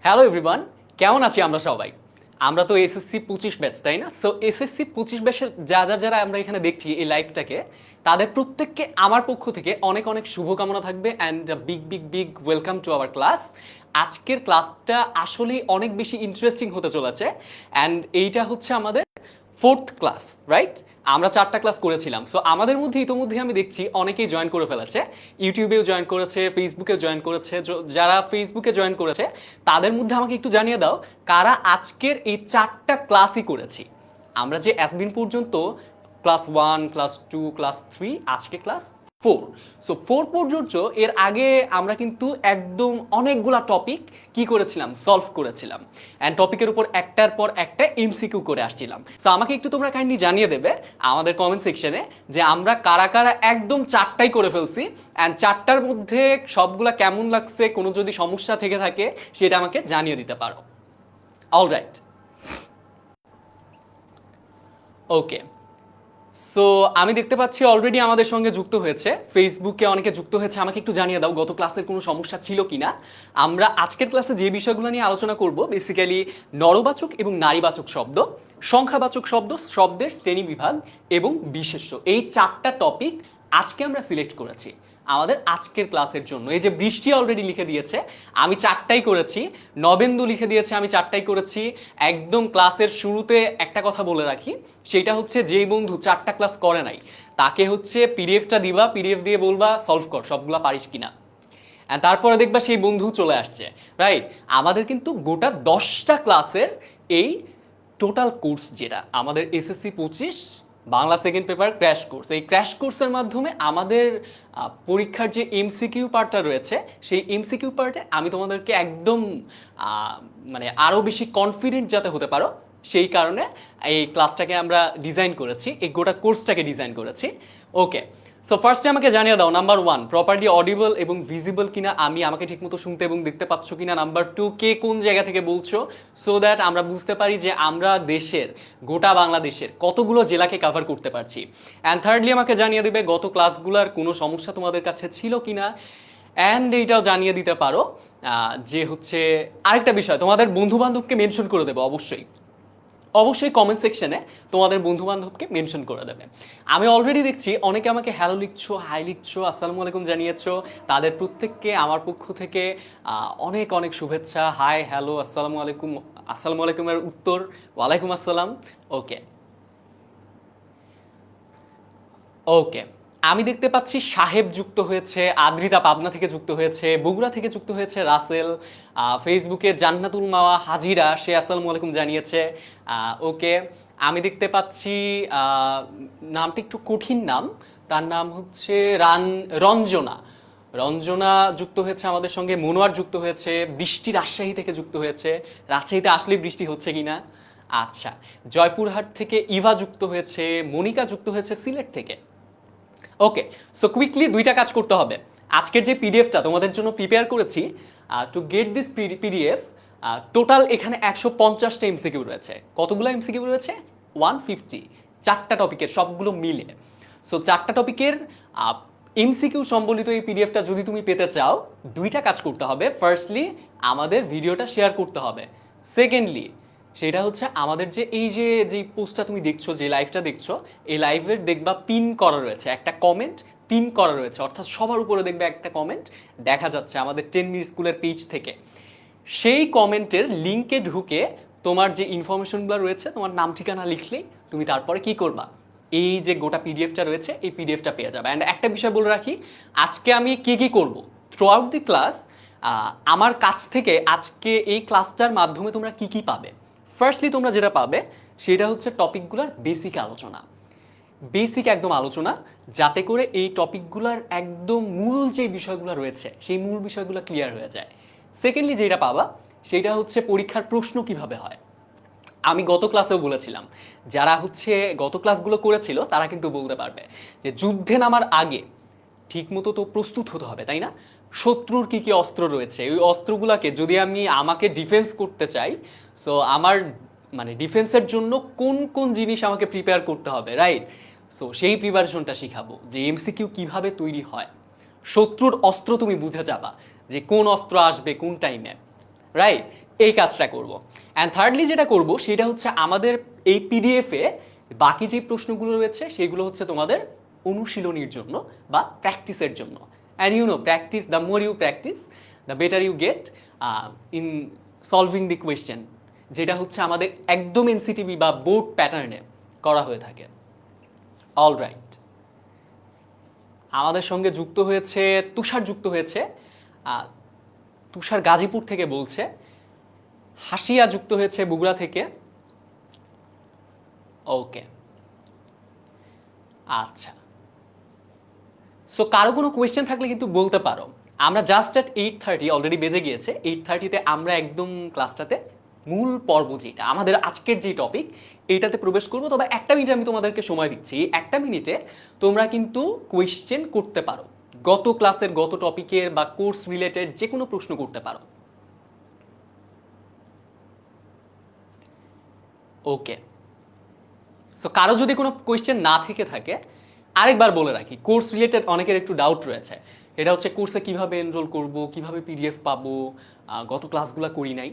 Hello everyone, কেমন আছি আমরা সবাই? আমরা তো এসএসসি 25 ব্যাচ, তাই না? সো এসএসসি 25 ব্যাচের যারা আমরা এখানে দেখছি এই লাইভটাকে, তাদের প্রত্যেককে আমার পক্ষ থেকে অনেক অনেক শুভকামনা থাকবে and big big big welcome to our class. আজকের ক্লাসটা আসলেই অনেক বেশি ইন্টারেস্টিং হতে চলেছে অ্যান্ড এইটা হচ্ছে আমাদের ফোর্থ ক্লাস, রাইট? আমরা 4টা ক্লাস করেছিলাম। সো আমাদের মধ্যে ইতোমধ্যে আমি দেখছি অনেকেই জয়েন করে ফেলেছে, ইউটিউবেও জয়েন করেছে, ফেসবুকে জয়েন করেছে। যারা ফেসবুকে জয়েন করেছে তাদের মধ্যে আমাকে একটু জানিয়ে দাও কারা আজকের এই 4টা ক্লাসই করেছি। আমরা যে এতদিন পর্যন্ত ক্লাস 1, ক্লাস 2, ক্লাস 3, আজকে ক্লাস 4। সো 4 পর্যন্ত এর আগে আমরা কিন্তু একদম অনেকগুলা টপিক কি করেছিলাম, সলভ করেছিলাম অ্যান্ড টপিকের উপর একটার পর একটা এমসিকিউ করে আসছিলাম। সো আমাকে একটু তোমরা কাইন্ডলি জানিয়ে দেবে আমাদের কমেন্ট সেকশনে যে আমরা কারা কারা একদম 4টাই করে ফেলছি অ্যান্ড 4টার মধ্যে সবগুলা কেমন লাগছে, কোনো যদি সমস্যা থেকে থাকে সেটা আমাকে জানিয়ে দিতে পারো। অলরাইট, ওকে। সো আমি দেখতে পাচ্ছি অলরেডি আমাদের সঙ্গে যুক্ত হয়েছে, ফেসবুকে অনেকে যুক্ত হয়েছে। আমাকে একটু জানিয়ে দাও গত ক্লাসের কোনো সমস্যা ছিল কিনা। আমরা আজকের ক্লাসে যে বিষয়গুলো নিয়ে আলোচনা করব, বেসিক্যালি নরবাচক এবং নারীবাচক শব্দ, সংখ্যাবাচক শব্দ, শব্দের শ্রেণী বিভাগ এবং বিশেষ্য, এই 4টা টপিক আজকে আমরা সিলেক্ট করেছি আমাদের আজকের ক্লাসের জন্য। এই যে বৃষ্টি অলরেডি লিখে দিয়েছে আমি 4টাই করেছি, নবেন্দু লিখে দিয়েছে আমি 4টাই করেছি। একদম ক্লাসের শুরুতে একটা কথা বলে রাখি, সেটা হচ্ছে যেই বন্ধু 4টা ক্লাস করে নাই তাকে হচ্ছে পিডিএফটা দিবা, পিডিএফ দিয়ে বলবা সলভ কর, সবগুলা পারিস কিনা। তারপরে দেখবা সেই বন্ধু চলে আসছে, রাইট? আমাদের কিন্তু গোটা 10টা ক্লাসের এই টোটাল কোর্স, যেটা আমাদের SSC 25 Bangla second paper crash course, এই ক্র্যাশ কোর্সের মাধ্যমে আমাদের পরীক্ষার যে এমসিকিউ পার্টটা রয়েছে সেই এমসিকিউ পার্টে আমি তোমাদেরকে একদম মানে আরও বেশি কনফিডেন্ট যাতে হতে পারো সেই কারণে এই ক্লাসটাকে আমরা ডিজাইন করেছি, এই গোটা কোর্সটাকে ডিজাইন করেছি। ওকে, সো ফার্স্টে আমাকে জানিয়ে দাও নাম্বার 1 প্রপারলি অডিবল এবং ভিজিবল কিনা, আমাকে ঠিকমতো শুনতে এবং দেখতে পাচ্ছ কিনা। নাম্বার 2 কে কোন জায়গা থেকে বলছো, সো দ্যাট আমরা বুঝতে পারি যে আমরা দেশের গোটা বাংলাদেশের কতগুলো জেলাকে কভার করতে পারছি। অ্যান্ড থার্ডলি আমাকে জানিয়ে দিবে গত ক্লাসগুলোর কোনো সমস্যা তোমাদের কাছে ছিল কিনা। অ্যান্ড এইটাও জানিয়ে দিতে পারো যে হচ্ছে আরেকটা বিষয়, তোমাদের বন্ধু বান্ধবকে মেনশন করে দেবে অবশ্যই, অবশ্যই কমেন্ট সেকশনে তোমাদের বন্ধু বান্ধবকে মেনশন করে দেবে। আমি অলরেডি দেখছি অনেকে আমাকে হ্যালো লিখছো, হাই লিখছো, আসসালামু আলাইকুম জানিয়েছো। তাদের প্রত্যেককে আমার পক্ষ থেকে অনেক অনেক শুভেচ্ছা। হাই, হ্যালো, আসসালামু আলাইকুম, আসসালামু আলাইকুমের উত্তর ওয়ালাইকুম আসসালাম। ওকে ওকে, আমি দেখতে পাচ্ছি সাহেব যুক্ত হয়েছে, আদ্রিতা পাবনা থেকে যুক্ত হয়েছে, বগুড়া থেকে যুক্ত হয়েছে রাসেল, ফেসবুকে জান্নাতুল মাওয়া হাজিরা, সে আসসালামু আলাইকুম জানিয়েছে। ওকে, আমি দেখতে পাচ্ছি নামটা একটু কঠিন নাম, তার নাম হচ্ছে রঞ্জনা। রঞ্জনা যুক্ত হয়েছে আমাদের সঙ্গে, মনোয়ার যুক্ত হয়েছে, বৃষ্টি রাজশাহী থেকে যুক্ত হয়েছে। রাজশাহীতে আসলেই বৃষ্টি হচ্ছে কিনা। আচ্ছা, জয়পুরহাট থেকে ইভা যুক্ত হয়েছে, মনিকা যুক্ত হয়েছে সিলেট থেকে। ওকে, সো কুইকলি 2টা কাজ করতে হবে। আজকের যে পিডিএফটা তোমাদের জন্য প্রিপেয়ার করেছি, to get this PDF, total এখানে 150টা এমসিকিউ রয়েছে। কতগুলো এমসিকিউ রয়েছে? 150, 4টা টপিকের সবগুলো মিলে। সো 4টা টপিকের এমসিকিউ সম্বলিত এই পিডিএফটা যদি তুমি পেতে চাও, 2টা কাজ করতে হবে। ফার্স্টলি আমাদের ভিডিওটা শেয়ার করতে হবে, সেকেন্ডলি সেটা হচ্ছে আমাদের যে পোস্টটা তুমি দেখছো, যে লাইভটা দেখছো, এই লাইভের দেখবা পিন করা রয়েছে একটা কমেন্ট, পিন করা রয়েছে অর্থাৎ সবার উপরে দেখবে একটা কমেন্ট দেখা যাচ্ছে আমাদের 10 মিনিট স্কুলের পেজ থেকে। সেই কমেন্টের লিঙ্কে ঢুকে তোমার যে ইনফরমেশনগুলো রয়েছে, তোমার নাম ঠিকানা লিখলেই তুমি তারপরে কি করবা, এই যে গোটা পিডিএফটা রয়েছে এই পিডিএফটা পেয়ে যাবে। অ্যান্ড একটা বিষয় বলে রাখি, আজকে আমি কি করব থ্রু আউট দি ক্লাস, আমার কাছ থেকে আজকে এই ক্লাসটার মাধ্যমে তোমরা কি পাবে। ফার্স্টলি তোমরা যেটা পাবে সেটা হচ্ছে টপিকগুলোর বেসিক আলোচনা, বেসিক একদম আলোচনা, যাতে করে এই টপিকগুলোর একদম মূল যে বিষয়গুলো রয়েছে সেই মূল বিষয়গুলো ক্লিয়ার হয়ে যায়। সেকেন্ডলি যেটা পাবা সেটা হচ্ছে পরীক্ষার প্রশ্ন কিভাবে হয়। আমি গত ক্লাসেও বলেছিলাম, যারা হচ্ছে গত ক্লাসগুলো করেছিল তারা কিন্তু বলতে পারবে যে যুদ্ধে নামার আগে ঠিকমতো তো প্রস্তুত হতে হবে, তাই না? শত্রুর কি কি অস্ত্র রয়েছে, ওই অস্ত্রগুলোকে যদি আমি আমাকে ডিফেন্স করতে চাই, সো আমার মানে ডিফেন্সের জন্য কোন কোন জিনিস আমাকে প্রিপেয়ার করতে হবে, রাইট? সো সেই প্রিপারেশনটা শিখাবো যে এমসিকিউ কিভাবে তৈরি হয়, শত্রুর অস্ত্র তুমি বুঝে যাবা যে কোন অস্ত্র আসবে কোন টাইমে, রাইট? এই কাজটা করব। অ্যান্ড থার্ডলি যেটা করব সেটা হচ্ছে আমাদের এই পিডিএফে বাকি যে প্রশ্নগুলো রয়েছে সেগুলো হচ্ছে তোমাদের অনুশীলনীর জন্য বা প্র্যাকটিসের জন্য। And you know practice, the more you practice the better you get in solving the question, যেটা হচ্ছে আমাদের একদম এনসিটিভি বা বোর্ড প্যাটার্নে করা হয়ে থাকে। অলরাইট, আমাদের সঙ্গে যুক্ত হয়েছে তুষার, যুক্ত হয়েছে তুষার গাজীপুর থেকে বলছে। হাসিয়া যুক্ত হয়েছে বগুড়া থেকে। ওকে, আচ্ছা। সো কারো কোনো কোয়েশ্চেন থাকলে কিন্তু বলতে পারো। আমরা জাস্ট অ্যাট 8:30 অলরেডি বেজে গিয়েছে, 8:30-তে আমরা একদম ক্লাসটাতে মূল পর্ব যেটা আমাদের আজকের যে টপিক এইটাতে প্রবেশ করবো। তবে একটা মিনিট আমি তোমাদেরকে সময় দিচ্ছি, একটা মিনিটে তোমরা কিন্তু কোয়েশ্চেন করতে পারো, গত ক্লাসের গত টপিকের বা কোর্স রিলেটেড যে কোনো প্রশ্ন করতে পারো। ওকে, সো কারো যদি কোনো কোয়েশ্চেন না থেকে থাকে, আরেকবার বলে রাখি, কোর্স রিলেটেড অনেকের একটু ডাউট রয়েছে। এটা হচ্ছে কোর্সে কিভাবে এনরোল করব, কিভাবে পিডিএফ পাবো, গত ক্লাসগুলো করি নাই।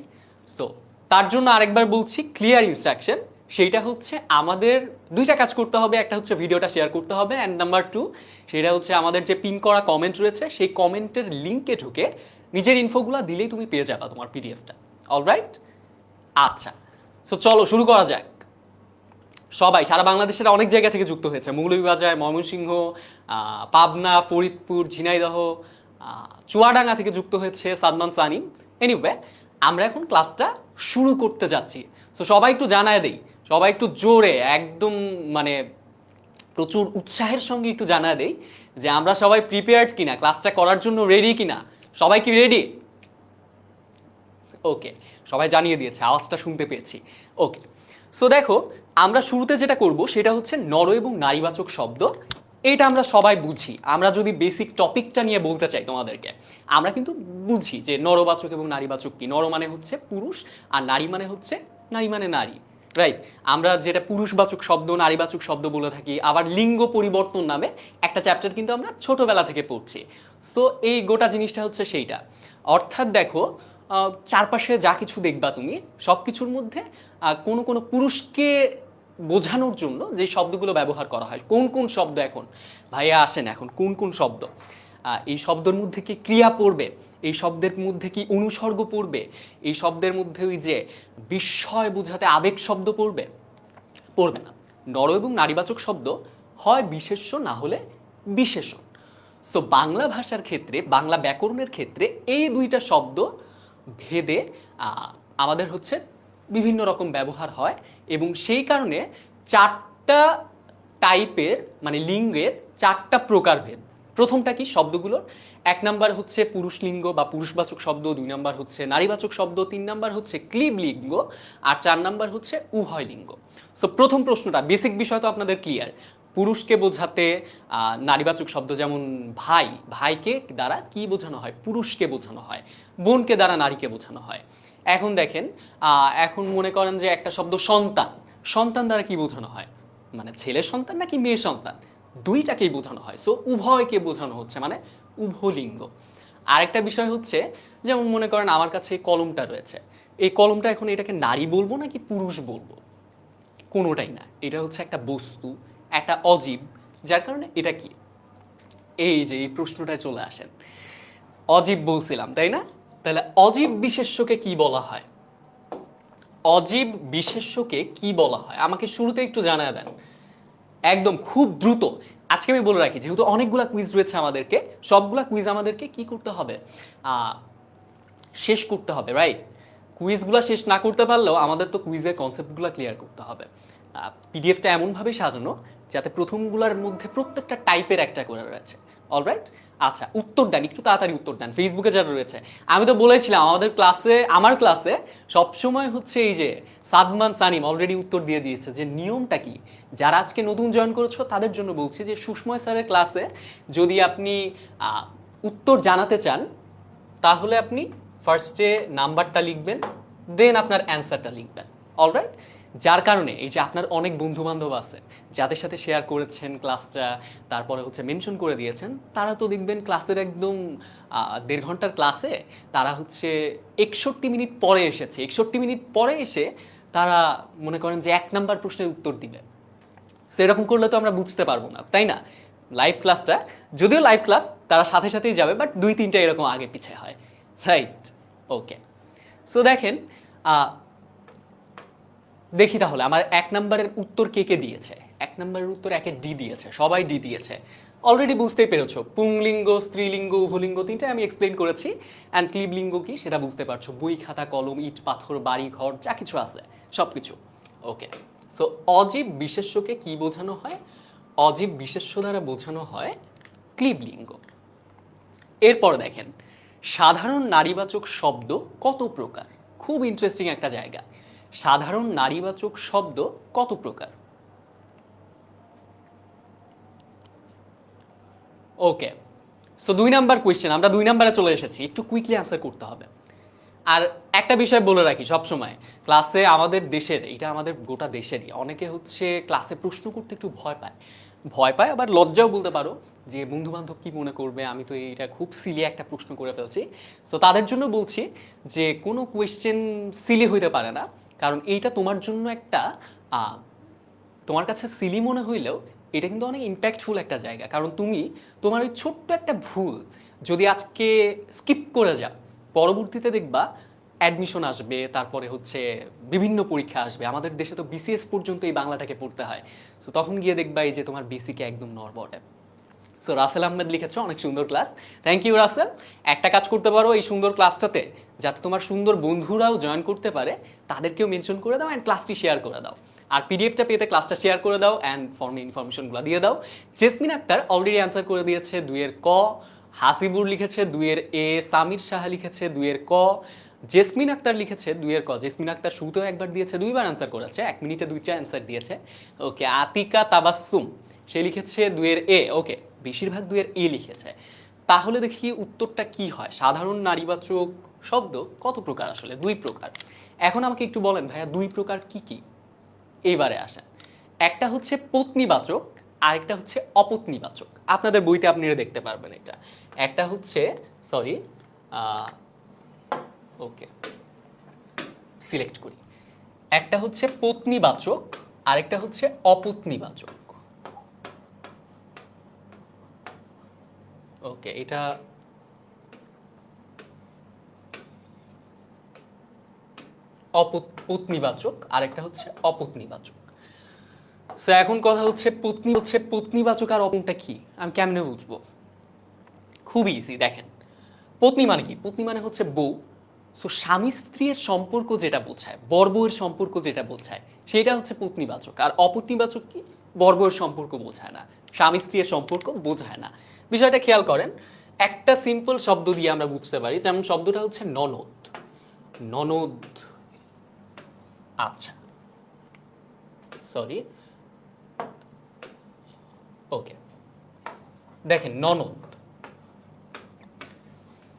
সো তার জন্য আরেকবার বলছি, ক্লিয়ার ইনস্ট্রাকশন। সেইটা হচ্ছে আমাদের দুইটা কাজ করতে হবে, একটা হচ্ছে ভিডিওটা শেয়ার করতে হবে, অ্যান্ড নাম্বার 2 সেটা হচ্ছে আমাদের যে পিন করা কমেন্ট রয়েছে সেই কমেন্টের লিঙ্কে ঢুকে নিজের ইনফোগুলো দিলেই তুমি পেয়ে যাবা তোমার পিডিএফটা। অলরাইট, আচ্ছা। সো চলো শুরু করা যাক। সবাই সারা বাংলাদেশের অনেক জায়গা থেকে যুক্ত হয়েছে, মৌলভীবাজার, ময়মনসিংহ, পাবনা, ফরিদপুর, ঝিনাইদহ, চুয়াডাঙ্গা থেকে যুক্ত হয়েছে সাদমান সানিম। এনিওয়ে, আমরা এখন ক্লাসটা শুরু করতে যাচ্ছি। সো সবাই একটু জানায় দেই, সবাই একটু জোরে একদম মানে প্রচুর উৎসাহের সঙ্গে একটু জানায় দেই যে আমরা সবাই প্রিপেয়ার্ড কিনা, ক্লাসটা করার জন্য রেডি কিনা। সবাই কি রেডি? ওকে, সবাই জানিয়ে দিয়েছে, আওয়াজটা শুনতে পেয়েছি। ওকে, সো দেখো, আমরা শুরুতে যেটা করব সেটা হচ্ছে নর এবং নারীবাচক শব্দ। এটা আমরা সবাই বুঝি। আমরা যদি বেসিক টপিকটা নিয়ে বলতে চাই তোমাদেরকে, আমরা কিন্তু বুঝি যে নরবাচক এবং নারীবাচক কি। নর মানে হচ্ছে পুরুষ, আর নারী মানে হচ্ছে নারী মানে নারী, রাইট? আমরা যেটা পুরুষবাচক শব্দ, নারীবাচক শব্দ বলে থাকি। আবার লিঙ্গ পরিবর্তন নামে একটা চ্যাপ্টার কিন্তু আমরা ছোটবেলা থেকে পড়ছি। সো এই গোটা জিনিসটা হচ্ছে সেইটা। অর্থাৎ দেখো, চারপাশে যা কিছু দেখবা তুমি সব কিছুর মধ্যে কোনো কোনো পুরুষকে বোঝানোর জন্য যে শব্দগুলো ব্যবহার করা হয়, কোন কোন শব্দ এখন ভাইয়া আসেন, এখন কোন কোন শব্দ, এই শব্দের মধ্যে কি ক্রিয়া পড়বে, এই শব্দের মধ্যে কি অনুসর্গ পড়বে, এই শব্দের মধ্যে ওই যে বিস্ময় বোঝাতে আবেগ শব্দ পড়বে? পড়বে না। নর এবং নারীবাচক শব্দ হয় বিশেষ্য, না হলে বিশেষণ। সো বাংলা ভাষার ক্ষেত্রে, বাংলা ব্যাকরণের ক্ষেত্রে এই দুইটা শব্দ ভেদে আমাদের হচ্ছে বিভিন্ন রকম ব্যবহার হয়, এবং সেই কারণে চারটা টাইপের মানে লিঙ্গের চারটা প্রকারভেদ। প্রথমটা কি শব্দগুলোর? এক নাম্বার হচ্ছে পুরুষলিঙ্গ বা পুরুষবাচক শব্দ, দুই নাম্বার হচ্ছে নারীবাচক শব্দ, তিন নাম্বার হচ্ছে ক্লিব লিঙ্গ, আর চার নাম্বার হচ্ছে উভয় লিঙ্গ। সো প্রথম প্রশ্নটা, বেসিক বিষয় তো আপনাদের ক্লিয়ার। পুরুষকে বোঝাতে নারীবাচক শব্দ, যেমন ভাই, ভাইকে দ্বারা কি বোঝানো হয়? পুরুষকে বোঝানো হয়। বোনকে দ্বারা নারীকে বোঝানো হয়। এখন দেখেন, এখন মনে করেন যে একটা শব্দ সন্তান, সন্তান দ্বারা কি বোঝানো হয়? মানে ছেলে সন্তান নাকি মেয়ে সন্তান, দুইটাকেই বোঝানো হয়। সো উভয়কে বোঝানো হচ্ছে, মানে উভলিঙ্গ। আরেকটা বিষয় হচ্ছে, যেমন মনে করেন আমার কাছে এই কলমটা রয়েছে, এই কলমটা এখন এটাকে নারী বলবো নাকি পুরুষ বলবো? কোনোটাই না, এটা হচ্ছে একটা বস্তু, একটা অজীব, যার কারণে এটা কি, এই যে এই প্রশ্নটায় চলে আসেন। অজীব বলছিলাম তাই না? তাহলে অজীব বিশেষ্যকে কি বলা হয়? অজীব বিশেষ্যকে কি বলা হয় আমাকে শুরুতে একটু জানায় দেন, একদম খুব দ্রুত। আজকে আমি বলে রাখি, যেহেতু অনেকগুলা কুইজ রয়েছে আমাদেরকে, সবগুলা কুইজ আমাদেরকে কি করতে হবে? শেষ করতে হবে, রাইট? কুইজগুলো শেষ না করতে পারলেও আমাদের তো কুইজের কনসেপ্টগুলো ক্লিয়ার করতে হবে। পিডিএফটা এমনভাবে সাজানো যাতে প্রথমগুলোর মধ্যে প্রত্যেকটা টাইপের একটা করে রয়েছে। অলরাইট, আচ্ছা, উত্তর দেন, একটু তাড়াতাড়ি উত্তর দেন। ফেসবুকে যারা রয়েছে, আমি তো বলেছিলাম আমাদের ক্লাসে, আমার ক্লাসে সবসময় হচ্ছে এই যে সাদমান সানিম অলরেডি উত্তর দিয়ে দিয়েছে যে নিয়মটা কি। যারা আজকে নতুন জয়েন করেছো তাদের জন্য বলছি যে সুষময় স্যারের ক্লাসে যদি আপনি উত্তর জানাতে চান, তাহলে আপনি ফার্স্টে নাম্বারটা লিখবেন, দেন আপনার অ্যান্সারটা লিখবেন। অলরাইট, যার কারণে এই যে আপনার অনেক বন্ধু বান্ধব আছে যাদের সাথে শেয়ার করেছেন ক্লাসটা, তারপরে হচ্ছে মেনশন করে দিয়েছেন, তারা তো দেখবেন ক্লাসের একদম 1.5 ঘন্টার ক্লাসে তারা হচ্ছে 61 মিনিট পরে এসেছে, 61 মিনিট পরে এসে তারা মনে করেন যে 1 নাম্বার প্রশ্নের উত্তর দিবে। সেরকম করলে তো আমরা বুঝতে পারবো না, তাই না? লাইভ ক্লাসটা, যদিও লাইভ ক্লাস তারা সাথে সাথেই যাবে, বাট 2-3টা এরকম আগে পিছিয়ে হয়, রাইট? ওকে, সো দেখেন, দেখি তাহলে আমার 1 নাম্বারের উত্তর কে কে দিয়েছে। 1 নাম্বারের উত্তর একে ডি দিয়েছে, সবাই ডি দিয়েছে। অলরেডি বুঝতেই পেরেছো, পুংলিঙ্গ, স্ত্রীলিঙ্গ, উভলিঙ্গ তিনটাই আমি এক্সপ্লেন করেছি। অ্যান্ড ক্লিবলিঙ্গ কি সেটা বুঝতে পারছো, বই খাতা কলম ইট পাথর বাড়ি ঘর যা কিছু আছে সব কিছু। ওকে, সো অজীব বিশেষ্যকে কি বোঝানো হয়? অজীব বিশেষ্য দ্বারা বোঝানো হয় ক্লিবলিঙ্গ। এরপর দেখেন, সাধারণ নারীবাচক শব্দ কত প্রকার? খুব ইন্টারেস্টিং একটা জায়গা। সাধারণ নারীবাচক শব্দ কত প্রকার? ওকে, সো 2 নাম্বার কোয়েশ্চেন, আমরা 2 নাম্বারে চলে এসেছি, একটু কুইকলি অ্যান্সার করতে হবে। আর একটা বিষয় বলে রাখি সবসময়, ক্লাসে আমাদের দেশের, এটা আমাদের গোটা দেশেরই, অনেকে হচ্ছে ক্লাসে প্রশ্ন করতে একটু ভয় পায়, ভয় পায় আবার লজ্জাও বলতে পারো, যে বন্ধু বান্ধব কি মনে করবে, আমি তো এটা খুব সিলি একটা প্রশ্ন করে ফেলছি। সো তাদের জন্য বলছি যে কোনো কোয়েশ্চেন সিলি হইতে পারে না, কারণ এইটা তোমার জন্য একটা তোমার কাছে সিলি মনে হইলেও এটা কিন্তু অনেক ইম্প্যাক্টফুল একটা জায়গা। কারণ তুমি তোমার ওই ছোট্ট একটা ভুল যদি আজকে স্কিপ করে যাও, পরবর্তীতে দেখবা অ্যাডমিশন আসবে, তারপরে হচ্ছে বিভিন্ন পরীক্ষা আসবে, আমাদের দেশে তো বিসিএস পর্যন্ত এই বাংলাটাকে পড়তে হয়। তো তখন গিয়ে দেখবা এই যে তোমার বেসিকে একদম নড়বড়ে। সো রাসেল আহমেদ লিখেছে অনেক সুন্দর ক্লাস, থ্যাংক ইউ রাসেল। একটা কাজ করতে পারো এই সুন্দর ক্লাসটাতে, যাতে তোমার সুন্দর বন্ধুরাও জয়েন করতে পারে, তাদেরকেও মেনশন করে দাও অ্যান্ড ক্লাসটি শেয়ার করে দাও। আর পিডিএফটা পেতে ক্লাসটা শেয়ার করে দাও অ্যান্ড ফর্মে ইনফরমেশনগুলো দিয়ে দাও। জেসমিন আক্তার অলরেডি অ্যান্সার করে দিয়েছে 2-এর ক। হাসিবুর লিখেছে 2-এর এ। সামির সাহা লিখেছে 2-এর ক। জেসমিন আক্তার লিখেছে 2-এর ক। জেসমিন আক্তার শুরুতেও একবার দিয়েছে, 2বার অ্যান্সার করেছে, 1 মিনিটে 2টা অ্যান্সার দিয়েছে। ওকে, আতিকা তাবাসসুম সে লিখেছে 2-এর এ। ওকে, বেশিরভাগ 2-এর এ লিখেছে। তাহলে দেখি উত্তরটা কি হয়। সাধারণ নারীবাচক শব্দ কত প্রকার? আসলে 2 প্রকার। এখন আমাকে একটু বলেন ভাইয়া 2 প্রকার কি কি? এইবারে আসেন, একটা হচ্ছে পত্নীবাচক, আরেকটা হচ্ছে অপত্নীবাচক। আপনাদের বইতে আপনারা দেখতে পারবেন এটা। একটা হচ্ছে, সরি, ওকে সিলেক্ট করি, একটা হচ্ছে পত্নীবাচক, আরেকটা হচ্ছে অপত্নীবাচক। ওকে, এটা পত্নীবাচক, আরেকটা হচ্ছে অপত্নীবাচক। সো এখন কথা হচ্ছে পত্নীবাচক আর অপনটা কি, আমি কেমনে বুঝবো? খুব ইজি, দেখেন, পত্নী মানে কি? পত্নী মানে হচ্ছে বউ। সো স্বামী স্ত্রীর সম্পর্ক যেটা বোঝায়, বর বউয়ের সম্পর্ক যেটা বোঝায়, সেটা হচ্ছে পত্নীবাচক। আর অপত্নীবাচক কি? বর বউয়ের সম্পর্ক বোঝায় না, স্বামী স্ত্রীর সম্পর্ক বোঝায় না। বিষয়টা খেয়াল করেন, একটা সিম্পল শব্দ দিয়ে আমরা বুঝতে পারি, যেমন শব্দটা হচ্ছে ননদ। ননদ, আচ্ছা, সরি, ওকে, দেখেন ননদ,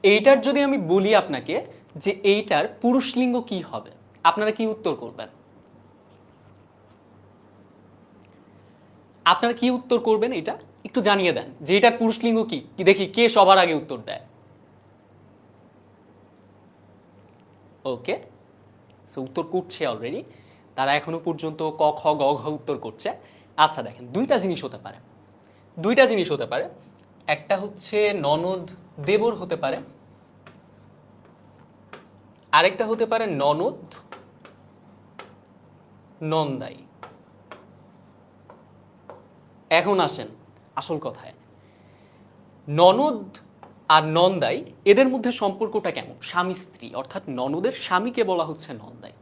এইটার যদি আমি বলি আপনাকে যে এইটার পুরুষলিঙ্গ কি হবে, আপনারা কি উত্তর করবেন? আপনারা কি উত্তর করবেন এটা একটু জানিয়ে দেন, যে এটার পুরুষলিঙ্গ কি কি দেখি কে সবার আগে উত্তর দেয়। ওকে, সো উত্তর করছে অলরেডি, তারা এখনো পর্যন্ত ক খ গ ঘ উত্তর করছে। আচ্ছা দেখেন, 2টা জিনিস হতে পারে, 2টা জিনিস হতে পারে। একটা হচ্ছে ননদ দেবর হতে পারে, আরেকটা হতে পারে ননদ নন্দাই। এখন আসেন আসল কথায়, ননদ আর নন্দাই এদের মধ্যে সম্পর্কটা কেমন? স্বামী স্ত্রী, অর্থাৎ ননদের স্বামীকে বলা হচ্ছে নন্দাই,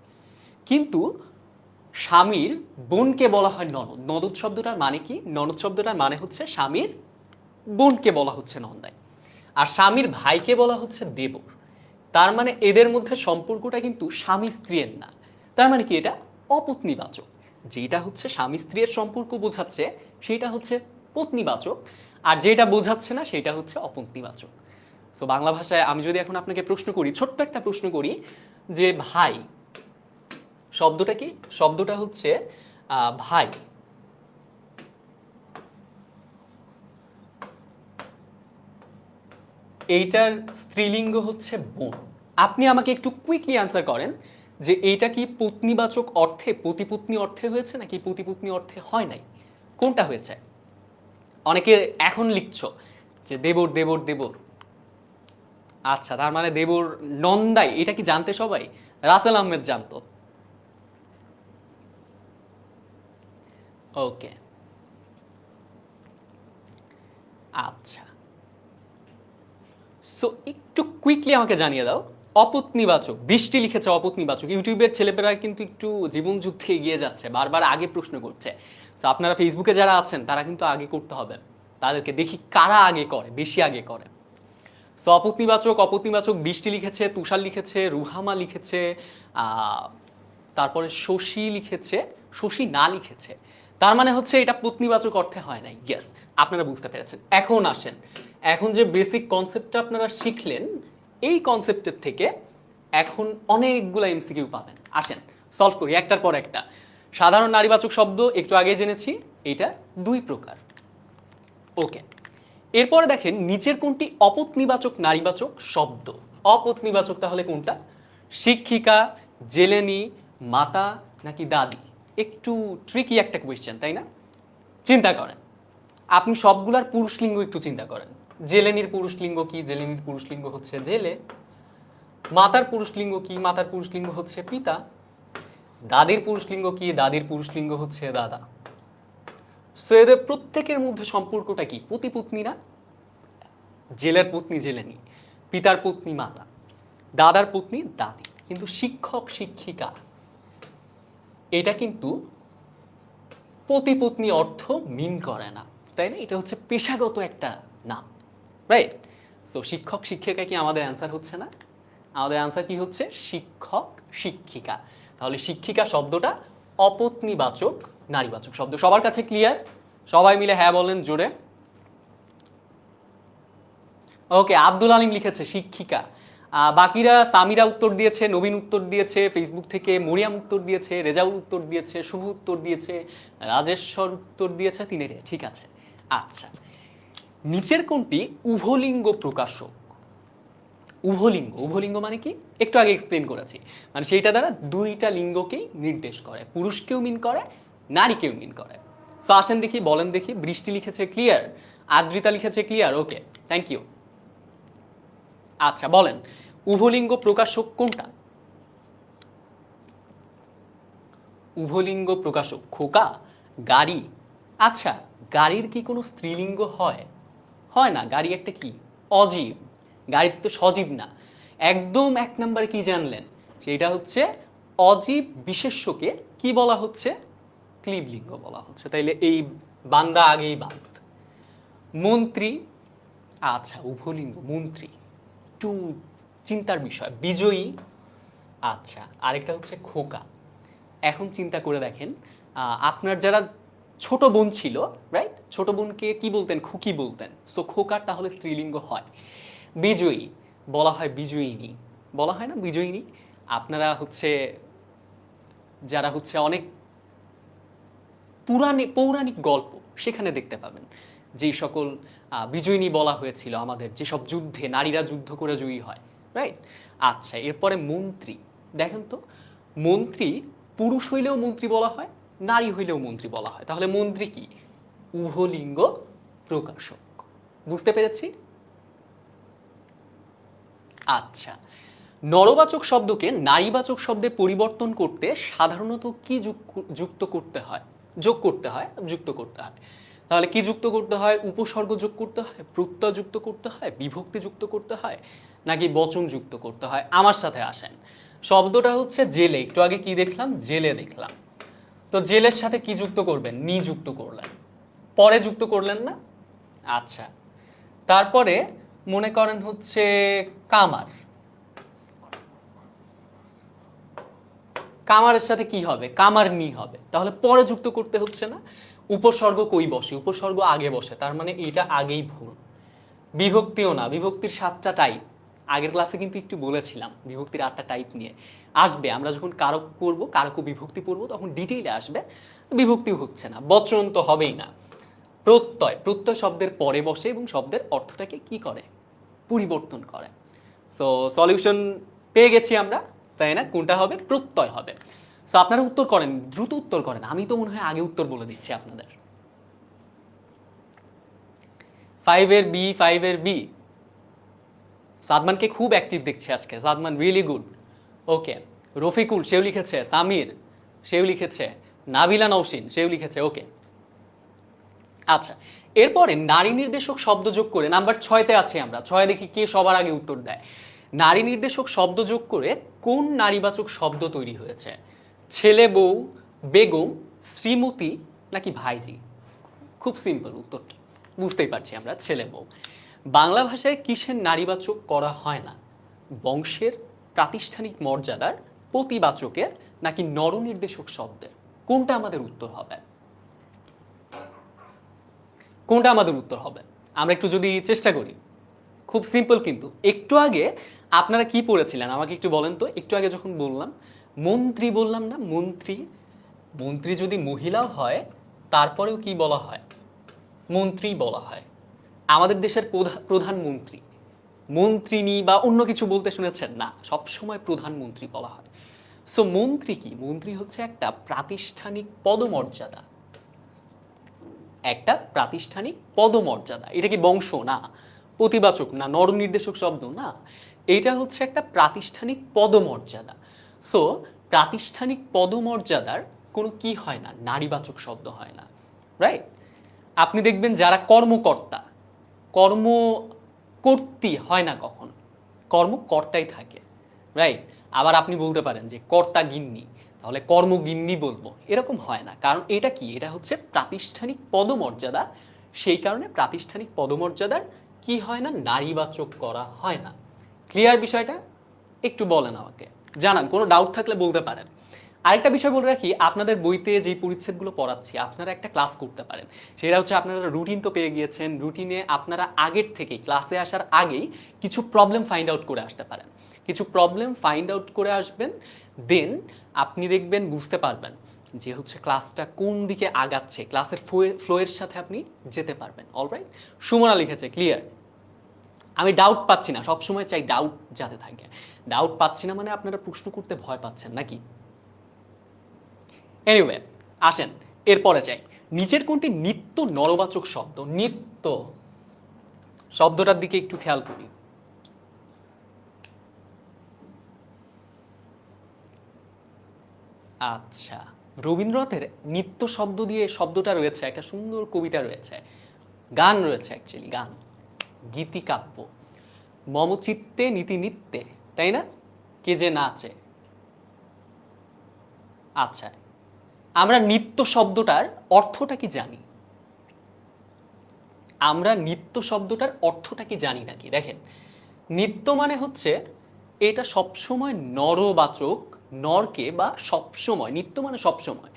কিন্তু স্বামীর বোনকে বলা হয় ননদ। ননদ শব্দটার মানে কি? ননদ শব্দটার মানে হচ্ছে স্বামীর বোনকে বলা হচ্ছে নন্দাই, আর স্বামীর ভাইকে বলা হচ্ছে দেবর। তার মানে এদের মধ্যে সম্পর্কটা কিন্তু স্বামী স্ত্রীর না। তার মানে কি? এটা অপত্নীবাচক। যেটা হচ্ছে স্বামী স্ত্রীর সম্পর্ক বোঝাচ্ছে সেটা হচ্ছে পত্নীবাচক, আর যেটা বোঝাচ্ছে না সেটা হচ্ছে অপত্নীবাচক। সো বাংলা ভাষায় আমি যদি এখন আপনাকে প্রশ্ন করি, ছোট্ট একটা প্রশ্ন করি, যে ভাই শব্দটা কি? শব্দটা হচ্ছে ভাই। এইটার স্ত্রীলিঙ্গ হচ্ছে বোন। আপনি আমাকে একটু কুইকলি আনসার করেন যে এইটা কি পত্নীবাচক অর্থে, পতিপত্নী অর্থে হয়েছে নাকি পতিপত্নী অর্থে হয় নাই? কোনটা হয়েছে? অনেকে এখন লিখছো যে দেবর দেবর দেবর। আচ্ছা, তার মানে দেবর নন্দাই, এটা কি জানতে সবাই? রাসেল আহমেদ জানতো। ওকে, আচ্ছা। সো একটু কুইকলি আমাকে জানিয়ে দাও, অপত্নীবাচক, বৃষ্টি লিখেছে অপত্নীবাচক। ইউটিউবের ছেলেপেরা কিন্তু একটু জীবন যুদ্ধে এগিয়ে যাচ্ছে, বারবার আগে প্রশ্ন করছে। তো আপনারা ফেসবুকে যারা আছেন তারা কিন্তু আগে করতে হবে, তাদেরকে দেখি কারা আগে করে, বেশি আগে করে। সো অপত্নীবাচক, অপত্নীবাচক বৃষ্টি লিখেছে, তুষার লিখেছে, রুহামা লিখেছে, তারপরে শশী লিখেছে, শশী না লিখেছে। তার মানে হচ্ছে এটা পত্নীবাচক অর্থে হয় নাই। ইয়েস, আপনারা বুঝতে পেরেছেন। এখন আসেন, এখন যে বেসিক কনসেপ্টটা আপনারা শিখলেন, এই কনসেপ্টের থেকে এখন অনেকগুলো এমসিকিউ পাবেন। আসেন সলভ করি একটার পর একটা। সাধারণ নারীবাচক শব্দ একটু আগে জেনেছি, এটা দুই প্রকার। ওকে, এরপরে দেখেন নিচের কোনটি অপত্নীবাচক নারীবাচক শব্দ? অপত্নীবাচক তাহলে কোনটা? শিক্ষিকা, জেলেনি, মাতা নাকি দাদি? একটু ট্রিকি একটা কোয়েশ্চেন, তাই না? চিন্তা করেন, আপনি সবগুলার পুরুষলিঙ্গ একটু চিন্তা করেন। জেলেনির পুরুষলিঙ্গ কি? জেলেনির পুরুষলিঙ্গ হচ্ছে জেলে। মাতার পুরুষলিঙ্গ কি? মাতার পুরুষলিঙ্গ হচ্ছে পিতা। দাদির পুরুষলিঙ্গ কি? দাদির পুরুষলিঙ্গ হচ্ছে দাদা। সো এদের প্রত্যেকের মধ্যে সম্পর্কটা কি? পতি পত্নী না? জেলের পত্নী জেলেনি, পিতার পত্নী মাতা, দাদার পত্নী দাদি। কিন্তু শিক্ষক শিক্ষিকা এটা কিন্তু পতি পত্নী অর্থ মিন করে না, তাই না? এটা হচ্ছে পেশাগত একটা নাম, রাইট? সো শিক্ষক শিক্ষিকা কি আমাদের অ্যান্সার হচ্ছে না? আমাদের অ্যান্সার কি হচ্ছে? শিক্ষক শিক্ষিকা। তাহলে শিক্ষিকা শব্দটা অপত্নীবাচক নারীবাচক শব্দ। সবার কাছে ক্লিয়ার? সবাই মিলে হ্যাঁ বলেন জোরে। ওকে, আব্দুল আলিম লিখেছে শিক্ষিকা। বাকিরা, সামিরা উত্তর দিয়েছে, নবীন উত্তর দিয়েছে, ফেসবুক থেকে মরিয়াম উত্তর দিয়েছে, রেজাউল উত্তর দিয়েছে, শুভ উত্তর দিয়েছে, রাজেশ্বর উত্তর দিয়েছে, তিনেরে ঠিক আছে। আচ্ছা, নিচের কোনটি উভলিঙ্গ প্রকাশক? উভলিঙ্গ, উভলিঙ্গ মানে কি? একটু আগে এক্সপ্লেন করেছি। মানে সেইটা দ্বারা দুইটা লিঙ্গকেই নির্দেশ করে, পুরুষকেও মিন করে, নারীকেও মিন করে। তো আসেন দেখি, বলেন দেখি। বৃষ্টি লিখেছে ক্লিয়ার, আদ্রিতা লিখেছে ক্লিয়ার। Okay, thank you. আচ্ছা বলেন, উভলিঙ্গ প্রকাশক কোনটা? উভলিঙ্গ প্রকাশক খোকা, গাড়ি। আচ্ছা, গাড়ির কি কোনো স্ত্রীলিঙ্গ হয়? হয় না, গাড়ি একটা কি? অজীব। গাড়ি তো সজীব না। একদম এক নম্বরে কি জানলেন? সেটা হচ্ছে অজীব বিশেষ্যকে কি বলা হচ্ছে? ক্লীবলিঙ্গ বলা হচ্ছে। তাইলে এই বান্দা আগেই বাদ। মন্ত্রী, আচ্ছা উভলিঙ্গ মন্ত্রী, একটু চিন্তার বিষয়। বিজয়ী, আচ্ছা আরেকটা হচ্ছে খোকা। এখন চিন্তা করে দেখেন, আপনার যারা ছোট বোন ছিল, রাইট, ছোট বোনকে কি বলতেন? খুকি বলতেন। সো খোকার তাহলে স্ত্রীলিঙ্গ হয়। বিজয়ী বলা হয় বিজয়িনী, বলা হয় না বিজয়িনী? আপনারা হচ্ছে যারা হচ্ছে অনেক পৌরাণিক গল্প সেখানে দেখতে পাবেন যেই সকল বিজয়িনী বলা হয়েছিল, আমাদের যেসব যুদ্ধে নারীরা যুদ্ধ করে জয়ী হয়, রাইট? আচ্ছা, এরপরে মন্ত্রী। দেখেন তো, মন্ত্রী পুরুষ হইলেও মন্ত্রী বলা হয়, নারী হইলেও মন্ত্রী বলা হয়। তাহলে মন্ত্রী কি? উভলিঙ্গ প্রকাশক। বুঝতে পেরেছি? আচ্ছা, নরবাচক শব্দকে নারীবাচক শব্দে পরিবর্তন করতে সাধারণত কি যুক্ত করতে হয়? যোগ করতে হয়, যুক্ত করতে হয়। তাহলে কি যুক্ত করতে হয়? উপসর্গ যোগ করতে হয়, প্রত্যয় যুক্ত করতে হয়, বিভক্তি যুক্ত করতে হয়, নাকি বচন যুক্ত করতে হয়? আমার সাথে আসেন। শব্দটা হচ্ছে জেলে, একটু আগে কি দেখলাম? জেলে দেখলাম। তো জেলের সাথে কি যুক্ত করবেন? নি যুক্ত করলেন, পরে যুক্ত করলেন না? আচ্ছা, তারপরে মনে করেন হচ্ছে কামার। কামারের সাথে কি হবে? কামার নি হবে। তাহলে পরে যুক্ত করতে হচ্ছে না? উপসর্গ কই বসে? উপসর্গ আগে বসে, তার মানে এটা আগেই ভুল। বিভক্তিও না, বিভক্তির 7টা টাইপ, আগের ক্লাসে কিন্তু একটু বলেছিলাম বিভক্তির 8টা টাইপ নিয়ে আসবে। আমরা যখন কারক করব, কারক ও বিভক্তি পড়বো, তখন ডিটেইলে আসবে। বিভক্তিও হচ্ছে না, বচন তো হবেই না। প্রত্যয়, প্রত্যয় শব্দের পরে বসে এবং শব্দের অর্থটাকে কি করে, পরিবর্তন করে। সো সলিউশন পেয়ে গেছি আমরা, তাই না? কোনটা হবে? প্রত্যয় হবে। সো আপনারা উত্তর করেন, দ্রুত উত্তর করেন, আমি তো মনে হয় আগে উত্তর বলে দিচ্ছি আপনাদের। 5-এর বি, 5-এর বি। সাদমানকে খুব অ্যাক্টিভ দেখছি আজকে, সাদমান রিয়েলি গুড। ওকে, রফিকুল সেও লিখেছে, সামির সেও লিখেছে, নাবিলা নওশিন সেও লিখেছে। ওকে, আচ্ছা, এরপরে নারী নির্দেশক শব্দ যোগ করে নাম্বার 6তে আছি আমরা। 6 দেখি কে সবার আগে উত্তর দেয়। নারী নির্দেশক শব্দ যোগ করে কোন নারীবাচক শব্দ তৈরি হয়েছে? ছেলে বউ, বেগম, শ্রীমতী নাকি ভাইজি? খুব সিম্পল উত্তরটা, বুঝতেই পারছি আমরা, ছেলে বউ। বাংলা ভাষায় কিসের নারীবাচক করা হয় না? বংশের, প্রাতিষ্ঠানিক মর্যাদার, প্রতিবাচকের নাকি নরনির্দেশক শব্দের? কোনটা আমাদের উত্তর হবে? কোনটা আমাদের উত্তর হবে? আমরা একটু যদি চেষ্টা করি, খুব সিম্পল কিন্তু। একটু আগে আপনারা কি পড়েছিলেন আমাকে একটু বলেন তো। একটু আগে যখন বললাম মন্ত্রী, বললাম না মন্ত্রী, মন্ত্রী যদি মহিলাও হয় তারপরেও কি বলা হয়? মন্ত্রী বলা হয়। আমাদের দেশের প্রধানমন্ত্রী, মন্ত্রিনী বা অন্য কিছু বলতে শুনেছেন? না, সবসময় প্রধানমন্ত্রী বলা হয়। সো মন্ত্রী কি? মন্ত্রী হচ্ছে একটা প্রাতিষ্ঠানিক পদমর্যাদা, একটা প্রাতিষ্ঠানিক পদমর্যাদা। এটা কি বংশ? না। প্রতিবাচক না, নরনির্দেশক শব্দ না, এটা হচ্ছে একটা প্রাতিষ্ঠানিক পদমর্যাদা। সো প্রাতিষ্ঠানিক পদমর্যাদার কোনো কি হয় না, নারীবাচক শব্দ হয় না, রাইট? আপনি দেখবেন যারা কর্মকর্তা, কর্ম কর্তী হয় না কখন, কর্মকর্তাই থাকে, রাইট? আবার আপনি বলতে পারেন যে কর্তা গিন্নি, তাহলে কর্মগিন্নি বলবো, এরকম হয় না। কারণ এটা কি? এটা হচ্ছে প্রাতিষ্ঠানিক পদমর্যাদা। সেই কারণে প্রাতিষ্ঠানিক পদমর্যাদার কি হয় না, নারীবাচক করা হয় না। ক্লিয়ার বিষয়টা? একটু বলেন আমাকে, জানান, কোনো ডাউট থাকলে বলতে পারেন। আরেকটা বিষয় বলে রাখি, আপনাদের বইতে যে পরিচ্ছেদগুলো পড়াচ্ছি আপনারা একটা ক্লাস করতে পারেন। সেটা হচ্ছে আপনারা রুটিন তো পেয়ে গিয়েছেন, রুটিনে আপনারা আগের থেকে ক্লাসে আসার আগেই কিছু প্রবলেম ফাইন্ড আউট করে আসতে পারেন। কিছু প্রবলেম ফাইন্ড আউট করে আসবেন, দেন আপনি দেখবেন, বুঝতে পারবেন যে হচ্ছে ক্লাসটা কোন দিকে আগাচ্ছে, ক্লাসের ফ্লোয়ের সাথে আপনি যেতে পারবেন। অলরাইট, সুমনা লিখেছে ক্লিয়ার। আমি ডাউট পাচ্ছি না, সবসময় চাই ডাউট যাতে থাকে। ডাউট পাচ্ছি না মানে আপনারা প্রশ্ন করতে ভয় পাচ্ছেন নাকি? এনিওয়ে, আসেন এরপরে যাই। নিচের কোনটি নিত্য নরবাচক শব্দ? নিত্য শব্দটার দিকে একটু খেয়াল করি। আচ্ছা, রবীন্দ্রনাথের নিত্য শব্দ দিয়ে শব্দটা রয়েছে, একটা সুন্দর কবিতা রয়েছে, গান রয়েছে, অ্যাকচুয়ালি গান, গীতিকাব্য। মমচিত্তে নীতি নিত্যে, তাই না? কে যে নাচে। আচ্ছা, আমরা নিত্য শব্দটার অর্থটা কি জানি? আমরা নিত্য শব্দটার অর্থটা কি জানি নাকি? দেখেন, নিত্য মানে হচ্ছে এটা সবসময় নরবাচক, নরকে বা সবসময়, নিত্য মানে সবসময়,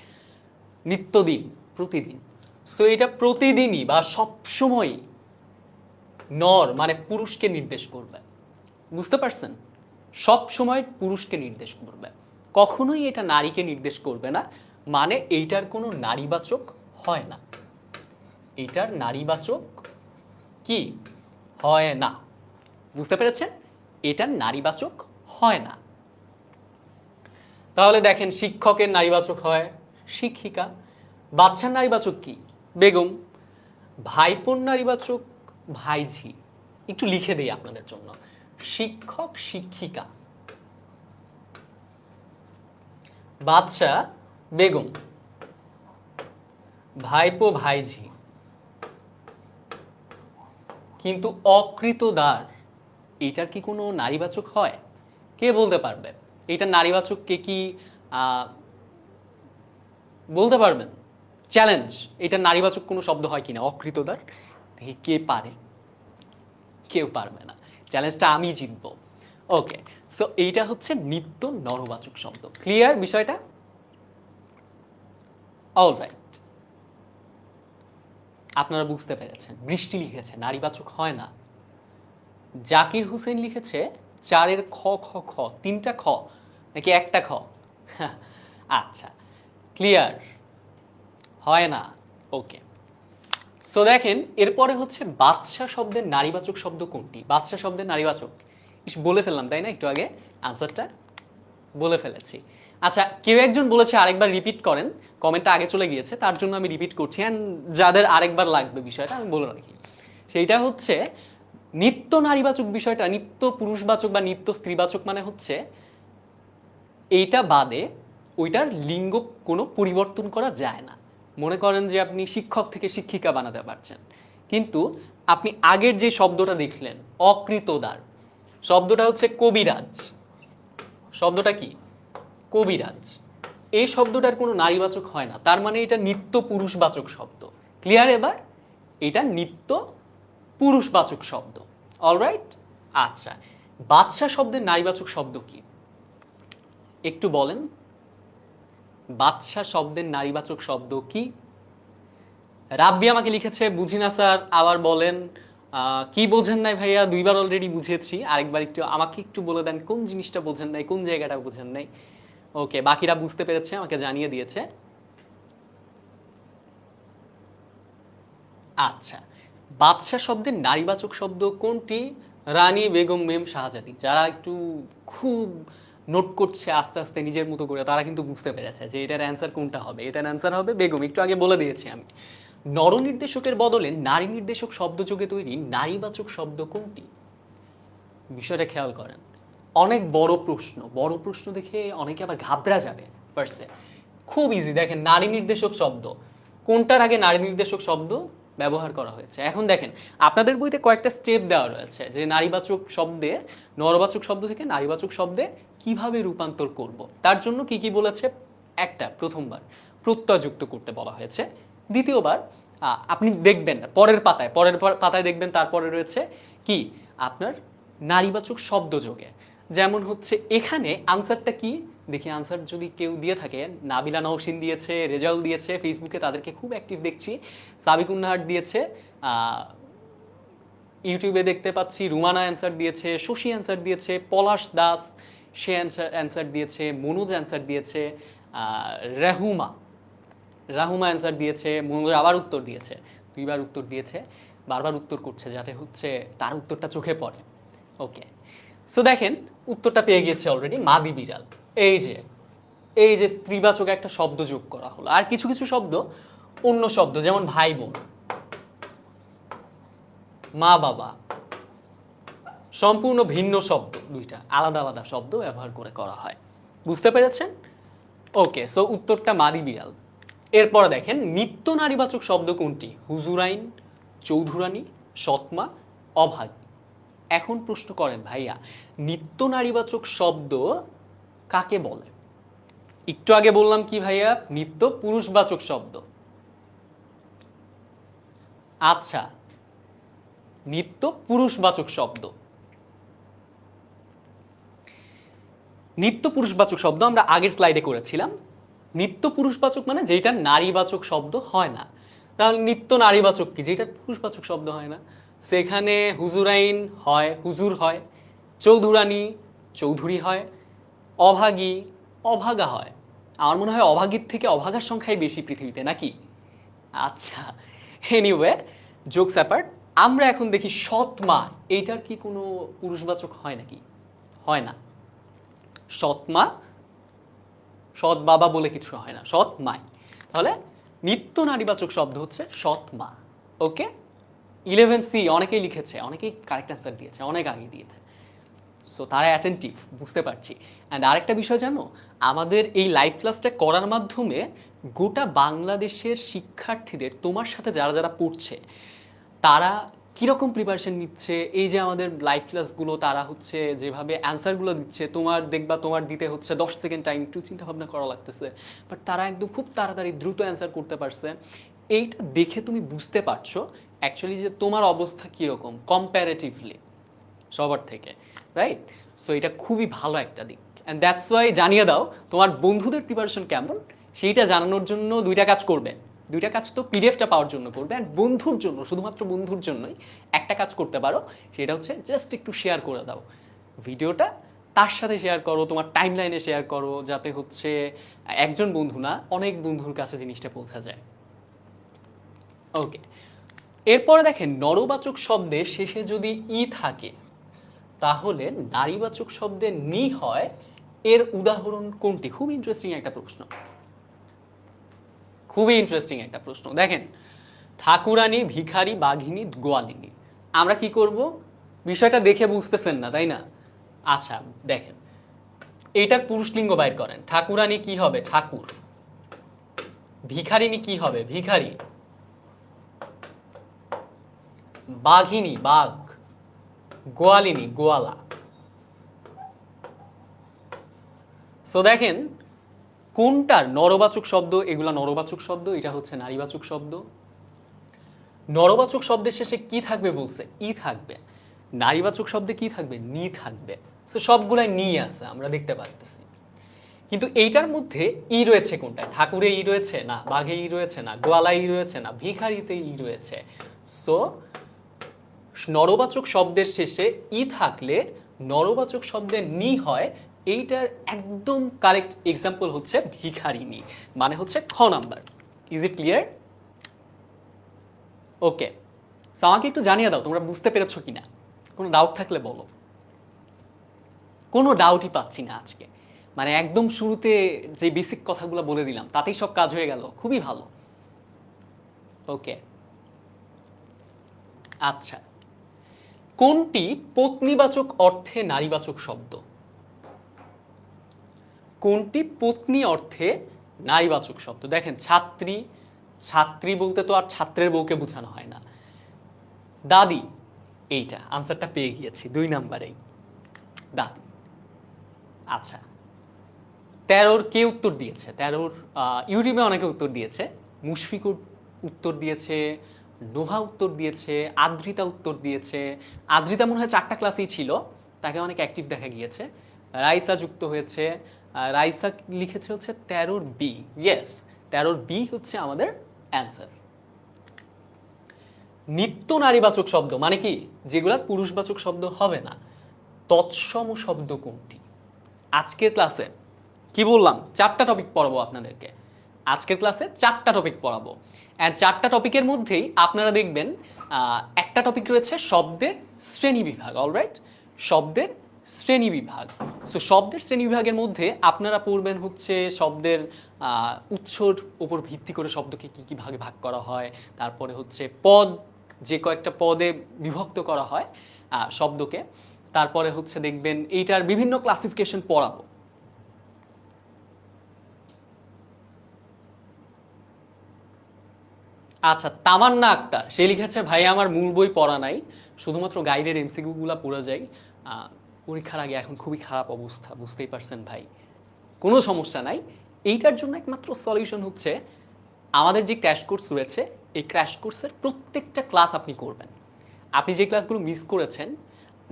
নিত্যদিন, প্রতিদিন। সো এটা প্রতিদিনই বা সবসময় নর মানে পুরুষকে নির্দেশ করবে। বুঝতে পারছেন? সব সময় পুরুষকে নির্দেশ করবে, কখনোই এটা নারীকে নির্দেশ করবে না। মানে এইটার কোনো নারীবাচক হয় না, এইটার নারীবাচক কি হয় না। বুঝতে পেরেছেন? এটার নারীবাচক হয় না। তাহলে দেখেন, শিক্ষকের নারীবাচক হয় শিক্ষিকা, বাচ্চার নারীবাচক কি? বেগম, ভাইপোর নারীবাচক ভাইঝি। একটু লিখে দেই আপনাদের জন্য, শিক্ষক শিক্ষিকা, বাচ্চা বেগম, ভাইপো ভাইঝি। কিন্তু অকৃতদার, এটার কি কোনো নারীবাচক হয়? কে বলতে পারবে এটা নারীবাচক? কে কি বলতে পারবেন? চ্যালেঞ্জ, এটা নারীবাচক কোনো শব্দ হয় কিনা অকৃতদার? দেখি কে পারে। কেউ পারবে না, চ্যালেঞ্জটা আমি জিতবো। ওকে, সো এইটা হচ্ছে নিত্য নরবাচক শব্দ। ক্লিয়ার বিষয়টা? অলরাইট, আপনারা বুঝতে পেরেছেন। বৃষ্টি লিখেছে নারীবাচক হয় না, জাকির হোসেন লিখেছে 4-এর খ খ খ, 3টা খ নাকি একটা খ? আচ্ছা, ক্লিয়ার? হয় না। ওকে, সো দেখেন এরপরে হচ্ছে বাদশা শব্দের নারীবাচক শব্দ কোনটি? বাদশা শব্দের নারীবাচক বলে ফেললাম তাই না একটু আগে, আনসারটা বলে ফেলেছি। আচ্ছা, কেউ একজন বলেছে আরেকবার রিপিট করেন, কমেন্টটা আগে চলে গিয়েছে তার জন্য আমি রিপিট করছি, অ্যান্ড যাদের আরেকবার লাগবে বিষয়টা আমি বলে রাখি। সেইটা হচ্ছে নিত্য নারীবাচক বিষয়টা, নিত্য পুরুষবাচক বা নিত্য স্ত্রীবাচক মানে হচ্ছে এইটা বাদে ওইটার লিঙ্গ কোনো পরিবর্তন করা যায় না। মনে করেন যে আপনি শিক্ষক থেকে শিক্ষিকা বানাতে পারছেন, কিন্তু আপনি আগের যে শব্দটা দেখলেন অকৃতদার, শব্দটা হচ্ছে কবিরাজ, শব্দটা কি? কবিরাজ। এই শব্দটার কোনো নারীবাচক হয় না, তার মানে এটা নিত্য পুরুষবাচক শব্দ। ক্লিয়ার এবার? এটা নিত্য পুরুষবাচক শব্দ। অলরাইট। আচ্ছা, বাদশা শব্দের নারীবাচক শব্দ কি একটু বলেন? বাদশা শব্দের নারীবাচক শব্দ কি? রাব্বি আমাকে লিখেছে বুঝি না স্যার, আবার বলেন। কি বোঝেন নাই ভাইয়া? দুইবার অলরেডি বুঝিয়েছি, আরেকবার একটু আমাকে একটু বলে দেন কোন জিনিসটা বোঝেন নাই, কোন জায়গাটা বোঝেন নাই। ওকে, বাকিরা বুঝতে পেরেছে, আমাকে জানিয়ে দিয়েছে। আচ্ছা, বাদশা শব্দের নারীবাচক শব্দ কোনটি? রানী, বেগম, মেম, শাহজাদি। যারা একটু খুব নোট করছে আস্তে আস্তে নিজের মতো করে, তারা কিন্তু বুঝতে পেরেছে যে এটার অ্যান্সার কোনটা হবে। এটার অ্যান্সার হবে বেগম, একটু আগে বলে দিয়েছি আমি। নরনির্দেশকের বদলে নারী নির্দেশক শব্দযোগে তৈরি নারীবাচক শব্দ কোনটি? বিষয়টা খেয়াল করেন, অনেক বড় প্রশ্ন, বড় প্রশ্ন দেখে অনেকে আবার ঘাবড়া যাবে ফার্স্টে। খুব ইজি, দেখেন নারী নির্দেশক শব্দ কোনটার আগে নারী নির্দেশক শব্দ ব্যবহার করা হয়েছে। এখন দেখেন আপনাদের বইতে কয়েকটা স্টেপ দেওয়া রয়েছে যে নারীবাচক শব্দে, নরবাচক শব্দ থেকে নারীবাচক শব্দে কিভাবে রূপান্তর করব। তার জন্য কি কি বলেছে? একটা, প্রথমবার প্রত্যয় যুক্ত করতে বলা হয়েছে। দ্বিতীয়বার আপনি দেখবেন পরের পাতায়, পাতায় দেখবেন তারপরে রয়েছে কি আপনার নারীবাচক শব্দ যোগে। যেমন হচ্ছে এখানে আনসারটা কি দেখি, আনসার যদি কেউ দিয়ে থাকে, নাবিলা নওশিন দিয়েছে, রেজাউল দিয়েছে ফেসবুকে, তাদেরকে খুব অ্যাক্টিভ দেখছি। সাবিকুন্নাহার দিয়েছে, ইউটিউবে দেখতে পাচ্ছি রুমানা অ্যান্সার দিয়েছে, শশী অ্যান্সার দিয়েছে, পলাশ দাস সে অ্যান্সার দিয়েছে, মনোজ অ্যান্সার দিয়েছে, রাহুমা রাহুমা অ্যান্সার দিয়েছে, মনোজ আবার উত্তর দিয়েছে, দুইবার উত্তর দিয়েছে, বারবার উত্তর করছে যাতে হচ্ছে তার উত্তরটা চোখে পড়ে। ওকে, সো দেখেন উত্তরটা পেয়ে গিয়েছে অলরেডি, মাদি বিড়াল। এই যে এই যে স্ত্রীবাচক একটা শব্দ যোগ করা হলো। আর কিছু কিছু শব্দ অন্য শব্দ, যেমন ভাই বোন, মা বাবা, সম্পূর্ণ ভিন্ন শব্দ, দুইটা আলাদা আলাদা শব্দ ব্যবহার করে করা হয়। বুঝতে পেরেছেন? ওকে, সো উত্তরটা মাদি বিড়াল। এরপরে দেখেন নিত্য নারীবাচক শব্দ কোনটি? হুজুরাইন, চৌধুরানী, সৎমা, অভাগ। এখন প্রশ্ন করেন ভাইয়া, নিত্য নারীবাচক শব্দ কাকে বলে? একটু আগে বললাম কি ভাইয়া? নিত্য পুরুষবাচক শব্দ। আচ্ছা, নিত্য পুরুষবাচক শব্দ, নিত্য পুরুষবাচক শব্দ আমরা আগের স্লাইডে করেছিলাম। নিত্য পুরুষবাচক মানে যেটা নারীবাচক শব্দ হয় না। তাহলে নিত্য নারীবাচক কি? যেটা পুরুষবাচক শব্দ হয় না। সেখানে হুজুরাইন হয়, হুজুর হয়, চৌধুরানী চৌধুরী হয়, অভাগী অভাগা হয়। আমার মনে হয় অভাগীর থেকে অভাগার সংখ্যাই বেশি পৃথিবীতে, নাকি? আচ্ছা, এনিওয়ে, জোকস অ্যাপার্ট, আমরা এখন দেখি সৎমা, এইটার কি কোনো পুরুষবাচক হয় নাকি? হয় না। সৎমা, সৎ বাবা বলে কিছু হয় না, সৎ মাই। তাহলে নিত্য নারীবাচক শব্দ হচ্ছে সৎ মা। ওকে, 11C অনেকেই লিখেছে, অনেকেই কারেক্ট অ্যান্সার দিয়েছে, অনেক আগে দিয়েছে। সো তারা অ্যাটেন্টিভ, বুঝতে পারছি। অ্যান্ড আরেকটা বিষয় জানো, আমাদের এই লাইভ ক্লাসটা করার মাধ্যমে গোটা বাংলাদেশের শিক্ষার্থীদের, তোমার সাথে যারা যারা পড়ছে, তারা কীরকম প্রিপারেশন নিচ্ছে, এই যে আমাদের লাইভ ক্লাসগুলো তারা হচ্ছে যেভাবে অ্যান্সারগুলো দিচ্ছে, তোমার দেখবা তোমার দিতে হচ্ছে 10 সেকেন্ড টাইম, একটু চিন্তা ভাবনা করা লাগতেছে, বাট তারা একদম খুব তাড়াতাড়ি দ্রুত অ্যান্সার করতে পারছে। এইটা দেখে তুমি বুঝতে পারছো অ্যাকচুয়ালি যে তোমার অবস্থা কীরকম কম্প্যারেটিভলি সবার থেকে, রাইট? সো এটা খুবই ভালো একটা দিক, অ্যান্ড দ্যাটস ওয়াই জানিয়ে দাও তোমার বন্ধুদের প্রিপারেশন কেমন, সেইটা জানানোর জন্য দুইটা কাজ করবে। দুইটা কাজ তো পিডিএফটা পাওয়ার জন্য করবে, অ্যান্ড বন্ধুর জন্য, শুধুমাত্র বন্ধুর জন্যই একটা কাজ করতে পারো, সেটা হচ্ছে জাস্ট একটু শেয়ার করে দাও। ভিডিওটা তার সাথে শেয়ার করো, তোমার টাইমলাইনে শেয়ার করো, যাতে হচ্ছে একজন বন্ধু না অনেক বন্ধুর কাছে জিনিসটা পৌঁছা যায়। ওকে, এরপরে দেখেন নরবাচক শব্দের শেষে যদি ই থাকে তাহলে নারীবাচক শব্দে নি হয়, এর উদাহরণ কোনটি? খুব ইন্টারেস্টিং একটা প্রশ্ন, খুবই ইন্টারেস্টিং একটা প্রশ্ন। দেখেন ঠাকুরানী, ভিখারি, বাঘিনী, গোয়ালিনী। আমরা কি করব? বিষয়টা দেখে বুঝতেছেন না তাই না? আচ্ছা দেখেন, এইটার পুরুষলিঙ্গ বাইর করেন। ঠাকুরানী কি হবে? ঠাকুর। ভিখারিনী কি হবে? ভিখারি। বাঘিনী বাঘ। গোয়ালিনী গোয়ালা। সো দেখেন কোনটার নরবাচক শব্দ, এগুলা নরবাচক শব্দ, এটা হচ্ছে নারীবাচক শব্দ। নরবাচক শব্দের শেষে কি থাকবে বলছে? ই থাকবে। নারীবাচক শব্দে কি থাকবে? নি থাকবে। সো সবগুলাই নি আছে, আমরা দেখতে পাচ্ছি। কিন্তু এইটার মধ্যে ই রয়েছে কোনটায়? ঠাকুরে ই রয়েছে না, বাঘে ই রয়েছে না, গোয়ালায় ই রয়েছে না, ভিখারিতে ই রয়েছে। সো নরবাচক শব্দের শেষে ই থাকলে নরবাচক শব্দের নি হয়। এইটার একদম কারেক্ট এক্সাম্পল হচ্ছে ভিখারিনী, মানে হচ্ছে খ number. Is it clear? Okay, তো আমাকে একটু জানিয়ে দাও তোমরা বুঝতে পেরেছো কিনা, কোনো ডাউট থাকলে বলো। কোনো ডাউটই পাচ্ছি না আজকে, মানে একদম শুরুতে যে বেসিক কথাগুলো বলে দিলাম তাতেই সব কাজ হয়ে গেল, খুবই ভালো। ওকে, আচ্ছা, কোনটি পত্নীবাচক অর্থে নারীবাচক শব্দ? কোনটি পত্নী অর্থে নারীবাচক শব্দ? দেখেন ছাত্রী, ছাত্রী বলতে তো আর ছাত্রের বউকে বোঝানো হয় না। দাদি, এইটা আনসারটা পেয়ে গিয়েছি 2 নাম্বারেই, দাদি। আচ্ছা, 13-র কে উত্তর দিয়েছে? 13-র ইউটিউবে অনেকে উত্তর দিয়েছে। মুশফিকুর উত্তর দিয়েছে, নোহা উত্তর দিয়েছে, আদ্রিতা উত্তর দিয়েছে। আদ্রিতা মনে হয় 4টা ক্লাসেই ছিল, তাকে অনেক অ্যাক্টিভ দেখা গিয়েছে। রাইসা যুক্ত হয়েছে। রাইসা লিখেছে হচ্ছে 13-র বি। ইয়েস, 13-র বি হচ্ছে আমাদের অ্যান্সার। নিত্য নারীবাচক শব্দ মানে কি? যেগুলার পুরুষবাচক শব্দ হবে না। তৎসম শব্দ কোনটি? আজকের ক্লাসে কি বললাম? 4টা টপিক পড়াবো আপনাদেরকে। আজকের ক্লাসে 4টা টপিক পড়াবো, অ্যান্ড 4টা টপিকের মধ্যেই আপনারা দেখবেন একটা টপিক রয়েছে শব্দের শ্রেণী বিভাগ। অলরাইট, শব্দের শ্রেণী বিভাগ। সো শব্দের শ্রেণী বিভাগের মধ্যে আপনারা পড়বেন হচ্ছে শব্দের উৎসর উপর ভিত্তি করে শব্দকে কি কি ভাগে ভাগ করা হয়, তারপরে হচ্ছে পদ, যে কয়েকটা পদে বিভক্ত করা হয় শব্দকে, তারপরে হচ্ছে দেখবেন এইটার বিভিন্ন ক্লাসিফিকেশন পড়াবো। আচ্ছা, তামান্না আক্তার সে লিখেছে ভাই আমার মূল বই পড়া নাই, শুধুমাত্র গাইডের এমসিকিউ গুলা পড়ে যাই। পরীক্ষার আগে এখন খুবই খারাপ অবস্থা, বুঝতেই পারছেন ভাই। কোনো সমস্যা নাই, এইটার জন্য একমাত্র সলিউশন হচ্ছে আমাদের যে ক্র্যাশ কোর্স রয়েছে, এই ক্র্যাশ কোর্সের প্রত্যেকটা ক্লাস আপনি করবেন। আপনি যে ক্লাসগুলো মিস করেছেন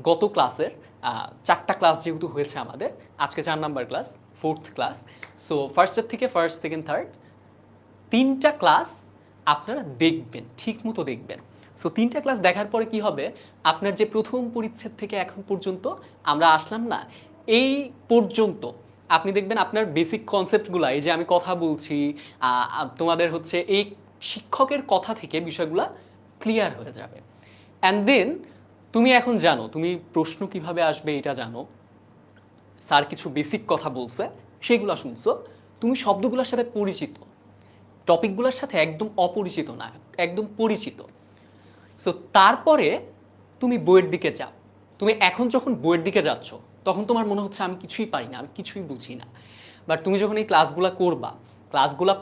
গত ক্লাসের 4টা ক্লাস যেহেতু হয়েছে আমাদের, আজকে 4 number class, 4th class. So ফার্স্টের থেকে ফার্স্ট, সেকেন্ড, থার্ড 3টা ক্লাস আপনারা দেখবেন, ঠিক মতো দেখবেন। সো 3টা ক্লাস দেখার পরে কি হবে, আপনার যে প্রথম পরিচ্ছেদ থেকে এখন পর্যন্ত আমরা আসলাম না, এই পর্যন্ত আপনি দেখবেন আপনার বেসিক কনসেপ্টগুলো, এই যে আমি কথা বলছি তোমাদের হচ্ছে এই শিক্ষকের কথা থেকে বিষয়গুলো ক্লিয়ার হয়ে যাবে। অ্যান্ড দেন তুমি এখন জানো তুমি প্রশ্ন কিভাবে আসবে এটা জানো, স্যার কিছু বেসিক কথা বলছে সেগুলো শুনছো, তুমি শব্দগুলোর সাথে পরিচিত, টপিকগুলোর সাথে একদম অপরিচিত না, একদম পরিচিত। সো তারপরে তুমি বইয়ের দিকে যাও। তুমি এখন যখন বইয়ের দিকে যাচ্ছ তখন তোমার মনে হচ্ছে আমি কিছুই পারি না, আমি কিছুই বুঝি না। বাট তুমি যখন এই ক্লাসগুলো করবা, ক্লাসগুলো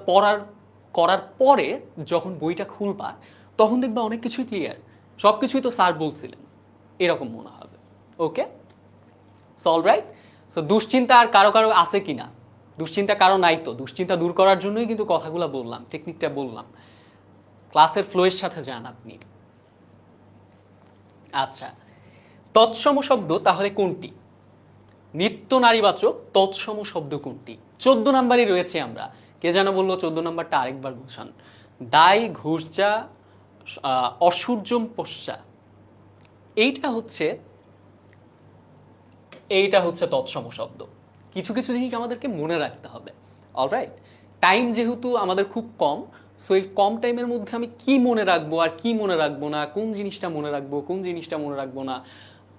করার পরে যখন বইটা খুলবা তখন দেখবা অনেক কিছুই ক্লিয়ার, সব কিছুই তো স্যার বলছিলেন, এরকম মনে হবে। ওকে, সো অলরাইট। সো দুশ্চিন্তা আর কারো কারো আছে কিনা? দুশ্চিন্তা কারো নাই তো? দুশ্চিন্তা দূর করার জন্যই কিন্তু কথাগুলো বললাম, টেকনিকটা বললাম। ক্লাসের ফ্লোয়ের সাথে যান আপনি। আচ্ছা, তৎসম শব্দ তাহলে কোনটি? নিত্য নারীবাচক তৎসম শব্দ কোনটি? 14 নাম্বারই রয়েছে আমরা। কে যেন বললো 14 নাম্বারটা আরেকবার বুঝান। দায় ঘুষজা অসূর্যম পশ্চা, এইটা হচ্ছে এইটা হচ্ছে তৎসম শব্দ। কিছু কিছু জিনিস আমাদেরকে মনে রাখতে হবে। অলরাইট, টাইম যেহেতু আমাদের খুব কম, সো এই কম টাইমের মধ্যে আমি কি মনে রাখবো আর কি মনে রাখবো না, কোন জিনিসটা মনে রাখবো কোন জিনিসটা মনে রাখবো না,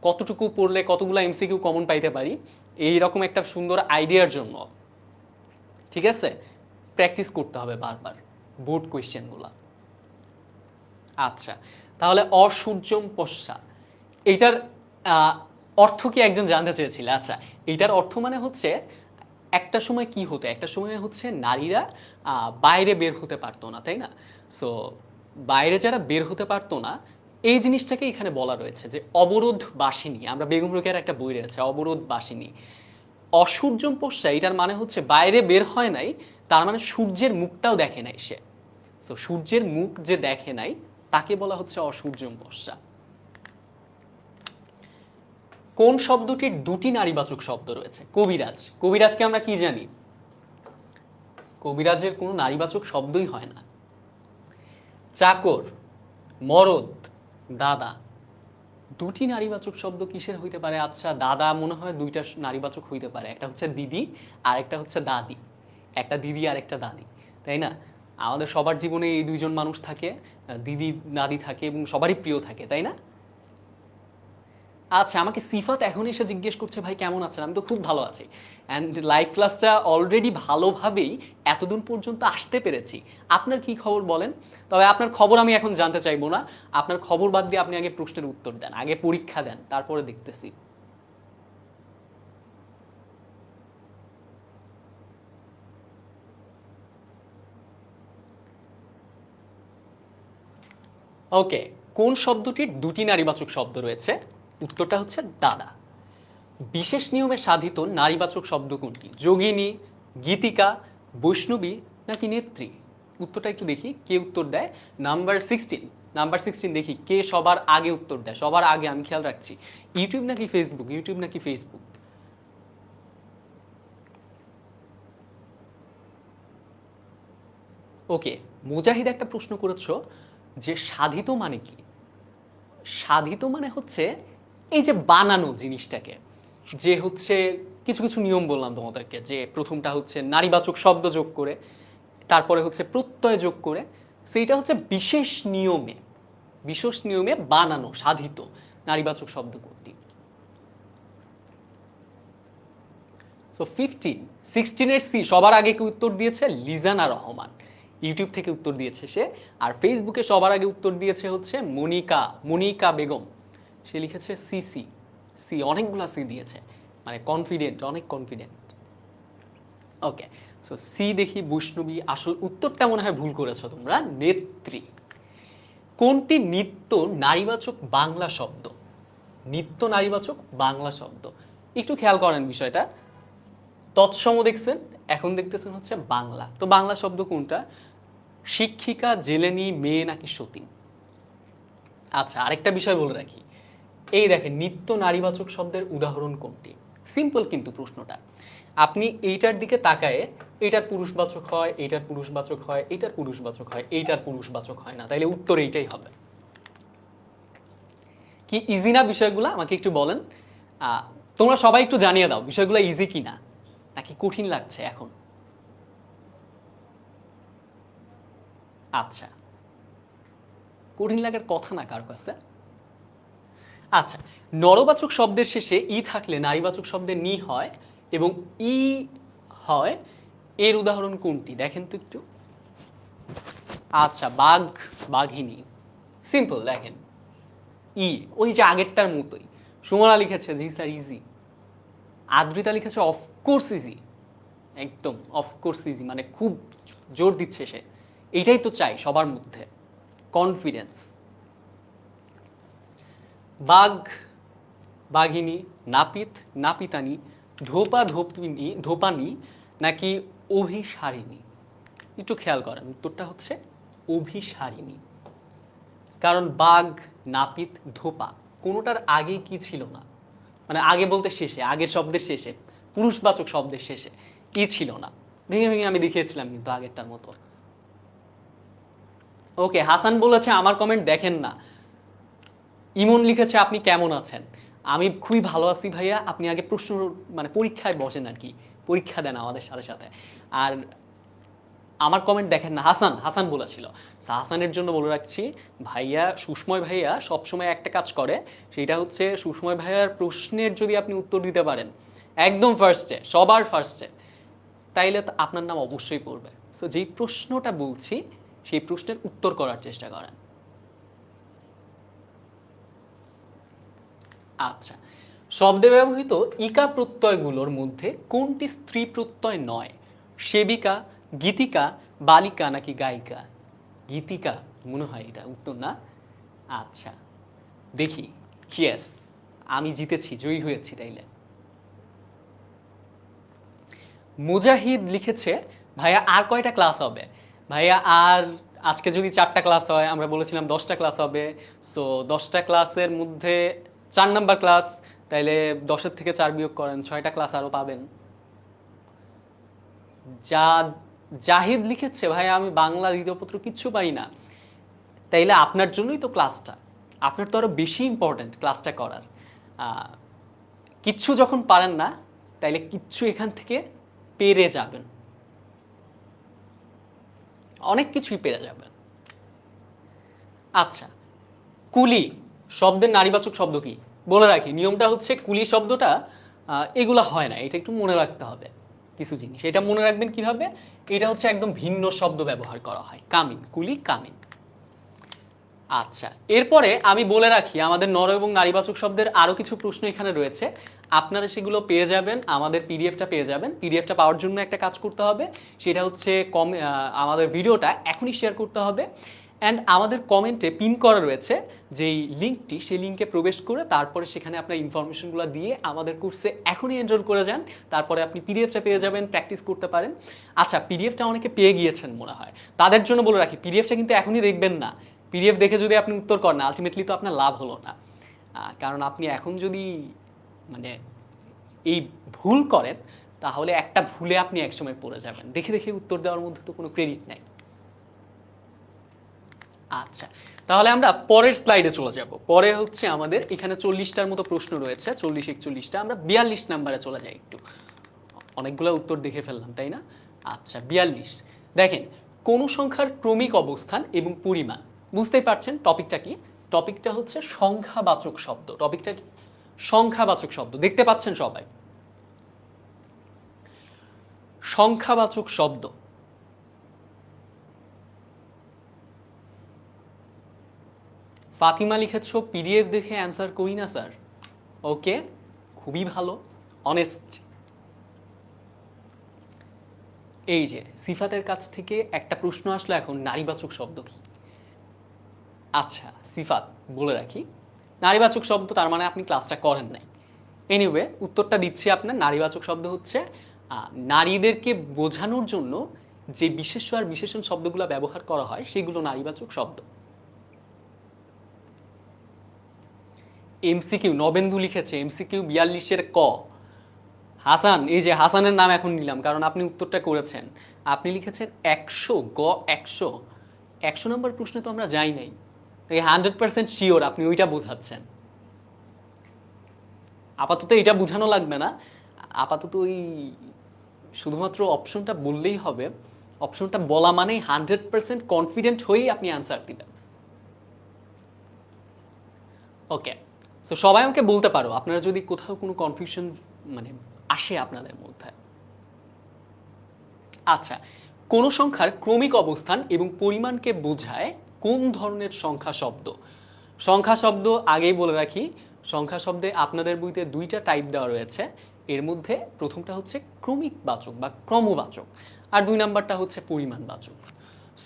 কতটুকু পড়লে কতগুলো এমসিকিউ কমন পাইতে পারি, এইরকম একটা সুন্দর আইডিয়ার জন্য, ঠিক আছে, প্র্যাকটিস করতে হবে বারবার বোর্ড কোয়েশ্চেনগুলো। আচ্ছা, তাহলে অসূর্যম পশ্চা, এইটার অর্থ কি একজন জানতে চেয়েছিল? আচ্ছা, এইটার অর্থ মানে হচ্ছে একটা সময় কি হতো, একটা সময় হচ্ছে নারীরা বাইরে বের হতে পারতো না, তাই না? সো বাইরে যারা বের হতে পারতো না, এই জিনিসটাকে এখানে বলা রয়েছে যে অবরোধ বাসিনী। আমরা বেগম রোকেয়ার একটা বই রয়েছে অবরোধ বাসিনী। অসূর্যম পশ্চা এটার মানে হচ্ছে বাইরে বের হয় নাই, তার মানে সূর্যের মুখটাও দেখে নাই সে। সো সূর্যের মুখ যে দেখে নাই তাকে বলা হচ্ছে অসূর্যম পশ্চা। কোন শব্দটির দুটি নারীবাচক শব্দ রয়েছে? কবিরাজ। কবিরাজকে আমরা কি জানি? কবিরাজের কোনো নারীবাচক শব্দই হয় না। চাকর, মরদ, দাদা, দুটি নারীবাচক শব্দ কিসের হইতে পারে? আচ্ছা, দাদা মনে হয় দুইটা নারীবাচক হইতে পারে, একটা হচ্ছে দিদি আর একটা হচ্ছে দাদি। একটা দিদি আর একটা দাদি, তাই না? আমাদের সবার জীবনে এই দুইজন মানুষ থাকে, দিদি দাদি থাকে এবং সবারই প্রিয় থাকে, তাই না? আচ্ছা, আমাকে সিফাত এখন এসে জিজ্ঞেস করছে ভাই কেমন আছেন? আমি তো খুব ভালো আছি। অ্যান্ড লাইভ ক্লাসটা অলরেডি ভালোভাবেই এতদূর পর্যন্ত আসতে পেরেছি। আপনার কি খবর বলেন? তবে আপনার খবর আমি এখন জানতে চাইবো না। আপনার খবর বাদ দিয়ে আপনি আগে প্রশ্নের উত্তর দেন, আগে পরীক্ষা দেন, তারপরে দেখতেছি। ওকে, কোন শব্দটির দুটি নারীবাচক শব্দ রয়েছে? উত্তরটা হচ্ছে দাদা। বিশেষ নিয়মে সাধিত নারীবাচক শব্দ কোনটি? যোগিনী, গীতিকা, বৈষ্ণবী নাকি নেত্রী? উত্তরটা একটু দেখি কে উত্তর দেয়। নাম্বার 16 দেখি কে সবার আগে উত্তর দেয়। সবার আগে আমি খেয়াল রাখছি। ইউটিউব নাকি ফেসবুক? ইউটিউব নাকি ফেসবুক? ওকে, মুজাহিদ একটা প্রশ্ন করেছো যে সাধিত মানে কি? সাধিত মানে হচ্ছে এই যে বানানো জিনিসটাকে, যে হচ্ছে কিছু কিছু নিয়ম বললাম তোমাদেরকে, যে প্রথমটা হচ্ছে নারীবাচক শব্দ যোগ করে, তারপরে হচ্ছে প্রত্যয় যোগ করে, সেইটা হচ্ছে বিশেষ নিয়মে বানানো, সাধিত নারীবাচক শব্দ কোনটি? সো 16 সি সবার আগে কি উত্তর দিয়েছে? লিজানা রহমান, ইউটিউব থেকে উত্তর দিয়েছে সে। আর ফেসবুকে সবার আগে উত্তর দিয়েছে হচ্ছে মনিকা বেগম, সে লিখেছে সিসি। সি, অনেকগুলা সি দিয়েছে, মানে কনফিডেন্ট, অনেক কনফিডেন্ট। ওকে, সো সি দেখি বৈষ্ণবী। আসল উত্তরটা মনে হয় ভুল করেছো তোমরা, নেত্রী। কোনটি নিত্য নারীবাচক বাংলা শব্দ? নিত্য নারীবাচক বাংলা শব্দ, একটু খেয়াল করেন বিষয়টা। তৎসম দেখছেন, এখন দেখতেছেন হচ্ছে বাংলা। তো বাংলা শব্দ কোনটা? শিক্ষিকা, জেলেনি, মেয়ে নাকি সতী? আচ্ছা, আরেকটা বিষয় বলে রাখি, এই দেখেন নিত্য নারীবাচক শব্দের উদাহরণ কোনটি? সিম্পল কিন্তু প্রশ্নটা। আপনি এইটার দিকে তাকায়ে এইটার পুরুষবাচক হয়, এইটার পুরুষবাচক হয়, এইটার পুরুষবাচক হয়, এইটার পুরুষবাচক হয় না, তাইলে উত্তর এইটাই হবে। কি ইজি না বিষয়গুলো? আমাকে একটু বলেন। তোমরা সবাই একটু জানিয়ে দাও বিষয়গুলো ইজি কিনা, নাকি কঠিন লাগছে এখন? আচ্ছা, কঠিন লাগার কথা না কার কাছে। আচ্ছা, নরবাচক শব্দের শেষে ই থাকলে নারীবাচক শব্দে নি হয় এবং ই হয়, এর উদাহরণ কোনটি দেখেন তো একটু। আচ্ছা, বাঘ, বাঘিনী, সিম্পল দেখেন। ই ওই যে আগেরটার মতোই। সুমনা লিখেছে জি স্যার ইজি। আদ্রিতা লিখেছে অফকোর্স ইজি, একদম অফকোর্স ইজি, মানে খুব জোর দিচ্ছে সে। এইটাই তো চাই সবার মধ্যে, কনফিডেন্স। বাঘ, বাঘিনী, নাপিত, নাপিতানি, ধোপানি নাকি অভিসারিণী? একটু খেয়াল করেন, উত্তরটা হচ্ছে অভিসারিণী। কারণ বাঘ, নাপিত, ধোপা কোনোটার আগে কি ছিল না, মানে আগে বলতে শেষে, আগের শব্দের শেষে, পুরুষবাচক শব্দের শেষে কি ছিল না। ভেঙে ভেঙে আমি দেখিয়েছিলাম কিন্তু আগেরটার মতো। ওকে, হাসান বলেছে আমার কমেন্ট দেখেন না। ইমন লিখেছে আপনি কেমন আছেন? আমি খুবই ভালো আছি ভাইয়া, আপনি আগে প্রশ্ন মানে পরীক্ষায় বসেন আর কি, পরীক্ষা দেন আমাদের সাথে সাথে। আর আমার কমেন্ট দেখেন না, হাসান হাসান বলেছিল। হাসানের জন্য বলে রাখছি, ভাইয়া সুষ্ময় ভাইয়া সবসময় একটা কাজ করে, সেটা হচ্ছে সুষ্ময় ভাইয়ার প্রশ্নের যদি আপনি উত্তর দিতে পারেন একদম ফার্স্টে, সবার ফার্স্টে, তাইলে তো আপনার নাম অবশ্যই পড়বে। সো যেই প্রশ্নটা বলছি সেই প্রশ্নের উত্তর করার চেষ্টা করেন। আচ্ছা, শব্দে ব্যবহৃত ইকা প্রত্যয়গুলোর মধ্যে কোনটি স্ত্রী প্রত্যয় নয়? সেবিকা, গীতিকা, বালিকা নাকি গায়িকা? গীতিকা মনে হয় এটা উত্তর না। আচ্ছা, দেখি। ইয়েস, আমি জিতেছি, জয়ী হয়েছি তাইলে। মুজাহিদ লিখেছে, ভাইয়া আর কয়টা ক্লাস হবে? ভাইয়া আর আজকে যদি 4টা ক্লাস হয়, আমরা বলেছিলাম 10টা ক্লাস হবে। সো 10টা ক্লাসের মধ্যে 4 নাম্বার ক্লাস, তাইলে 10-এর থেকে 4 বিয়োগ করেন, 6টা ক্লাস আরও পাবেন। যা জাহিদ লিখেছে, ভাইয়া আমি বাংলা দ্বিতীয় পত্র কিচ্ছু পাই না। তাইলে আপনার জন্যই তো ক্লাসটা, আপনার তো আরও বেশি ইম্পর্ট্যান্ট ক্লাসটা করার। কিচ্ছু যখন পারেন না, তাইলে কিচ্ছু এখান থেকে পেরে যাবেন, অনেক কিছুই পেরে যাবেন। আচ্ছা, কুলি শব্দের নারীবাচক শব্দ কি? বলে রাখি, নিয়মটা হচ্ছে কুলি শব্দটা এগুলা হয় না, এটা একটু মনে রাখতে হবে কিছু জিনিস। এটা মনে রাখবেন কিভাবে? এটা হচ্ছে একদম ভিন্ন শব্দ ব্যবহার করা হয়, কামিন, কুলি কামিন। আচ্ছা, এরপরে আমি বলে রাখি আমাদের নর এবং নারীবাচক শব্দের আরো কিছু প্রশ্ন এখানে রয়েছে, আপনারা সেগুলো পেয়ে যাবেন, আমাদের পিডিএফটা পেয়ে যাবেন। পিডিএফটা পাওয়ার জন্য একটা কাজ করতে হবে, সেটা হচ্ছে আমাদের ভিডিওটা এখনই শেয়ার করতে হবে, অ্যান্ড আমাদের কমেন্টে পিন করা রয়েছে যেই লিঙ্কটি, সেই লিঙ্কে প্রবেশ করে তারপরে সেখানে আপনার ইনফরমেশনগুলো দিয়ে আমাদের কোর্সে এখনই এনরোল করে যান। তারপরে আপনি পিডিএফটা পেয়ে যাবেন, প্র্যাকটিস করতে পারেন। আচ্ছা, পিডিএফটা অনেকে পেয়ে গিয়েছেন মনে হয়, তাদের জন্য বলে রাখি, পিডিএফটা কিন্তু এখনই দেখবেন না। পিডিএফ দেখে যদি আপনি উত্তর করেন, আলটিমেটলি তো আপনার লাভ হলো না। কারণ আপনি এখন যদি মানে এই ভুল করেন, তাহলে একটা ভুলে আপনি একসময় পড়ে যাবেন। দেখে দেখে উত্তর দেওয়ার মধ্যে তো কোনো ক্রেডিট নাই। আচ্ছা, তাহলে আমরা পরের স্লাইডে চলে যাব। পরে হচ্ছে আমাদের এখানে 40টার মতো প্রশ্ন রয়েছে, 40-41টা। আমরা 42 নাম্বারে চলে যাই একটু, অনেকগুলো উত্তর দেখে ফেললাম তাই না? আচ্ছা, 42 দেখেন, কোন সংখ্যার ক্রমিক অবস্থান এবং পরিমাণ। বুঝতেই পারছেন টপিকটা কি? টপিকটা হচ্ছে সংখ্যাবাচক শব্দ। টপিকটা কি? সংখ্যাবাচক শব্দ। দেখতে পাচ্ছেন সবাই? সংখ্যাবাচক শব্দ। ফাতিমা লিখেছো পিডিএফ দেখে অ্যান্সার করি না স্যার। ওকে, খুবই ভালো, অনেস্ট। এই যে সিফাতের কাছ থেকে একটা প্রশ্ন আসলো, এখন নারীবাচক শব্দ কি? আচ্ছা সিফাত, বলে রাখি, নারীবাচক শব্দ তার মানে আপনি ক্লাসটা করেন নাই। এনিওয়ে, উত্তরটা দিচ্ছি আপনার। নারীবাচক শব্দ হচ্ছে নারীদেরকে বোঝানোর জন্য যে বিশেষ্য আর বিশেষণ শব্দগুলো ব্যবহার করা হয়, সেগুলো নারীবাচক শব্দ। এমসিকিউ নবেন্দু লিখেছে, এমসিকিউ 42-এর ক। হাসান, এই যে হাসানের নাম এখন নিলাম কারণ আপনি উত্তরটা করেছেন। আপনি লিখেছেন 100, গ 100। 100 নম্বর প্রশ্নে তো আমরা যাই নাই, 100% শিওর আপনি ওইটা বোঝাচ্ছেন। আপাতত এটা বোঝানো লাগবে না, আপাতত ওই শুধুমাত্র অপশনটা বললেই হবে। অপশনটা বলা মানেই 100% কনফিডেন্ট হয়েই আপনি অ্যান্সার দিবেন। ওকে, তো সবাই আমাকে বলতে পারো আপনারা যদি কোথাও কোনো কনফিউশন মানে আসে আপনাদের মধ্যে। আচ্ছা, কোন সংখ্যার ক্রমিক অবস্থান এবং পরিমাণকে বোঝায় কোন ধরনের সংখ্যা শব্দ? সংখ্যা শব্দ আগেই বলে রাখি, সংখ্যা শব্দে আপনাদের বইতে 2টা টাইপ দেওয়া রয়েছে। এর মধ্যে প্রথমটা হচ্ছে ক্রমিক বাচক বা ক্রমবাচক, আর 2 নাম্বারটা হচ্ছে পরিমাণবাচক।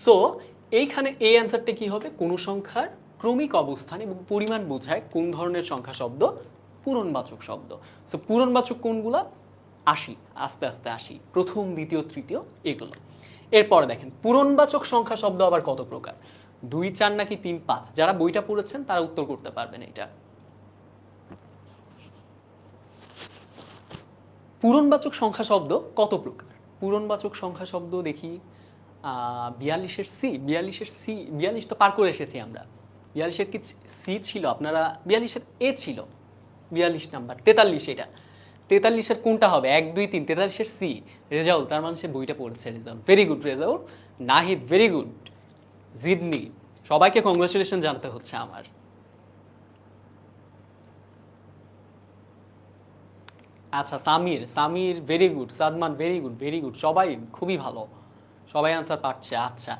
সো এইখানে এই অ্যান্সারটা কি হবে? কোন সংখ্যার ক্রমিক অবস্থান এবং পরিমাণ বোঝায় কোন ধরনের সংখ্যা শব্দ? পূরণবাচক শব্দ। সো পূরণবাচক কোনগুলা? আসি, আস্তে আস্তে আসি, প্রথম, দ্বিতীয়, তৃতীয়, এগুলো। এরপরে দেখেন পূরণবাচক সংখ্যা শব্দ আবার কত প্রকার? 2, 4 নাকি 3, 5? যারা বইটা পড়েছেন তারা উত্তর করতে পারবেন এটা। পূরণবাচক সংখ্যা শব্দ কত প্রকার? পূরণবাচক সংখ্যা শব্দ দেখি, 42-এর সি, 42-এর সি, 42 তো পার করে এসেছি আমরা। 42-এর কি সি ছিল? আপনারা 42-এর এ ছিল। 42 নাম্বার, 43 এটা। 43-এর কোনটা হবে? 1 2 3, 43-এর সি। রেজাউল, তার মানে সে বইটা পড়েছে। Rezaul, very good Rezaul. Nahid, very good. Zidni, সবাইকে কংগ্রেচুলেশন জানাতে হচ্ছে আমার। আচ্ছা, Samir, Samir very good. Sadman very good, very good. সবাই খুবই ভালো, সবাই আনসার পাচ্ছে। আচ্ছা,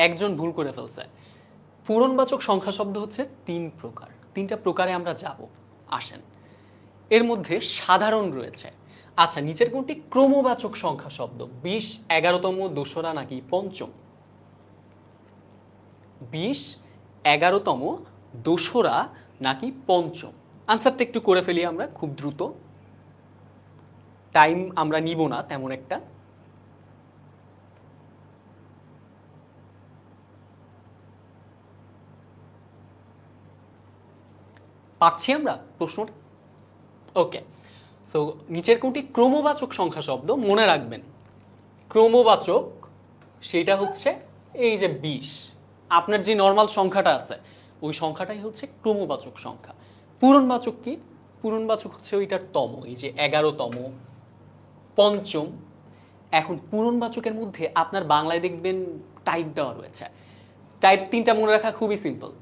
একজন ভুল করে ফেলছে। পূরণবাচক সংখ্যা শব্দ হচ্ছে 3 প্রকার। 3টা প্রকারে আমরা যাব, আসেন। এর মধ্যে সাধারণ রয়েছে। আচ্ছা, নিচের কোনটি ক্রমবাচক সংখ্যা শব্দ? 20 11তম, দোসরা নাকি পঞ্চম? 20 11তম, দোসরা নাকি পঞ্চম? আনসারটা একটু করে ফেলি আমরা খুব দ্রুত, টাইম আমরা নিব না তেমন একটা। পাচ্ছি আমরা প্রশ্নটা? ওকে, সো নিচের কোনটি ক্রমবাচক সংখ্যা শব্দ? মনে রাখবেন, ক্রমবাচক সেটা হচ্ছে এই যে 20, আপনার যে নর্মাল সংখ্যাটা আছে ওই সংখ্যাটাই হচ্ছে ক্রমবাচক সংখ্যা। পূরণবাচক কি? পূরণবাচক হচ্ছে ওইটার তম, এই যে 11তম, পঞ্চম। এখন পূরণবাচকের মধ্যে আপনার বাংলায় দেখবেন টাইপ দেওয়া রয়েছে। টাইপ 3টা মনে রাখা খুবই সিম্পল।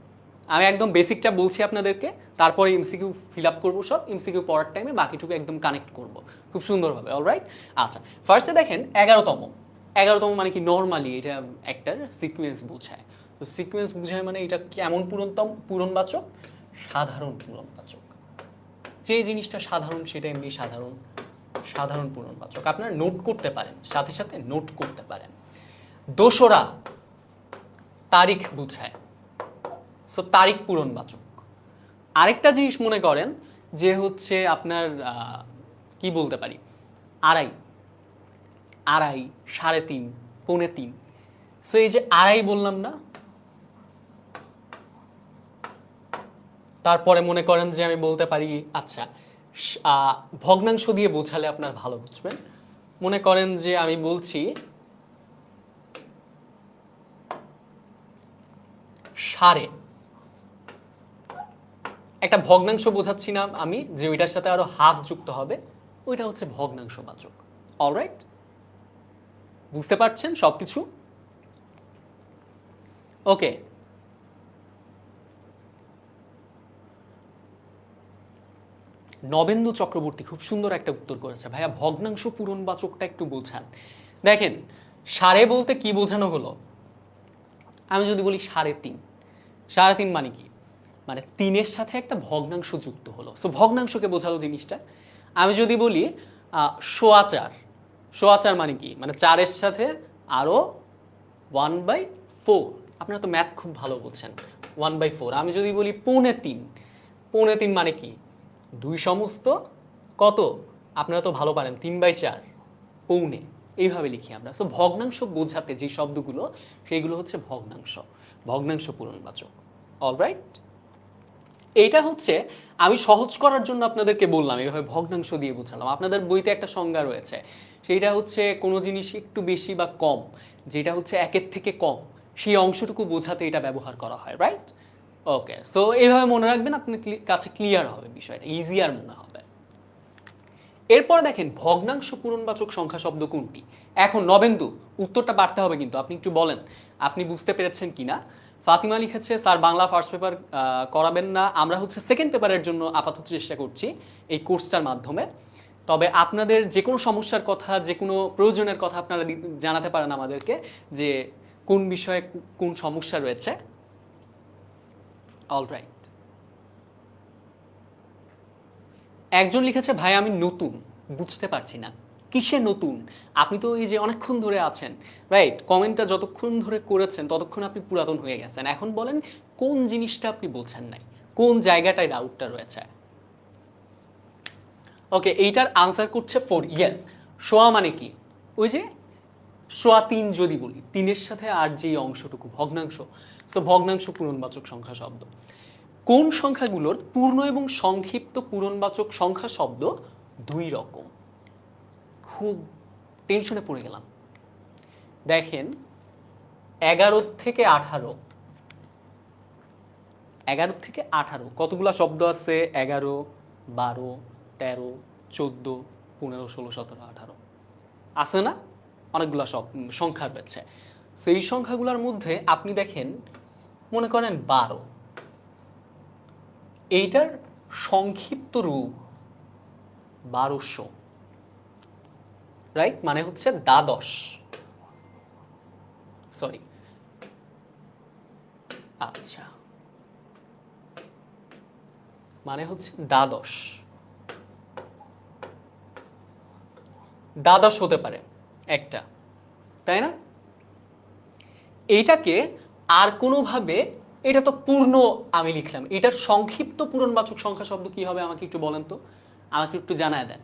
আমি একদম বেসিকটা বলছি আপনাদেরকে, তারপরে এমসিকিউ ফিল আপ করবো সব। এমসিকিউ পড়ার টাইমে বাকিটুকু একদম কানেক্ট করব খুব সুন্দরভাবে। অলরাইট। আচ্ছা, ফার্স্টে দেখেন 11তম। 11তম মানে কি? নর্মালি এটা একটা সিকোয়েন্স বোঝায়। তো সিকোয়েন্স বোঝায় মানে এটা কেমন পূরণবাচক? সাধারণ পূরণবাচক। যে জিনিসটা সাধারণ সেটা এমনি সাধারণ, সাধারণ পূরণবাচক। আপনারা নোট করতে পারেন, সাথে সাথে নোট করতে পারেন। দোসরা তারিখ বোঝায়, সো তারিখ পূরণবাচক। আরেকটা জিনিস মনে করেন যে হচ্ছে আপনার কি বলতে পারি, আড়াই, আড়াই, 3.5, 3.25। সো এই যে আড়াই বললাম না, তারপরে মনে করেন যে আমি বলতে পারি, আচ্ছা ভগ্নাংশ দিয়ে বোঝালে আপনার ভালো বুঝবেন। মনে করেন যে আমি বলছি সাড়ে, একটা ভগ্নাংশ বোঝাচ্ছি না আমি, যে ওইটার সাথে আরো হাফ যুক্ত হবে, ওইটা হচ্ছে ভগ্নাংশবাচক। অলরাইট, বুঝতে পারছেন সবকিছু? ওকে, নবেন্দু চক্রবর্তী খুব সুন্দর একটা উত্তর করেছে। ভাইয়া ভগ্নাংশ পূরণবাচকটা একটু বোঝান। দেখেন, সাড়ে বলতে কি বোঝানো হলো? আমি যদি বলি 3.5, 3.5 মানে কি? মানে 3-এর সাথে একটা ভগ্নাংশ যুক্ত হলো, সো ভগ্নাংশকে বোঝালো জিনিসটা। আমি যদি বলি 4.25, 4.25 মানে কি? মানে 4-এর সাথে আরো 1/4। আপনারা তো ম্যাথ খুব ভালো বলছেন। 1/4। আমি যদি বলি 3.25, 3.25 মানে কি? 2 সমস্ত কত? আপনারা তো ভালো পারেন, 3/4, পৌনে। এইভাবে লিখি আমরা। সো ভগ্নাংশ বোঝাতে যে শব্দগুলো, সেইগুলো হচ্ছে ভগ্নাংশ, ভগ্নাংশ পূরণবাচক। অলরাইট, এইটা হচ্ছে আমি সহজ করার জন্য আপনাদেরকে বললাম, এইভাবে ভগ্নাংশ দিয়ে বোঝালাম। আপনাদের বইতে একটা সংজ্ঞা রয়েছে, সেইটা হচ্ছে কোনো জিনিস একটু বেশি বা কম, যেটা হচ্ছে 1-এর থেকে কম, সেই অংশটুকু বোঝাতে এটা ব্যবহার করা হয়। রাইট? ওকে, সো এইভাবে মনে রাখবেন, আপনার কাছে ক্লিয়ার হবে বিষয়টা, ইজিয়ার মনে হবে। এরপর দেখেন ভগ্নাংশ পূরণবাচক সংখ্যা শব্দ কোনটি? এখন নবেন্দু, উত্তরটা পারতে হবে কিন্তু, আপনি একটু বলেন আপনি বুঝতে পেরেছেন কিনা। ফাতিমা লিখেছে, স্যার বাংলা ফার্স্ট পেপার করাবেন না, আমরা হচ্ছে সেকেন্ড পেপারের জন্য আপাতত চেষ্টা করছি এই কোর্সটার মাধ্যমে। তবে আপনাদের যে কোনো সমস্যার কথা, যে কোনো প্রয়োজনের কথা আপনারা জানাতে পারেন আমাদেরকে, যে কোন বিষয়ে কোন সমস্যা রয়েছে। অলরাইট, একজন লিখেছে, ভাই আমি নতুন, বুঝতে পারছি না কিসে নতুন। আপনি তো এই যে অনেকক্ষণ ধরে আছেন, রাইট? কমেন্টটা যতক্ষণ ধরে করেছেন ততক্ষণ আপনি পুরাতন হয়ে গেছেন। এখন বলেন কোন জিনিসটা আপনি বোঝেন নাই, কোন জায়গাটায় ডাউটটা রয়েছে। ওকে, এইটার আনসার করছে 4। ইয়েস, সোয়া মানে কি? ওই যে সোয়া 3 যদি বলি, 3-এর সাথে আর যে অংশটুকু ভগ্নাংশ, সো ভগ্নাংশ পূরণবাচক সংখ্যা শব্দ। কোন সংখ্যাগুলোর পূর্ণ এবং সংক্ষিপ্ত পূরণবাচক সংখ্যা শব্দ 2 রকম? খুব টেনশনে পড়ে গেলাম। দেখেন, 11 থেকে 18, 11 থেকে 18 কতগুলা শব্দ আছে? 11, 12, 13, 14, 15, 16, 17, 18 আছে না অনেকগুলো সংখ্যা রয়েছে। সেই সংখ্যাগুলোর মধ্যে আপনি দেখেন মনে করেন 12, এইটার সংক্ষিপ্ত রূপ 1200, রাইট? মানে হচ্ছে দ্বাদশ, সরি, আচ্ছা, মানে হচ্ছে দ্বাদশ, দ্বাদশ হতে পারে একটা, তাই না? এইটাকে আর কোনোভাবে, এটা তো পূর্ণ আমি লিখলাম, এটার সংক্ষিপ্ত পূরণবাচক সংখ্যা শব্দ কি হবে আমাকে একটু বলেন তো, আমাকে একটু জানায় দেন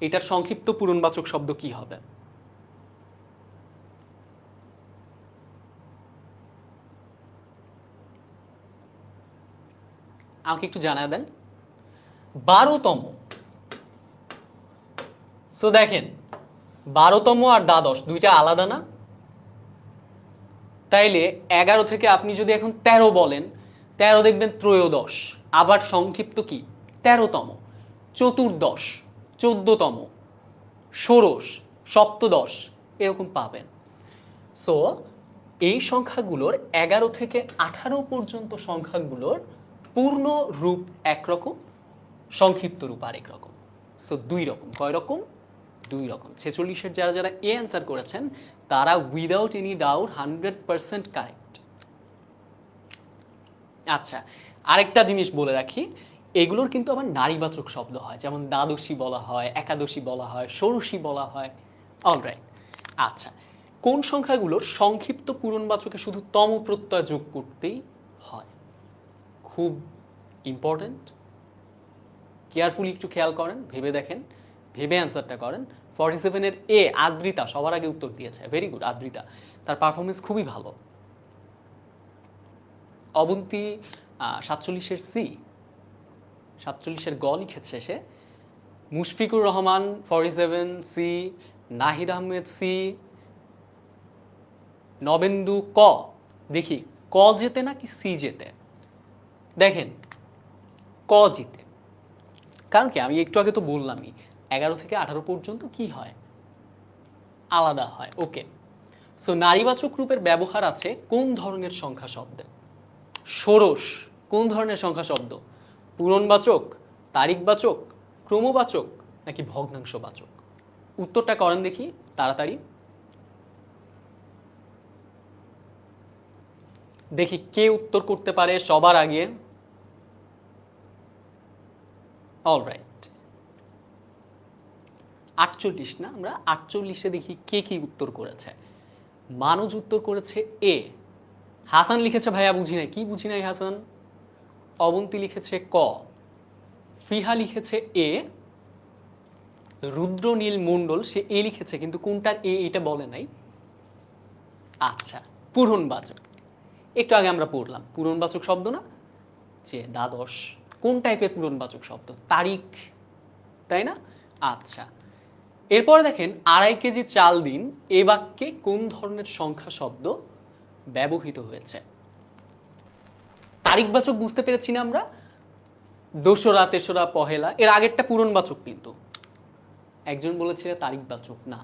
এটার সংক্ষিপ্ত পূরণবাচক শব্দ কি হবে? আমাকে একটু জানায় দেন। 12তম। সো দেখেন 12তম আর দ্বাদশ দুইটা আলাদা না? তাইলে 11 থেকে আপনি যদি এখন 13 বলেন, 13 দেখবেন ত্রয়োদশ, আবার সংক্ষিপ্ত কি 13তম, চতুর্দশ, 14তম, ষোড়শ, সপ্তদশ, এরকম পাবেন। সো এই সংখ্যাগুলোর 11 থেকে 18 পর্যন্ত সংখ্যাগুলোর পূর্ণ রূপ একরকম, সংক্ষিপ্ত রূপ আরেক রকম। সো দুই রকম। কয় রকম? দুই রকম। 46-এর যারা যারা এ অ্যান্সার করেছেন তারা উইদাউট এনি ডাউট 100% কারেক্ট। আচ্ছা, আরেকটা জিনিস বলে রাখি, এগুলোর কিন্তু আবার নারীবাচক শব্দ হয়, যেমন দ্বাদশী বলা হয়, একাদশী বলা হয়, ষোড়শী বলা হয়। অলরাইট। আচ্ছা, কোন সংখ্যাগুলোর সংক্ষিপ্ত পূরণবাচকে শুধু তম প্রত্যয় যোগ করতেই হয়? খুব ইম্পর্টেন্ট, কেয়ারফুলি একটু খেয়াল করেন, ভেবে দেখেন, ভেবে অ্যান্সারটা করেন। 47-এর এ আদ্রিতা সবার আগে উত্তর দিয়েছে, ভেরি গুড আদ্রিতা, তার পারফরমেন্স খুবই ভালো। অবন্তী 47-এর সি, 47-এর গ লিখেছে সে। মুশফিকুর রহমান 47 সি, নাহিদ আহমেদ সি, নবেন্দু ক। দেখি ক যেতে নাকি সি যেতে, দেখেন ক জিতে। কারণ কি আমি একটু আগে তো বললামই 11 থেকে 18 পর্যন্ত কি হয়, আলাদা হয়। ওকে, সো নারীবাচক রূপের ব্যবহার আছে কোন ধরনের সংখ্যা শব্দে? ষোড়শ কোন ধরনের সংখ্যা শব্দ? পূরণবাচক, তারিখবাচক, ক্রমবাচক, নাকি ভগ্নাংশবাচক? উত্তরটা করেন দেখি তাড়াতাড়ি। দেখি কে উত্তর করতে পারে সবার আগে। অলরাইট, 48 না, আমরা 48-এ দেখি কে কি উত্তর করেছে। মানুজ উত্তর করেছে এ। হাসান লিখেছে ভাইয়া বুঝি নাই, কি বুঝি নাই হাসান? অবন্তী লিখেছে ক, ফিহা লিখেছে এ, রুদ্রনীল মণ্ডল সে এ লিখেছে কিন্তু কোনটার এ এটা বলে নাই। আচ্ছা, পূরণবাচক, একটু আগে আমরা পড়লাম পূরণবাচক শব্দ না, যে দ্বাদশ, কোন টাইপের পূরণবাচক শব্দ? তারিখ, তাই না? আচ্ছা, এরপর দেখেন 2.5 কেজি চাল দিন এ বাক্যে কোন ধরনের সংখ্যা শব্দ ব্যবহৃত হয়েছে? তারিখবাচক বুঝতে পেরেছি না আমরা, দোসরা, তেসরা, পহেলা, এর আগেরটা পূরণবাচক কিন্তু একজন বলেছিল তারিখবাচক না।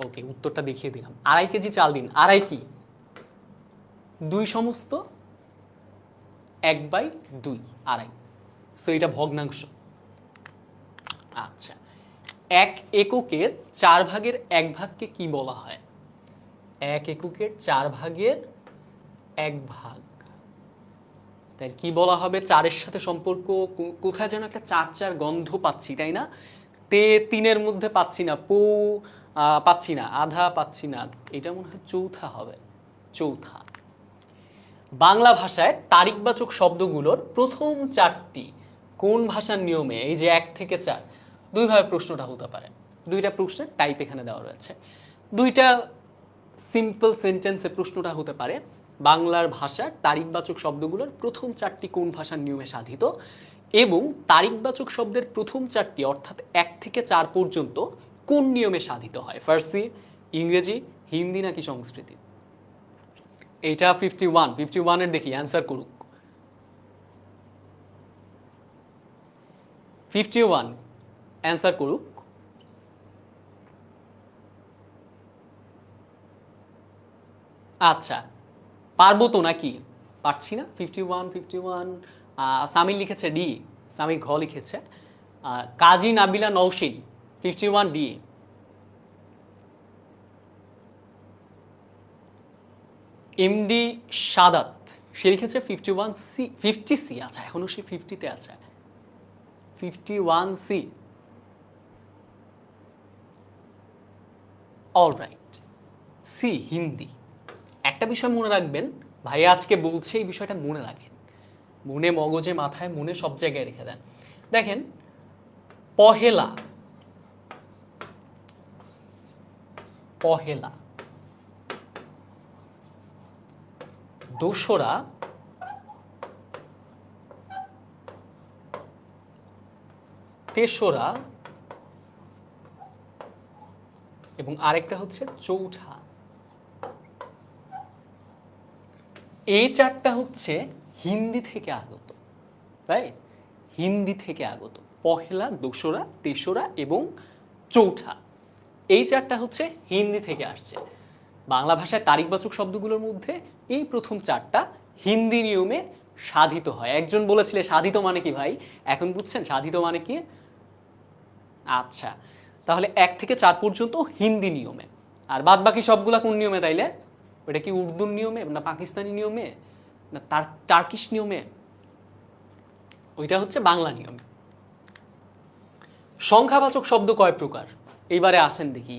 ওকে, উত্তরটা দেখিয়ে দিলাম। 2.5 কেজি চাল দিন, আড়াই কি 2 সমস্ত, 1/2, আড়াই, সো এটা ভগ্নাংশ। আচ্ছা, 1 এককের 4 ভাগের 1 ভাগকে কি বলা হয়? 1 এককের 4 ভাগের 1 ভাগ, তাই কি বলা হবে? 4-এর সাথে সম্পর্ক কোথায় যেন একটা 4-4 গন্ধ পাচ্ছি, তাই না? তে 3-এর মধ্যে পাচ্ছি না, পাচ্ছি না, আধা পাচ্ছি না, এটা মনে হয় চৌথা হবে, চৌথা। বাংলা ভাষায় তারিখবাচক শব্দগুলোর প্রথম 4টি কোন ভাষার নিয়মে, এই যে 1 থেকে 4, দুইভাবে প্রশ্নটা হতে পারে, দুইটা প্রশ্নের টাইপ এখানে দেওয়া রয়েছে, দুইটা সিম্পল সেন্টেন্সে প্রশ্নটা হতে পারে। বাংলার ভাষার তারিখবাচক শব্দগুলোর প্রথম 4টি কোন ভাষার নিয়মে সাধিত, এবং তারিখবাচক শব্দের প্রথম 4টি অর্থাৎ 1 থেকে 4 পর্যন্ত কোন নিয়মে সাধিত হয়? ফার্সি, ইংরেজি, হিন্দি নাকি সংস্কৃতি? এটা 51-এর দেখি অ্যান্সার করুক। 51 অ্যান্সার করুক। আচ্ছা, পারবো তো নাকি? পারছি না। 51 সামির লিখেছে ডি, সামির ঘ লিখেছে। কাজী নাবিলা নৌশিন 51 ডি। এমডি সাদাত সে লিখেছে 51 সি, 50 সি। আচ্ছা, এখনো সে 50-তে আছে। 51 সি। Alright, C Hindi. একটা বিষয় মনে রাখবেন, ভাইয়া আজকে বলছে এই বিষয়টা মনে রাখেন, মনে, মগজে, মাথায়, মনে সব জায়গায় রেখে দেন। দেখেন, পহেলা, পহেলা, দোসরা, তেসরা এবং আরেকটা হচ্ছে চৌঠা। এই চারটা হচ্ছে হিন্দি থেকে আগত, রাইট? হিন্দি থেকে আগত পহেলা, দোসরা, তেসরা এবং চৌঠা। এই চারটা হচ্ছে হিন্দি থেকে আসছে। বাংলা ভাষায় তারিখবাচক শব্দগুলোর মধ্যে এই প্রথম চারটা হিন্দি নিয়মে সাধিত হয়। একজন বলেছিলে সাধিত মানে কি ভাই, এখন বুঝছেন সাধিত মানে কি? আচ্ছা, তাহলে 1 থেকে 4 পর্যন্ত হিন্দি নিয়মে, আর বাদ বাকি সবগুলা কোন নিয়মে তাইলে? ওটা কি উর্দুর নিয়মে, না পাকিস্তানি নিয়মে, না টার্কিশ নিয়মে? ওইটা হচ্ছে বাংলা নিয়মে। সংখ্যাবাচক শব্দ কয় প্রকার? এইবারে আসেন দেখি।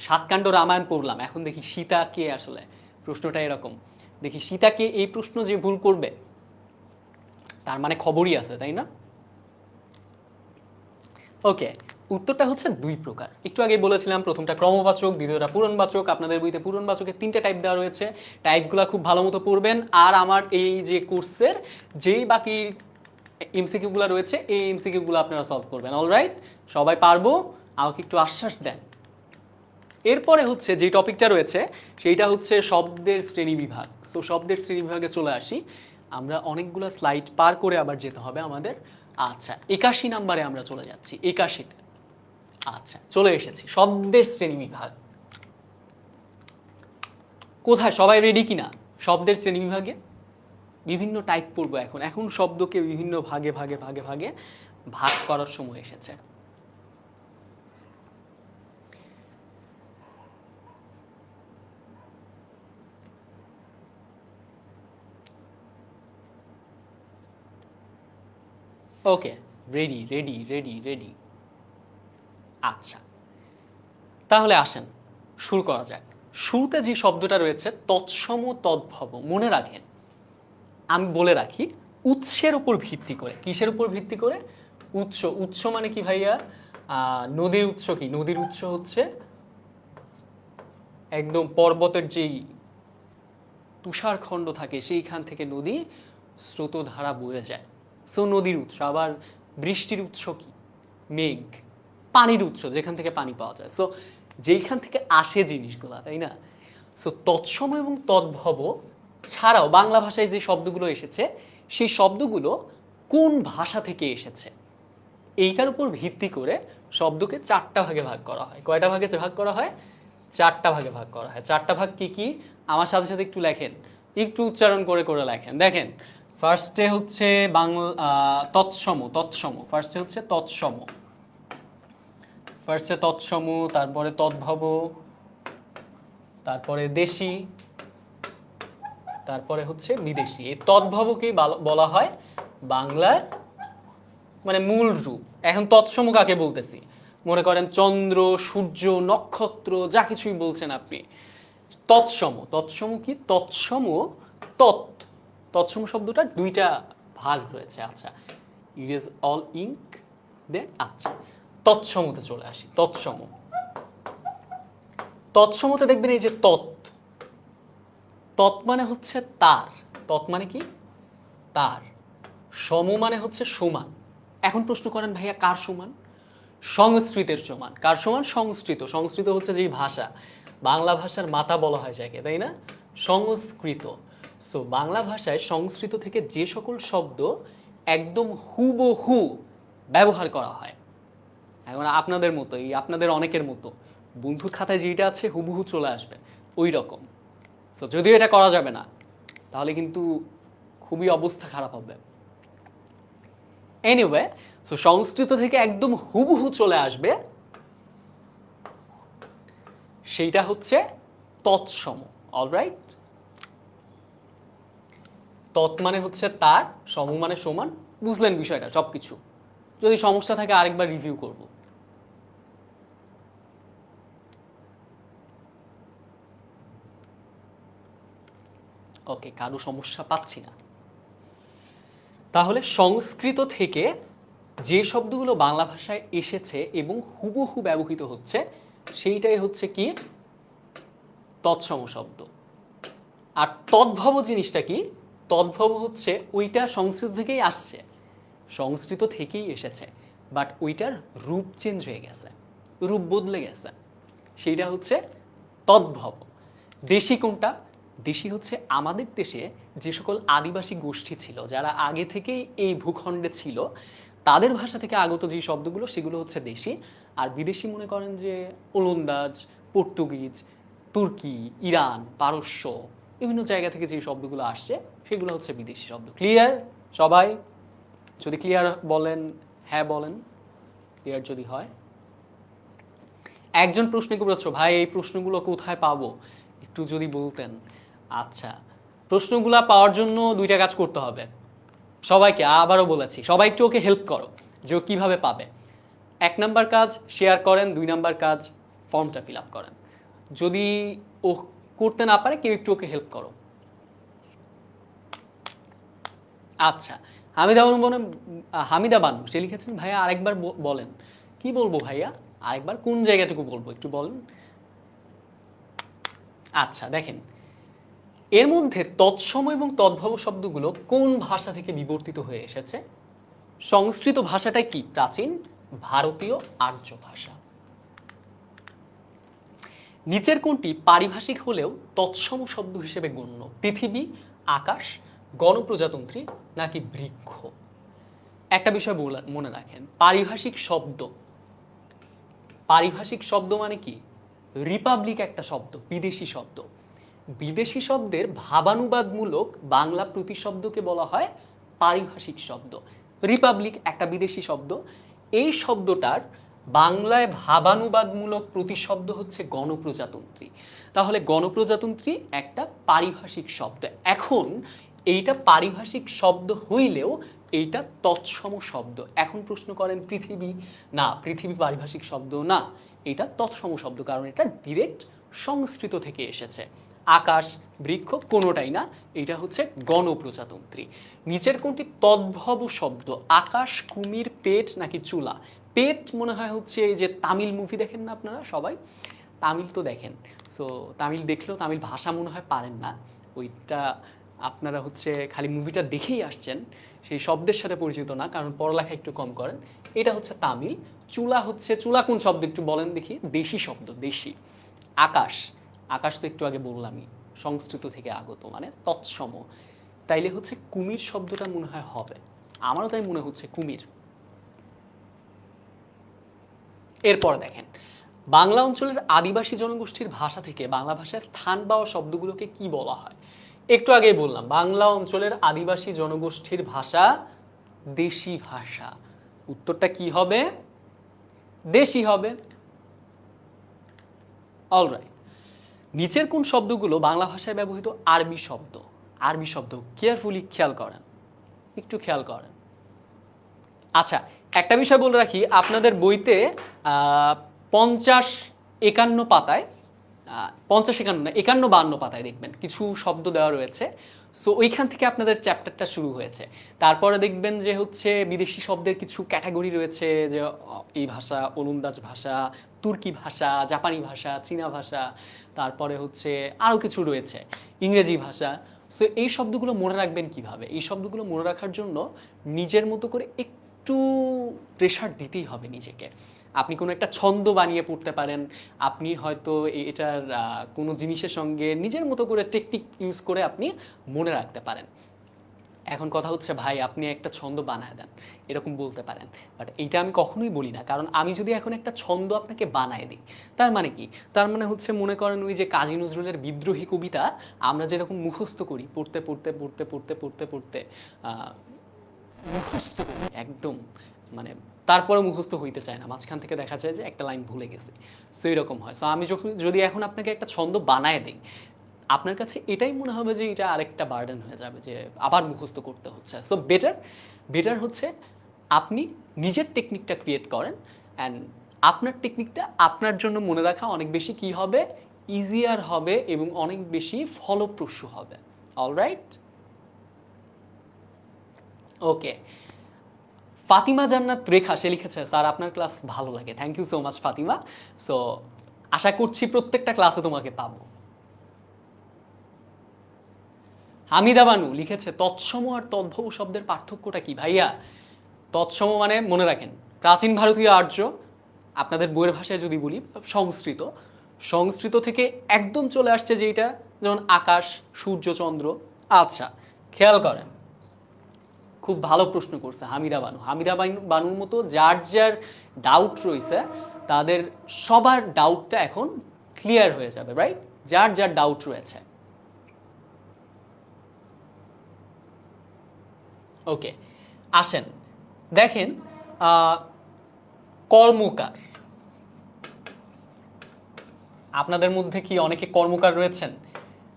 সাতকাণ্ড রামায়ণ পড়লাম, এখন দেখি সীতা কে। আসলে প্রশ্নটা এরকম, দেখি সীতা কে। এই প্রশ্ন যে ভুল করবে তার মানে খবরই আছে, তাই না? ওকে, উত্তরটা হচ্ছে 2 প্রকার। একটু আগে বলেছিলাম, প্রথমটা ক্রমবাচক, দ্বিতীয়টা পূরণবাচক। আপনাদের বইতে পূরণবাচকের 3টে টাইপ দেওয়া রয়েছে। টাইপগুলো খুব ভালো মতো পড়বেন। আর আমার এই যে কোর্সের যেই বাকি এমসিকিউগুলো রয়েছে, এই এমসিকিউগুলো আপনারা সলভ করবেন। অলরাইট, সবাই পারবো, আমাকে একটু আশ্বাস দেন। এরপরে হচ্ছে যে টপিকটা রয়েছে সেইটা হচ্ছে শব্দের শ্রেণীবিভাগ। সো শব্দের শ্রেণীবিভাগে চলে আসি। আমরা অনেকগুলো স্লাইড পার করে আবার যেতে হবে আমাদের। আচ্ছা, 81 নম্বরে আমরা চলে যাচ্ছি। 81-তে আচ্ছা চলে এসেছি। শব্দের শ্রেণীবিভাগ কোথায়? সবাই রেডি কিনা? শব্দের শ্রেণীবিভাগে বিভিন্ন টাইপ পড়বো এখন। এখন শব্দকে বিভিন্ন ভাগে ভাগে ভাগে ভাগে ভাগ করার সময় এসেছে। ওকে, রেডি রেডি রেডি রেডি। আচ্ছা, তাহলে আসেন শুরু করা যাক। শুরুতে যে শব্দটা রয়েছে তৎসম তদ্ভব, মনে রাখেন, আমি বলে রাখি, উৎসের উপর ভিত্তি করে। কিসের উপর ভিত্তি করে? উৎস। উৎস মানে কি ভাইয়া? নদীর উৎস। কি নদীর উৎস? হচ্ছে একদম পর্বতের যেই তুষারখণ্ড থাকে সেইখান থেকে নদী স্রোতধারা বয়ে যায়। সো নদীর উৎস। আবার বৃষ্টির উৎস কি? মেঘ। পানির উৎস, যেখান থেকে পানি পাওয়া যায়। সো যেইখান থেকে আসে জিনিসগুলো, তাই না? সো তৎসম এবং তদ্ভব ছাড়াও বাংলা ভাষায় যে শব্দগুলো এসেছে সেই শব্দগুলো কোন ভাষা থেকে এসেছে এইটার উপর ভিত্তি করে শব্দকে 4টা ভাগে ভাগ করা হয়। কয়টা ভাগে ভাগ করা হয়? 4টা ভাগে ভাগ করা হয়। 4টা ভাগ কি কি? আমার সাথে সাথে একটু লেখেন, একটু উচ্চারণ করে করে লেখেন। দেখেন, ফার্স্টে হচ্ছে বাংলা তৎসম। তৎসম ফার্স্টে হচ্ছে তৎসম, ফার্স্টে তৎসম, তারপরে তদ্ভব, তারপরে দেশি, তারপরে হচ্ছে বিদেশি। এই তদ্ভবকেই বলা হয় বাংলার মানে মূল রূপ। এখন তৎসম কাকে বলতেছি? মনে করেন চন্দ্র, সূর্য, নক্ষত্র, যা কিছুই বলছেন আপনি। তৎসম। তৎসম কি? তৎসম তৎ। তৎসম শব্দটা 2টা ভাগ রয়েছে। আচ্ছা, ইজ অল ইঙ্ক দেন। আচ্ছা, তৎসমতে চলে আসি। তৎসম, তৎসমতে দেখবেন এই যে তৎ, তৎ মানে হচ্ছে তার। তৎ মানে কি? তার। সম মানে হচ্ছে সমান। এখন প্রশ্ন করেন ভাইয়া কার সমান? সংস্কৃতের সমান। কার সমান? সংস্কৃত। সংস্কৃত হচ্ছে যে ভাষা, বাংলা ভাষার মাতা বলা হয় যাকে, তাই না? সংস্কৃত। সো বাংলা ভাষায় সংস্কৃত থেকে যে সকল শব্দ একদম হুবহু ব্যবহার করা হয়। এখন আপনাদের মতো, এই আপনাদের অনেকের মতো বন্ধুর খাতায় যেটা আছে হুবহু চলে আসবে ওই রকম। তো যদিও এটা করা যাবে না, তাহলে কিন্তু খুবই অবস্থা খারাপ হবে। এনিওয়ে, সো সংস্কৃত থেকে একদম হুবহু চলে আসবে, সেইটা হচ্ছে তৎসম। অলরাইট, তৎ মানে হচ্ছে তার, সম মানে সমান। বুঝলেন বিষয়টা সবকিছু? যদি সমস্যা থাকে আরেকবার রিভিউ করব। ওকে, কারো সমস্যা পাচ্ছি না। তাহলে সংস্কৃত থেকে যে শব্দগুলো বাংলা ভাষায় এসেছে এবং হুবহু ব্যবহৃত হচ্ছে সেইটাই হচ্ছে কি তৎসম শব্দ। আর তদ্ভব জিনিসটা কি? তদ্ভব হচ্ছে ওইটা সংস্কৃত থেকেই আসছে, সংস্কৃত থেকেই এসেছে, বাট ওইটার রূপ চেঞ্জ হয়ে গেছে, রূপ বদলে গেছে, সেইটা হচ্ছে তদ্ভব। দেশি কোনটা? দেশি হচ্ছে আমাদের দেশে যে সকল আদিবাসী গোষ্ঠী ছিল, যারা আগে থেকেই এই ভূখণ্ডে ছিল, তাদের ভাষা থেকে আগত যে শব্দগুলো সেগুলো হচ্ছে দেশি। আর বিদেশি মনে করেন যে ওলন্দাজ, পর্তুগিজ, তুর্কি, ইরান, পারস্য, বিভিন্ন জায়গা থেকে যে শব্দগুলো আসছে সেগুলো হচ্ছে বিদেশি শব্দ। ক্লিয়ার সবাই? যদি ক্লিয়ার বলেন হ্যাঁ বলেন, ক্লিয়ার যদি হয়। একজন প্রশ্ন করেছো, ভাই এই প্রশ্নগুলো কোথায় পাবো একটু যদি বলতেন। আচ্ছা, প্রশ্নগুলো পাওয়ার জন্য দুইটা কাজ করতে হবে সবাইকে, আবারও বলেছি সবাই একটু ওকে হেল্প করো যে ও কীভাবে পাবে। 1 নাম্বার কাজ শেয়ার করেন, 2 নাম্বার কাজ ফর্মটা ফিল আপ করেন। যদি ও করতে না পারে কেউ একটু ওকে হেল্প করো। আচ্ছা, হামিদা বানু সে লিখেছেন ভাইয়া আরেকবার বলেন। কি বলবো ভাইয়া আরেকবার? কোন জায়গাটুকু বলবো একটু বলেন। আচ্ছা দেখেন, এর মধ্যে তৎসম এবং তদ্ভব শব্দগুলো কোন ভাষা থেকে বিবর্তিত হয়ে এসেছে? সংস্কৃত ভাষাটাই কি প্রাচীন ভারতীয় আর্য ভাষা। নিচের কোনটি পারিভাষিক হলেও তৎসম শব্দ হিসেবে গণ্য? পৃথিবী, আকাশ, গণপ্রজাতন্ত্রী নাকি বৃক্ষ? একটা বিষয় মনে রাখেন, পারিভাষিক শব্দ, পারিভাষিক শব্দ মানে কি? রিপাবলিক একটা শব্দ, বিদেশি শব্দ। বিদেশি শব্দের ভাবানুবাদমূলক বাংলা প্রতিশব্দকে বলা হয় পারিভাষিক শব্দ। রিপাবলিক একটা বিদেশি শব্দ, এই শব্দটার বাংলায় ভাবানুবাদমূলক প্রতিশব্দ হচ্ছে গণপ্রজাতন্ত্রী। তাহলে গণপ্রজাতন্ত্রী একটা পারিভাষিক শব্দ। এখন এইটা পারিভাষিক শব্দ হইলেও এইটা তৎসম শব্দ। এখন প্রশ্ন করেন পৃথিবী, না পৃথিবী পারিভাষিক শব্দ না, এটা তৎসম শব্দ, কারণ এটা ডিরেক্ট সংস্কৃত থেকে এসেছে। আকাশ, বৃক্ষ কোনোটাই না, এটা হচ্ছে গণপ্রজাতন্ত্রী। নিচের কোনটি তদ্ভব শব্দ? আকাশ, কুমির, পেট নাকি চুলা? পেট মনে হয় হচ্ছে এই যে তামিল মুভি দেখেন না আপনারা সবাই, তামিল তো দেখেন, সো তামিল দেখলেও তামিল ভাষা মনে হয় পারেন না, ওইটা আপনারা হচ্ছে খালি মুভিটা দেখেই আসছেন, সেই শব্দের সাথে পরিচিত না কারণ পড়ালেখা একটু কম করেন। এটা হচ্ছে তামিল। চুলা হচ্ছে, চুলা কোন শব্দ একটু বলেন দেখি? দেশি শব্দ, দেশি। আকাশ, আকাশ তো একটু আগে বললামই সংস্কৃত থেকে আগত মানে তৎসম। তাইলে হচ্ছে কুমির শব্দটা মনে হয় হবে, আমারও তাই মনে হচ্ছে কুমির। এরপর দেখেন, বাংলা অঞ্চলের আদিবাসী জনগোষ্ঠীর ভাষা থেকে বাংলা ভাষায় স্থান পাওয়া শব্দগুলোকে কি বলা হয়? একটু আগেই বললাম বাংলা অঞ্চলের আদিবাসী জনগোষ্ঠীর ভাষা দেশি ভাষা। উত্তরটা কি হবে? দেশি হবে। অলরাইট, নিচের কোন শব্দগুলো বাংলা ভাষায় ব্যবহৃত আরবি শব্দ? আরবি শব্দ কেয়ারফুলি খেয়াল করেন, একটু খেয়াল করেন। আচ্ছা, একটা বিষয় বলে রাখি, আপনাদের বইতে 50-51 পাতায়, 50-51 না 51-52 পাতায় দেখবেন কিছু শব্দ দেওয়া রয়েছে। সো ওইখান থেকে আপনাদের চ্যাপ্টারটা শুরু হয়েছে। তারপরে দেখবেন যে হচ্ছে বিদেশি শব্দের কিছু ক্যাটাগরি রয়েছে, যে এই ভাষা, ওলন্দাজ ভাষা, তুর্কি ভাষা, জাপানি ভাষা, চীনা ভাষা, তারপরে হচ্ছে আরও কিছু রয়েছে, ইংরেজি ভাষা। সো এই শব্দগুলো মনে রাখবেন কিভাবে? এই শব্দগুলো মনে রাখার জন্য নিজের মতো করে একটু প্রেশার দিতেই হবে নিজেকে। আপনি কোনো একটা ছন্দ বানিয়ে পড়তে পারেন, আপনি হয়তো এটার কোনো জিনিসের সঙ্গে নিজের মতো করে টেকনিক ইউজ করে আপনি মনে রাখতে পারেন। এখন কথা হচ্ছে ভাই আপনি একটা ছন্দ বানায় দেন, এরকম বলতে পারেন, বাট এইটা আমি কখনোই বলি না। কারণ আমি যদি এখন একটা ছন্দ আপনাকে বানায় দিই, তার মানে কি? তার মানে হচ্ছে মনে করেন ওই যে কাজী নজরুলের বিদ্রোহী কবিতা আমরা যেরকম মুখস্থ করি, পড়তে পড়তে পড়তে পড়তে পড়তে পড়তে মুখস্থ করি একদম, মানে তারপরে মুখস্থ হইতে চায় না, মাঝখান থেকে দেখা যায় যে একটা লাইন ভুলে গেছি। সো এরকম হয়। সো আমি যখন যদি এখন আপনাকে একটা ছন্দ বানায় দিই, আপনার কাছে এটাই মনে হবে যে এটা আরেকটা বার্ডেন হয়ে যাবে, যে আবার মুখস্থ করতে হচ্ছে। সো বেটার বেটার হচ্ছে আপনি নিজের টেকনিকটা ক্রিয়েট করেন, অ্যান্ড আপনার টেকনিকটা আপনার জন্য মনে রাখা অনেক বেশি কি হবে, ইজিয়ার হবে এবং অনেক বেশি ফলপ্রসূ হবে। অলরাইট, ওকে। ফাতিমা জান্নাত রেখা সে লিখেছে, স্যার আপনার ক্লাস ভালো লাগে। Thank you so much Fatima. So আশা করছি প্রত্যেকটা ক্লাসে তোমাকে পাবো। হামিদা বানু লিখেছে, তৎসম আর তদ্ভব শব্দের পার্থক্যটা কি ভাইয়া? তৎসম মানে মনে রাখেন প্রাচীন ভারতীয় আর্য, আপনাদের বইয়ের ভাষায় যদি বলি সংস্কৃত, সংস্কৃত থেকে একদম চলে আসছে যেটা, যেমন আকাশ, সূর্য, চন্দ্র। আচ্ছা, খেয়াল করেন, খুব ভালো প্রশ্ন করছে হামিদা বানু। বানুর মতো যার যার ডাউট রয়েছে তাদের সবার ডাউটটা এখন ক্লিয়ার হয়ে যাবে, রাইট? যার যার ডাউট রয়েছে। ওকে, আসেন দেখেন, কর্মকার, আপনাদের মধ্যে কি অনেকে কর্মকার রয়েছেন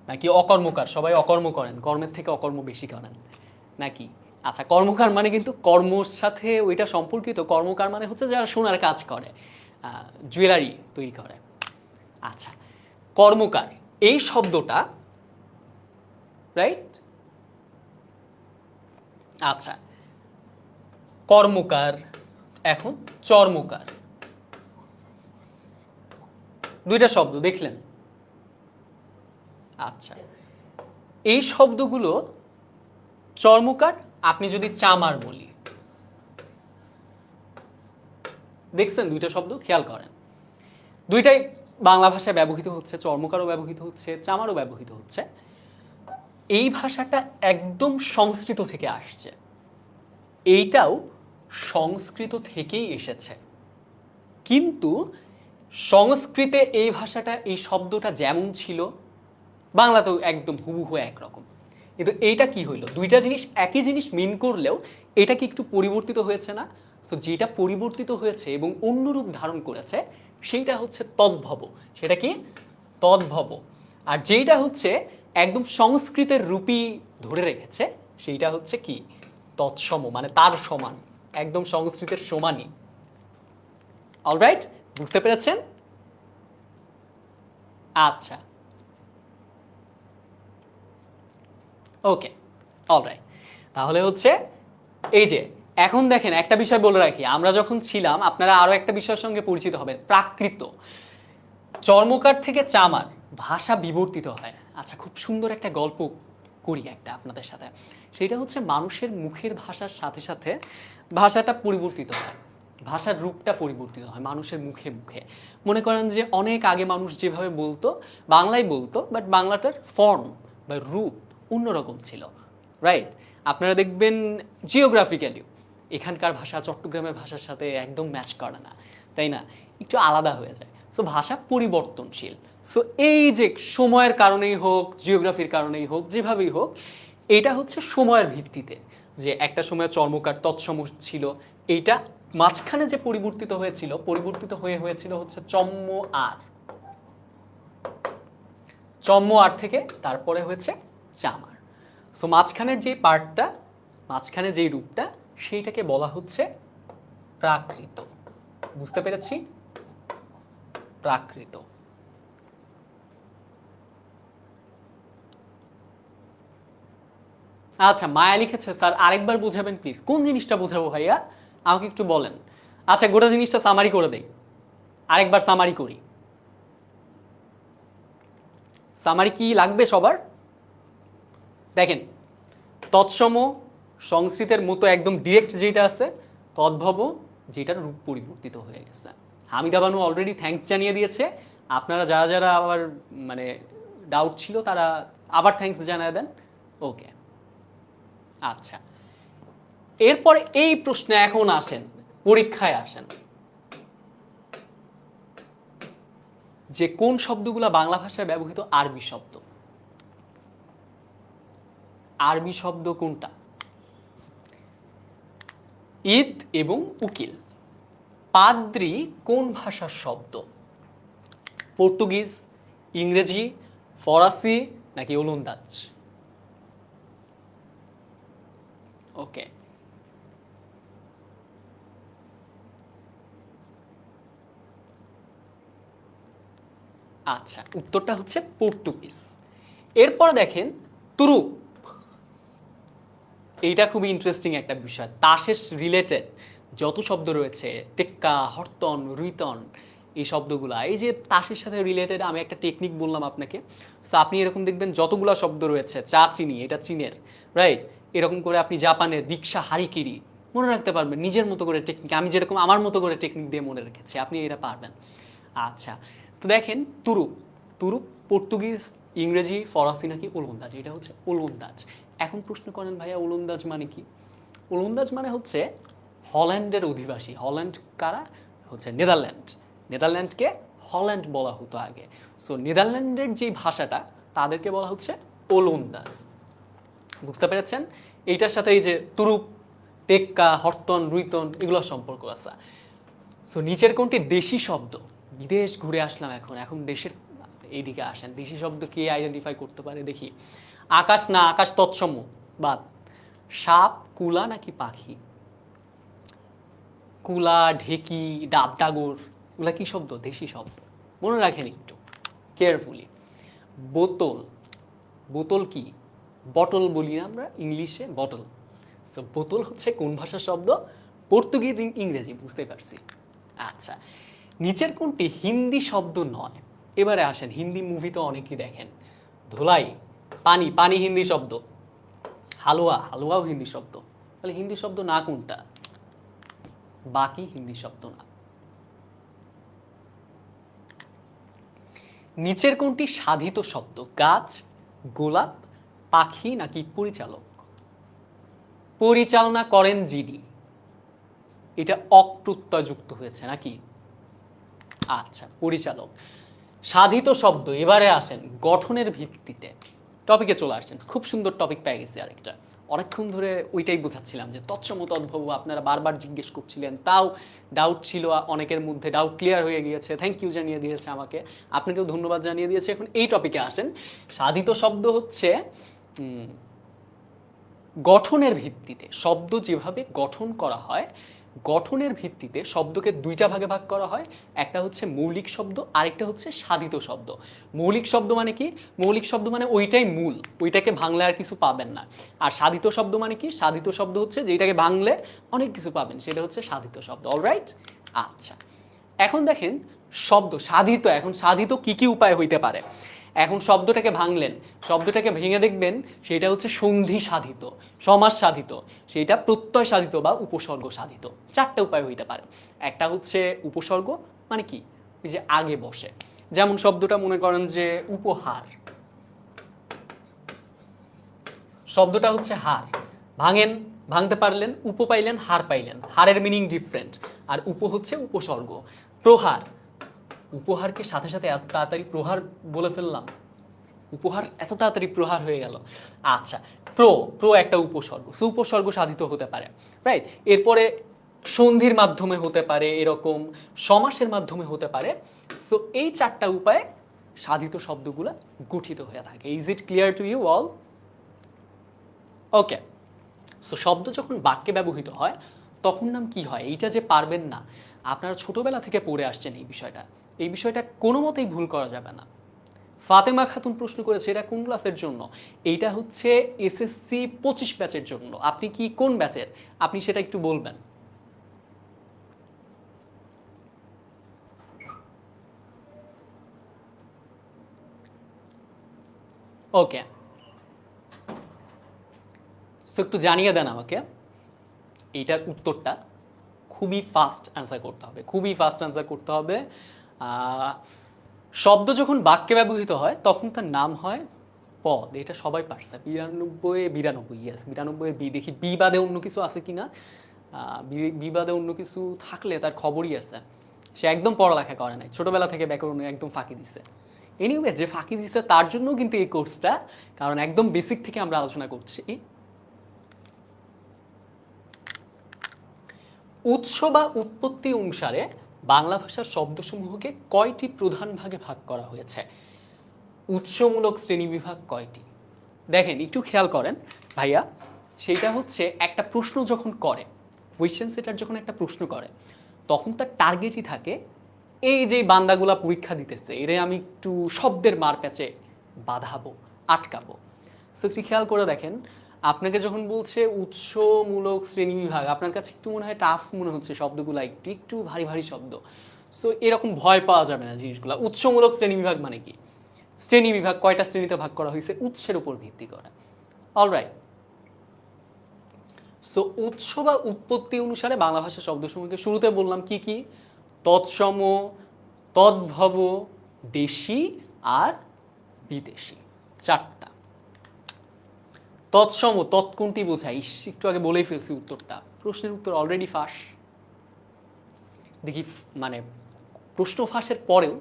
নাকি অকর্মকার? সবাই অকর্ম করেন, কর্মের থেকে অকর্ম বেশি করেন নাকি? আচ্ছা, কর্মকার মানে কিন্তু কর্মর সাথে ওইটা সম্পর্কিত। কর্মকার মানে হচ্ছে যারা সোনার কাজ করে, জুয়েলারি তৈরি করে। আচ্ছা, কর্মকার এই শব্দটা, রাইট? আচ্ছা, কর্মকার, এখন চর্মকার, দুইটা শব্দ দেখলেন। আচ্ছা, এই শব্দগুলো চর্মকার, আপনি যদি চামার বলি, দেখছেন দুইটা শব্দ, খেয়াল করেন দুইটাই বাংলা ভাষায় ব্যবহৃত হচ্ছে, চর্মকারও ব্যবহৃত হচ্ছে, চামারও ব্যবহৃত হচ্ছে। এই ভাষাটা একদম সংস্কৃত থেকে আসছে, এইটাও সংস্কৃত থেকেই এসেছে। কিন্তু সংস্কৃতে এই ভাষাটা, এই শব্দটা যেমন ছিল বাংলাতেও একদম হুবহু একরকম। কিন্তু এইটা কি হইলো, দুইটা জিনিস একই জিনিস মিন করলেও এটা কি একটু পরিবর্তিত হয়েছে না? সো যেটা পরিবর্তিত হয়েছে এবং অন্য রূপ ধারণ করেছে সেইটা হচ্ছে তদ্ভব। সেটা কি? তদ্ভব। আর যেইটা হচ্ছে একদম সংস্কৃতের রূপই ধরে রেখেছে সেইটা হচ্ছে কি? তৎসম, মানে তার সমান, একদম সংস্কৃতের সমানই। অলরাইট, বুঝতে পেরেছেন? আচ্ছা, ওকে, অলরাইট। তাহলে হচ্ছে এই যে এখন দেখেন একটা বিষয় বলে রাখি, আমরা যখন ছিলাম আপনারা আরো একটা বিষয়ের সঙ্গে পরিচিত হবেন, প্রাকৃত। চর্মকার থেকে চামার, ভাষা বিবর্তিত হয়। আচ্ছা, খুব সুন্দর একটা গল্প করি একটা আপনাদের সাথে। সেটা হচ্ছে মানুষের মুখের ভাষার সাথে সাথে ভাষাটা পরিবর্তিত হয়, ভাষার রূপটা পরিবর্তিত হয় মানুষের মুখে মুখে। মনে করেন যে অনেক আগে মানুষ যেভাবে বলতো, বাংলায় বলতো, বাট বাংলাটার ফর্ম বা রূপ অন্যরকম ছিল, রাইট? আপনারা দেখবেন জিওগ্রাফিক্যালি এখানকার ভাষা চট্টগ্রামের ভাষার সাথে একদম ম্যাচ করে না, তাই না? একটু আলাদা হয়ে যায়। সো ভাষা পরিবর্তনশীল। সো এই যে সময়ের কারণেই হোক, জিওগ্রাফির কারণেই হোক, যেভাবেই হোক, এটা হচ্ছে সময়ের ভিত্তিতে, যে একটা সময় চর্মকার তৎসম ছিল, এইটা মাঝখানে যে পরিবর্তিত হয়েছিল, পরিবর্তিত হয়েছিল হচ্ছে চম্ম আর, চম্ম আর থেকে তারপরে হয়েছে চামার। সো মাঝখানের যে পার্টটা, মাঝখানে যেই রূপটা, সেইটাকে বলা হচ্ছে প্রাকৃত। বুঝতে পেরেছি? প্রাকৃত। আচ্ছা, মায়া লিখেছে, স্যার আরেকবার বুঝাবেন প্লিজ। কোন জিনিসটা বোঝাবো ভাইয়া, আমাকে একটু বলেন। আচ্ছা, গোটা জিনিসটা সামারি করে দেই, আরেকবার সামারি করি। সামারি কি লাগবে সবার? দেখেন, তৎসম সংস্কৃতের মতো একদম ডিরেক্ট যেটা আছে, তদ্ভব যেটার রূপ পরিবর্তিত হয়ে গেছে। হামিদা বানু অলরেডি থ্যাঙ্কস জানিয়ে দিয়েছে। আপনারা যারা যারা আবার মানে ডাউট ছিল তারা আবার থ্যাঙ্কস জানিয়ে দেন। ওকে, আচ্ছা, এরপরে এই প্রশ্নে এখন আসেন, পরীক্ষায় আসেন, যে কোন শব্দগুলো বাংলা ভাষায় ব্যবহৃত আরবি শব্দ? আরবি শব্দ কোনটা? ঈদ এবং উকিল। পাদ্রি কোন ভাষার শব্দ? পর্তুগিজ, ইংরেজি, ফরাসি নাকি ওলন্দাজ? ওকে, আচ্ছা, উত্তরটা হচ্ছে পর্তুগিজ। এরপর দেখেন তুরুপ, এইটা খুবই ইন্টারেস্টিং একটা বিষয়। তাসের রিলেটেড যত শব্দ রয়েছে, টেক্কা, হরতন, রুইতন, এই শব্দগুলা, এই যে তাসের সাথে রিলেটেড আমি একটা টেকনিক বললাম আপনাকে। সো আপনি এরকম দেখবেন যতগুলা শব্দ রয়েছে, চা চিনি এটা চীনের, রাইট, এরকম করে আপনি জাপানের রিক্সা, হারিকিরি মনে রাখতে পারবেন নিজের মতো করে টেকনিক। আমি যেরকম আমার মতো করে টেকনিক দিয়ে মনে রেখেছি, আপনি এটা পারবেন। আচ্ছা, তো দেখেন তুরুপ, তুরুপ পর্তুগিজ, ইংরেজি, ফরাসি নাকি ওলন্দাজ? এটা হচ্ছে ওলন্দাজ। এখন প্রশ্ন করেন ভাইয়া ওলন্দাজ মানে কি? ওলন্দাজ মানে হচ্ছে হল্যান্ডের অধিবাসী। হল্যান্ড কারা? হচ্ছে নেদারল্যান্ড। নেদারল্যান্ডকে হল্যান্ড বলা হতো আগে। সো নেদারল্যান্ডের যে ভাষাটা, তাদেরকে বলা হচ্ছে ওলন্দাজ। বুঝতে পেরেছেন? এইটার সাথে এই যে তুরুপ, টেক্কা, হরতন, রুইতন এগুলোর সম্পর্ক আছে। সো নিচের কোনটি দেশি শব্দ? বিদেশ ঘুরে আসলাম, এখন এখন দেশের এইদিকে আসেন। দেশি শব্দ কে আইডেন্টিফাই করতে পারে দেখি। আকাশ না আকাশ তৎসম বাদ। সাপ, কুলা নাকি পাখি? কুলা, ঢেকি, ডাবডাগর এগুলা কি শব্দ? দেশি শব্দ। মনে রাখেন একটু কেয়ারফুলি। বোতল, বোতল কি? বটল বলি না আমরা ইংলিশে, বটল। তো বোতল হচ্ছে কোন ভাষার শব্দ? পর্তুগিজ, ইংরেজি, বুঝতে পারছি। আচ্ছা, নিচের কোনটি হিন্দি শব্দ নয়? এবারে আসেন, হিন্দি মুভি তো অনেকেই দেখেন। ধোলাই, পানি, পানি হিন্দি শব্দ। হালুয়া, হালুয়াও হিন্দি শব্দ। তাহলে হিন্দি শব্দ না কোনটা? বাকি হিন্দি শব্দ না। নিচের কোনটি সাধিত শব্দ? গাছ, গোলাপ, পাখি নাকি পরিচালক? পরিচালনা করেন যিনি, এটা অপ্রত্যয় যুক্ত হয়েছে নাকি? আচ্ছা, পরিচালক। সাধিত শব্দ। এবারে আসেন গঠনের ভিত্তিতে, টপিকে চলে আসছেন। খুব সুন্দর টপিক পেয়ে গেছি আরেকটা। অনেকক্ষণ ধরে ওইটাই বোঝাচ্ছিলাম যে তৎসম তদ্ভব আপনারা বারবার জিজ্ঞেস করছিলেন, তাও ডাউট ছিল অনেকের মধ্যে, ডাউট ক্লিয়ার হয়ে গিয়েছে। থ্যাংক ইউ জানিয়ে দিয়েছে আমাকে, আপনাকেও ধন্যবাদ জানিয়ে দিয়েছে। এখন এই টপিকে আসেন। সাধিত শব্দ হচ্ছে গঠনের ভিত্তিতে, শব্দ যেভাবে গঠন করা হয়, গঠনের ভিত্তিতে শব্দকে দুইটা ভাগে ভাগ করা হয়। একটা হচ্ছে মৌলিক শব্দ, আরেকটা হচ্ছে সাধিত শব্দ। মৌলিক শব্দ মানে কি? মৌলিক শব্দ মানে ওইটাই মূল, ওইটাকে ভাঙলে আর কিছু পাবেন না। আর সাধিত শব্দ মানে কি? সাধিত শব্দ হচ্ছে যেটাকে ভাঙলে অনেক কিছু পাবেন, সেটা হচ্ছে সাধিত শব্দ। অলরাইট, আচ্ছা, এখন দেখেন শব্দ সাধিত। এখন সাধিত কি কি উপায় হইতে পারে? এখন শব্দটাকে ভাঙলেন, শব্দটাকে ভেঙে দেখবেন সেটা হচ্ছে সন্ধি সাধিত, সমাস সাধিত, সেটা প্রত্যয় সাধিত বা উপসর্গ সাধিত। চারটা উপায় হইতে পারে। একটা হচ্ছে উপসর্গ, মানে কি? এই যে আগে বসে, যেমন শব্দটা মনে করেন যে উপহার, শব্দটা হচ্ছে হার, ভাঙেন, ভাঙতে পারলেন, উপ পাইলেন, হার পাইলেন। হারের মিনিং ডিফারেন্ট। আর উপ হচ্ছে উপসর্গ। প্রহার, উপহারকে সাথে সাথে এত তাড়াতাড়ি প্রহার বলে ফেললাম, উপহার এত তাড়াতাড়ি প্রহার হয়ে গেল। আচ্ছা, প্রো, প্রো একটা উপসর্গ, সো উপসর্গ সাধিত হতে পারে, রাইট। এরপরে সন্ধির মাধ্যমে হতে পারে, এরকম সমাসের মাধ্যমে হতে পারে। সো এই চারটা উপায়ে সাধিত শব্দগুলো গঠিত হয়ে থাকে। Is it clear to you all? Okay, so শব্দ যখন বাক্যে ব্যবহৃত হয় তখন নাম কি হয়? এইটা যে পারবেন না, আপনারা ছোটবেলা থেকে পড়ে আসছেন এই বিষয়টা, এই বিষয়টা কোনো মতেই ভুল করা যাবে না। ফাতেমা খাতুন প্রশ্ন করেছে, এটা কোন ক্লাসের জন্য? এইটা হচ্ছে এসএসসি 25 ব্যাচের জন্য। আপনি কি কোন ব্যাচের আপনি সেটা একটু বলবেন। ওকে, তো একটু জানিয়ে দেন আমাকে এইটার উত্তরটা। খুবই ফাস্ট অ্যান্সার করতে হবে, খুবই ফাস্ট অ্যান্সার করতে হবে। শব্দ যখন বাক্যে ব্যবহৃত হয় তখন তার নাম হয় পদ, এটা সবাই পারছে। 92 ইয়েস, 92 বি। দেখি বি বাদে অন্য কিছু আছে কিনা। বি বাদে অন্য কিছু থাকলে তার খবরই আছে। সে একদম পড়ালেখা করে নাই, ছোটবেলা থেকে ব্যাকরণ একদম ফাঁকি দিছে। এনিওয়ে, যে ফাঁকি দিছে তার জন্য কিন্তু এই কোর্সটা, কারণ একদম বেসিক থেকে আমরা আলোচনা করছি। উৎস বা উৎপত্তি অনুসারে বাংলা ভাষার শব্দসমূহকে কয়টি প্রধান ভাগে ভাগ করা হয়েছে? উৎসমূলক শ্রেণীবিভাগ কয়টি? দেখেন, একটু খেয়াল করেন ভাইয়া, সেইটা হচ্ছে একটা প্রশ্ন যখন করে, কোয়েশ্চেন সেটার যখন একটা প্রশ্ন করে, তখন তার টার্গেটই থাকে এই যে বান্দাগুলা পরীক্ষা দিতেছে এরে আমি একটু শব্দের মার প্যাচে বাঁধাবো, আটকাবো। সো একটু খেয়াল করে দেখেন, আপনাকে যখন বলছে উৎসমূলক শ্রেণীবিভাগ, আপনার কাছে একটু মনে হয় টাফ মনে হচ্ছে শব্দগুলো, একটু একটু ভারী ভারী শব্দ। সো এরকম ভয় পাওয়া যাবে না জিনিসগুলো। উৎসমূলক শ্রেণীবিভাগ মানে কি? শ্রেণীবিভাগ কয়টা শ্রেণীতে ভাগ করা হয়েছে উৎসের উপর ভিত্তি করে। অলরাইট। সো উৎস বা উৎপত্তি অনুসারে বাংলা ভাষার শব্দসমূহকে শুরুতে বললাম কি কি? তৎসম, তদ্ভব, দেশি আর বিদেশি, চারটা। তৎসম, তৎ কোনটি বোঝায়? একটু আগে বলেই ফেলছি উত্তরটা, প্রশ্নের উত্তর অলরেডি ফাঁস। দেখি মানে প্রশ্ন ফাঁসের পরেও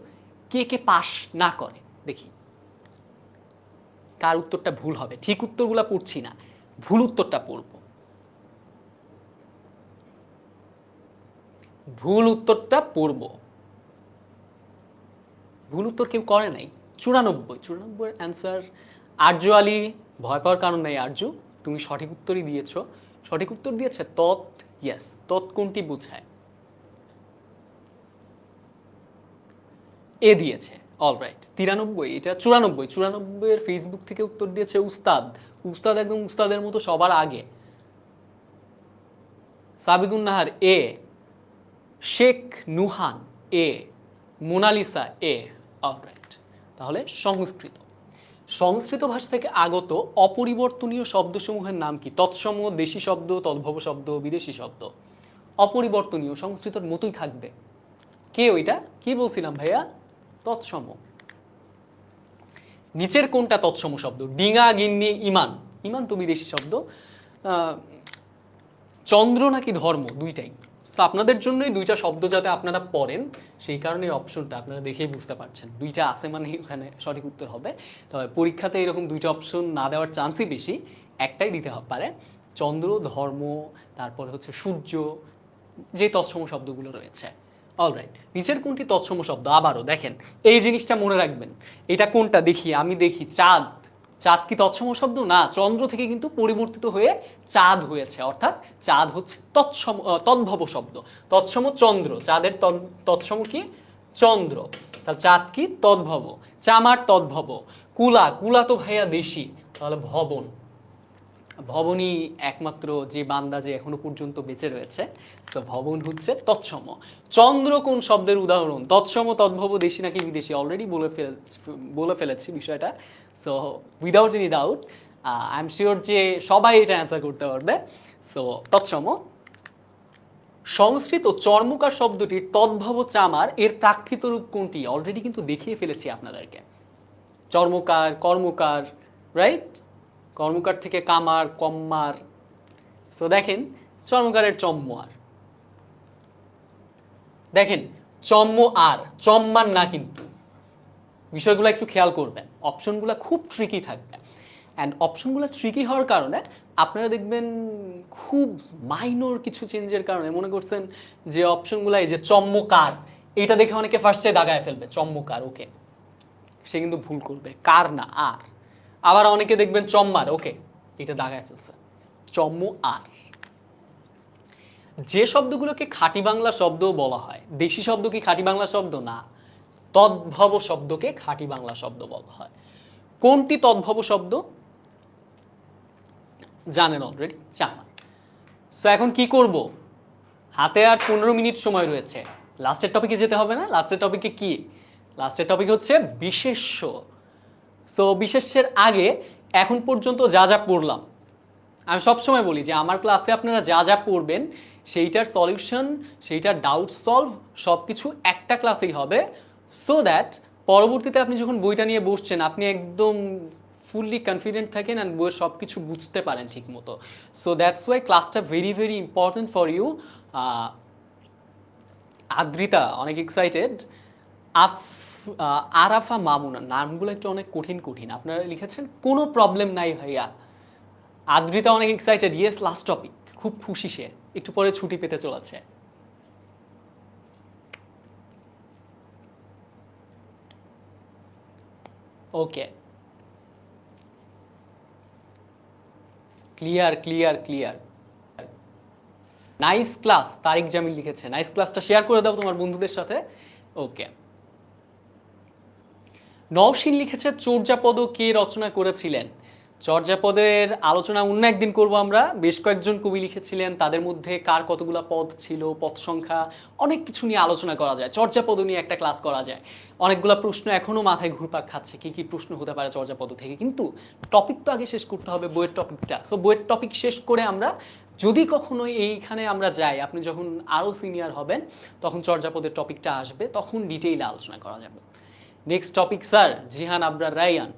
কে কে পাস না করে, দেখি কার উত্তরটা ভুল হবে। ঠিক উত্তরগুলা পড়ছি না, ভুল উত্তরটা পড়বো। ভুল উত্তরটা পড়বো। ভুল উত্তর কেউ করে নাই। 94, 94 অ্যান্সার আরজু আলী। ভয় পাওয়ার কারণ নাই আরজু, তুমি সঠিক উত্তরই দিয়েছো। সঠিক উত্তর দিয়েছে তৎ। ইয়েস, তৎ কোনটি বোঝায়? এ দিয়েছে। অলরাইট। 93, এটা 94। 94 এর ফেসবুক থেকে উত্তর দিয়েছে উস্তাদ। উস্তাদ একদম উস্তাদের মতো সবার আগে। সাবিকুন নাহার এ, শেখ নুহান এ, মোনালিসা এ। অলরাইট। তাহলে সংস্কৃত, সংস্কৃত ভাষা থেকে আগত অপরিবর্তনীয় শব্দসমূহের নাম কি? তৎসম, দেশি শব্দ, তদ্ভব শব্দ, বিদেশি শব্দ। অপরিবর্তনীয়, সংস্কৃতর মতোই থাকবে। কে ওইটা? কি বলছিলাম ভাইয়া? তৎসম। নিচের কোনটা তৎসম শব্দ? ডিঙা, গিন্নি, ইমান। ইমান তো বিদেশি শব্দ। চন্দ্র নাকি ধর্ম, দুইটাই। তো আপনাদের জন্যই দুইটা শব্দ যাতে আপনারা পড়েন, সেই কারণে অপশনটা আপনারা দেখেই বুঝতে পারছেন দুইটা আছে মানে ওখানে সঠিক উত্তর হবে। তবে পরীক্ষাতে এরকম দুইটা অপশন না দেওয়ার চান্সই বেশি, একটাই দিতে পারে। চন্দ্র, ধর্ম, তারপরে হচ্ছে সূর্য, যে তৎসম শব্দগুলো রয়েছে। অলরাইট। নিচের কোনটি তৎসম শব্দ? আবারও দেখেন, এই জিনিসটা মনে রাখবেন। এটা কোনটা দেখি, আমি দেখি চাঁদ। চাঁদ কি তৎসম শব্দ? না, চন্দ্র থেকে কিন্তু পরিবর্তিত হয়ে চাঁদ হয়েছে, অর্থাৎ চাঁদ হচ্ছে তৎসম, তদ্ভব শব্দ। তৎসম চন্দ্র, চাঁদের তৎসম কি? চন্দ্র। তাহলে চাঁদ কি? তদ্ভব। চামার তদ্ভব। কুলা, কুলা তো ভাইয়া দেশি, তাহলে ভবন। ভবনই একমাত্র যে বান্দা যে এখনো পর্যন্ত বেঁচে রয়েছে, তো ভবন হচ্ছে তৎসম। চন্দ্র কোন শব্দের উদাহরণ? তৎসম, তদ্ভব, দেশি নাকি বিদেশি? অলরেডি বলে ফেলেছি বিষয়টা। So without any doubt I am sure যে সবাই এটা অ্যান্সার করতে পারবে। সো তৎসম। সংস্কৃত চর্মকার শব্দটির তদ্ভব চামার এর প্রাকৃত রূপ কোনটি? অলরেডি কিন্তু দেখিয়ে ফেলেছি আপনাদেরকে। চর্মকার, কর্মকার, রাইট? কর্মকার থেকে কামার, কম্মার। সো দেখেন, চর্মকারের চম্ম আর। দেখেন, চম্ম আর, চম্মার না কিন্তু। বিষয়গুলো একটু খেয়াল করবেন, অপশনগুলো খুব ট্রিকি থাকবে। অ্যান্ড অপশনগুলো ট্রিকি হওয়ার কারণে আপনারা দেখবেন খুব মাইনর কিছু চেঞ্জের কারণে মনে করছেন যে অপশনগুলো, এই যে চম্মকার, এটা দেখে অনেকে ফার্স্টে দাগায় ফেলবে চম্মকার, ওকে, সে কিন্তু ভুল করবে, কার না আর। আবার অনেকে দেখবেন চম্মার, ওকে, এটা দাগায় ফেলছে, চম্ম আর। যে শব্দগুলোকে খাঁটি বাংলা শব্দ বলা হয়, দেশি শব্দ কি খাঁটি বাংলা শব্দ? না, তদ্ভব শব্দকে খাঁটি বাংলা শব্দ বলা হয়। কোনটি তদ্ভব শব্দ? জানেন অলরেডি, চামার। সো এখন কি করব? হাতে আর 15 মিনিট সময় রয়েছে, লাস্টের টপিকে যেতে হবে না? লাস্টের টপিকে কি? লাস্টের টপিক হচ্ছে বিশেষ্য। সো বিশেষ্যের আগে এখন পর্যন্ত যা যা পড়লাম, আমি সবসময় বলি যে আমার ক্লাসে আপনারা যা যা পড়বেন সেইটার সলিউশন, সেইটার ডাউট সলভ সব কিছু একটা ক্লাসেই হবে, সো দ্যাট পরবর্তীতে আপনি যখন বইটা নিয়ে বসছেন আপনি একদম ফুললি কনফিডেন্ট থাকেন অ্যান্ড বইয়ের সব কিছু বুঝতে পারেন ঠিক মতো। সো দ্যাটস ওয়াই ক্লাসটা very very important for you. Adrita অনেক এক্সাইটেড। আফ আরাফা মামুনা, নামগুলো একটু অনেক কঠিন কঠিন, আপনারা লিখেছেন, কোনো প্রবলেম নাই ভাইয়া। আদ্রিতা অনেক এক্সাইটেড, ইয়েস লাস্ট টপিক, খুব খুশি সে, একটু পরে ছুটি পেতে চলেছে। Okay, clear clear clear. Nice class, Tariq Jamil লিখেছে, নাইস ক্লাসটা শেয়ার করে দাও তোমার বন্ধুদের সাথে। ওকে, নওশিন লিখেছে চর্যাপদ কে রচনা করেছিলেন? চর্যাপদের আলোচনা অন্য একদিন করব আমরা। বেশ কয়েকজন কবি লিখেছিলেন, তাদের মধ্যে কার কতগুলা পদ ছিল, পদ সংখ্যা, অনেক কিছু নিয়ে আলোচনা করা যায়। চর্যাপদ নিয়ে একটা ক্লাস করা যায়। অনেকগুলা প্রশ্ন এখনো মাথায় ঘুরপাক খাচ্ছে, কি কি প্রশ্ন হতে পারে চর্যাপদ থেকে, কিন্তু টপিক তো আগে শেষ করতে হবে, বইয়ের টপিকটা। সো বইয়ের টপিক শেষ করে আমরা যদি কখনো এইখানে আমরা যাই, আপনি যখন আরও সিনিয়র হবেন তখন চর্যাপদের টপিকটা আসবে, তখন ডিটেইলে আলোচনা করা যাবে। Next topic sir, Jihan Abrar Rayan.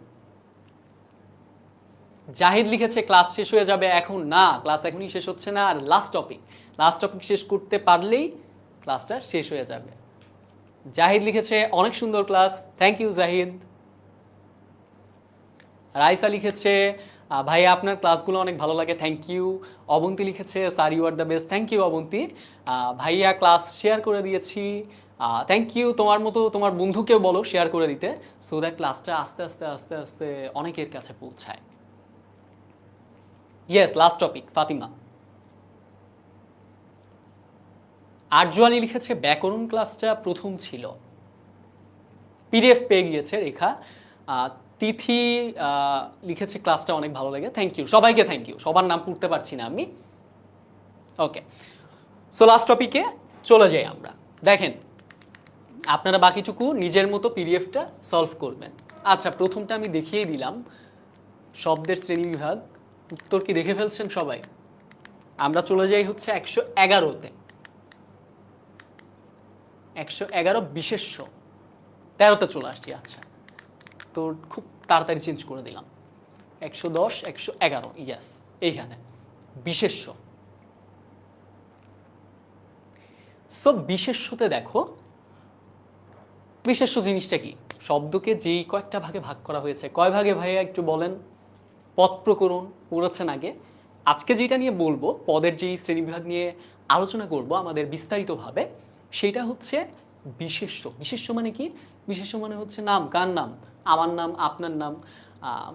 Zahid লিখেছে ক্লাস শেষ হয়ে যাবে এখন, না ক্লাস এখনই শেষ হচ্ছে না, আর লাস্ট টপিক শেষ করতে পারলেই ক্লাসটা শেষ হয়ে যাবে। জাহিদ লিখেছে অনেক সুন্দর class, thank you Zahid. Raisa লিখেছে ভাইয়া আপনার ক্লাসগুলো অনেক ভালো লাগে, থ্যাংক ইউ। অবন্তী লিখেছে sir you are the best, thank you Abanti. ভাইয়া ক্লাস শেয়ার করে দিয়েছি, থ্যাংক ইউ। তোমার মতো তোমার বন্ধুকেও বলো শেয়ার করে দিতে, সো দ্যাট ক্লাসটা আস্তে আস্তে আস্তে আস্তে অনেকের কাছে পৌঁছায়। Yes last topic, Fatima. Arjuani লিখেছে ব্যাকরণ ক্লাসটা প্রথম ছিল, পিডিএফ পেয়ে গিয়েছে রেখা। তিথি লিখেছে ক্লাসটা অনেক ভালো লাগে, থ্যাংক ইউ সবাইকে, থ্যাংক ইউ। সবার নাম পড়তে পারছি না আমি। ওকে, সো লাস্ট টপিকে চলে যাই আমরা। দেখেন আপনারা বাকিটুকু নিজের মতো পিডিএফটা সলভ করবেন। আচ্ছা, প্রথমটা আমি দেখিয়ে দিলাম, শব্দের শ্রেণীবিভাগ। উত্তর কি দেখে ফেলছেন সবাই? আমরা চলে যাই হচ্ছে 111তে। 111 বিশেষ্য, 13তে চলে আসছি। আচ্ছা, তো খুব তাড়াতাড়ি চেঞ্জ করে দিলাম। 110 111, ইয়েস, এইখানে বিশেষ্য। সো বিশেষ্যতে দেখো, বিশেষ্য জিনিসটা কি? শব্দকে যেই কয়েকটা ভাগে ভাগ করা হয়েছে, কয় ভাগে ভাইয়া একটু বলেন? পদ প্রকরণ পড়েছেন আগে। আজকে যেটা নিয়ে বলবো, পদের যেই শ্রেণীবিভাগ নিয়ে আলোচনা করব আমাদের বিস্তারিতভাবে, সেটা হচ্ছে বিশেষ্য। বিশেষ্য মানে কি? বিশেষ্য মানে হচ্ছে নাম, কার নাম? আমার নাম, আপনার নাম।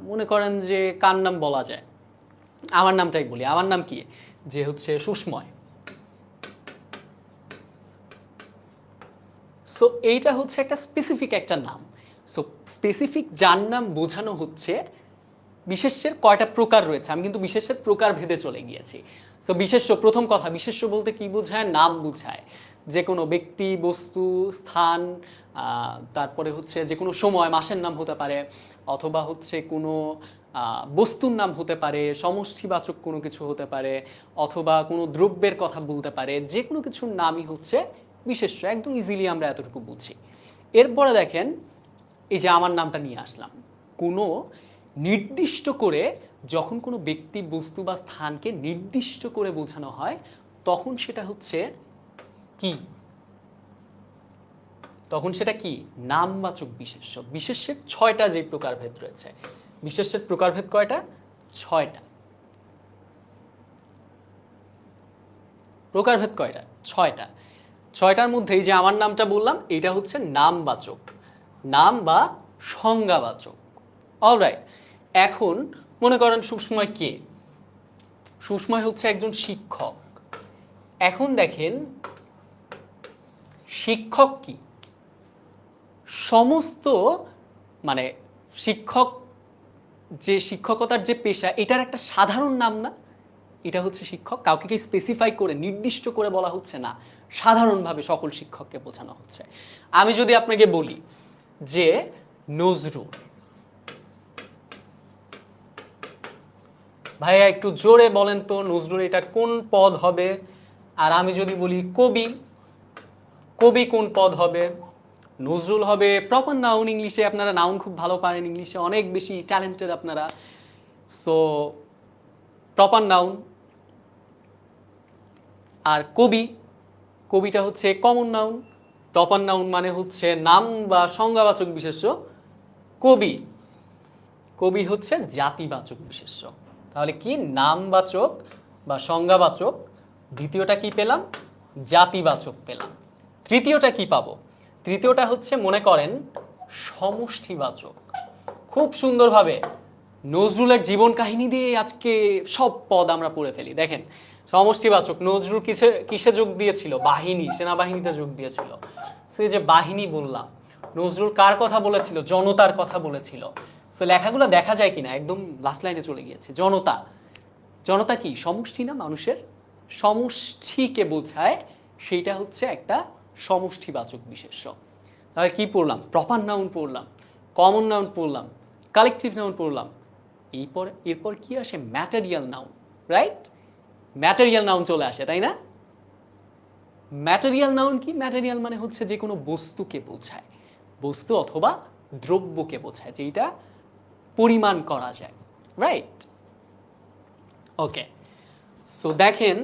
মনে করেন যে কার নাম বলা যায়, আমার নামটাই বলি। আমার নাম কি? যে হচ্ছে সুস্ময়। সো এইটা হচ্ছে একটা স্পেসিফিক একটা নাম। সো স্পেসিফিক যার নাম বোঝানো হচ্ছে, বিশেষ্যের কয়টা প্রকার রয়েছে, আমি কিন্তু বিশেষ্যের প্রকার ভেদে চলে গিয়েছি। সো বিশেষ্য, প্রথম কথা, বিশেষ্য বলতে কি বোঝায়? নাম বোঝায়। যে কোনো ব্যক্তি, বস্তু, স্থান, তারপরে হচ্ছে যে কোনো সময়, মাসের নাম হতে পারে, অথবা হচ্ছে কোনো বস্তুর নাম হতে পারে, সমষ্টিবাচক কোনো কিছু হতে পারে, অথবা কোনো দ্রব্যের কথা বলতে পারে। যে কোনো কিছুর নামই হচ্ছে বিশেষ্য, একদম ইজিলি আমরা এতটুকু বুঝি। এরপরে দেখেন, এই যে আমার নামটা নিয়ে আসলাম, কোনো নির্দিষ্ট করে যখন কোনো ব্যক্তি, বস্তু বা স্থানকে নির্দিষ্ট করে বোঝানো হয়, তখন সেটা হচ্ছে কি? তখন সেটা কি? নামবাচক বিশেষ্য। বিশেষ্যের 6টা যে প্রকারভেদ রয়েছে। বিশেষ্যের প্রকারভেদ কয়টা? 6টা। প্রকারভেদ কয়টা? 6টা। 6টার মধ্যে এই যে আমার নামটা বললাম, এটা হচ্ছে নামবাচক, নাম বা সংজ্ঞাবাচক। অলরাইট, এখন মনে করেন সুস্ময় কে? সুস্ময় হচ্ছে একজন শিক্ষক। এখন দেখেন, শিক্ষক কি? সমস্ত, মানে শিক্ষক, যে শিক্ষকতার যে পেশা, এটার একটা সাধারণ নাম না? এটা হচ্ছে শিক্ষক। কাউকে কি স্পেসিফাই করে নির্দিষ্ট করে বলা হচ্ছে না, সাধারণভাবে সকল শিক্ষককে বোঝানো হচ্ছে। আমি যদি আপনাকে বলি যে নজরুল, ভাইয়া একটু জোরে বলেন তো নজরুল এটা কোন পদ হবে? আর আমি যদি বলি কবি, কবি কোন পদ হবে? নজরুল হবে প্রপার নাউন। ইংলিশে আপনারা নাউন খুব ভালো পারেন, ইংলিশে অনেক বেশি ট্যালেন্টেড আপনারা। So proper noun. আর কবি, কবিটা হচ্ছে কমন নাউন। প্রপার নাউন মানে হচ্ছে নাম বা সংজ্ঞাবাচক বিশেষ্য। কবি, কবি হচ্ছে জাতিবাচক বিশেষ্য। তাহলে কি নামবাচক বা সংজ্ঞাবাচক, দ্বিতীয়টা কি পেলাম জাতিবাচক পেলাম। তৃতীয়টা কি পাবো? তৃতীয়টা হচ্ছে মনে করেন সমষ্টিবাচক। খুব সুন্দরভাবে নজরুলের জীবন কাহিনী দিয়ে আজকে সব পদ আমরা পড়ে ফেলি। দেখেন সমষ্টিবাচক, নজরুল কিসে যোগ দিয়েছিল? বাহিনী, সেনাবাহিনীতে যোগ দিয়েছিল। সে যে বাহিনী বললাম, নজরুল কার কথা বলেছিল? জনতার কথা বলেছিল। সো লেখাগুলো দেখা যায় কিনা, একদম লাস্ট লাইনে চলে গিয়েছে। জনতা, জনতা কি সমষ্টি না? মানুষের সমষ্টিকে বোঝায়, সেইটা হচ্ছে একটা সমষ্টিবাচক বিশেষ্য। তাহলে কি পড়লাম? প্রপার নাউন পড়লাম, কমন নাউন পড়লাম, কালেকটিভ নাউন পড়লাম। এরপর কি আসে? Material noun, right? Material noun চলে আসে, তাই না? ম্যাটেরিয়াল নাউন কি? ম্যাটেরিয়াল মানে হচ্ছে যে কোনো বস্তুকে বোঝায়, বস্তু অথবা দ্রব্যকে বোঝায়, যেটা পরিমাণ করা যায়, রাইট? ওকে, সো দেখেন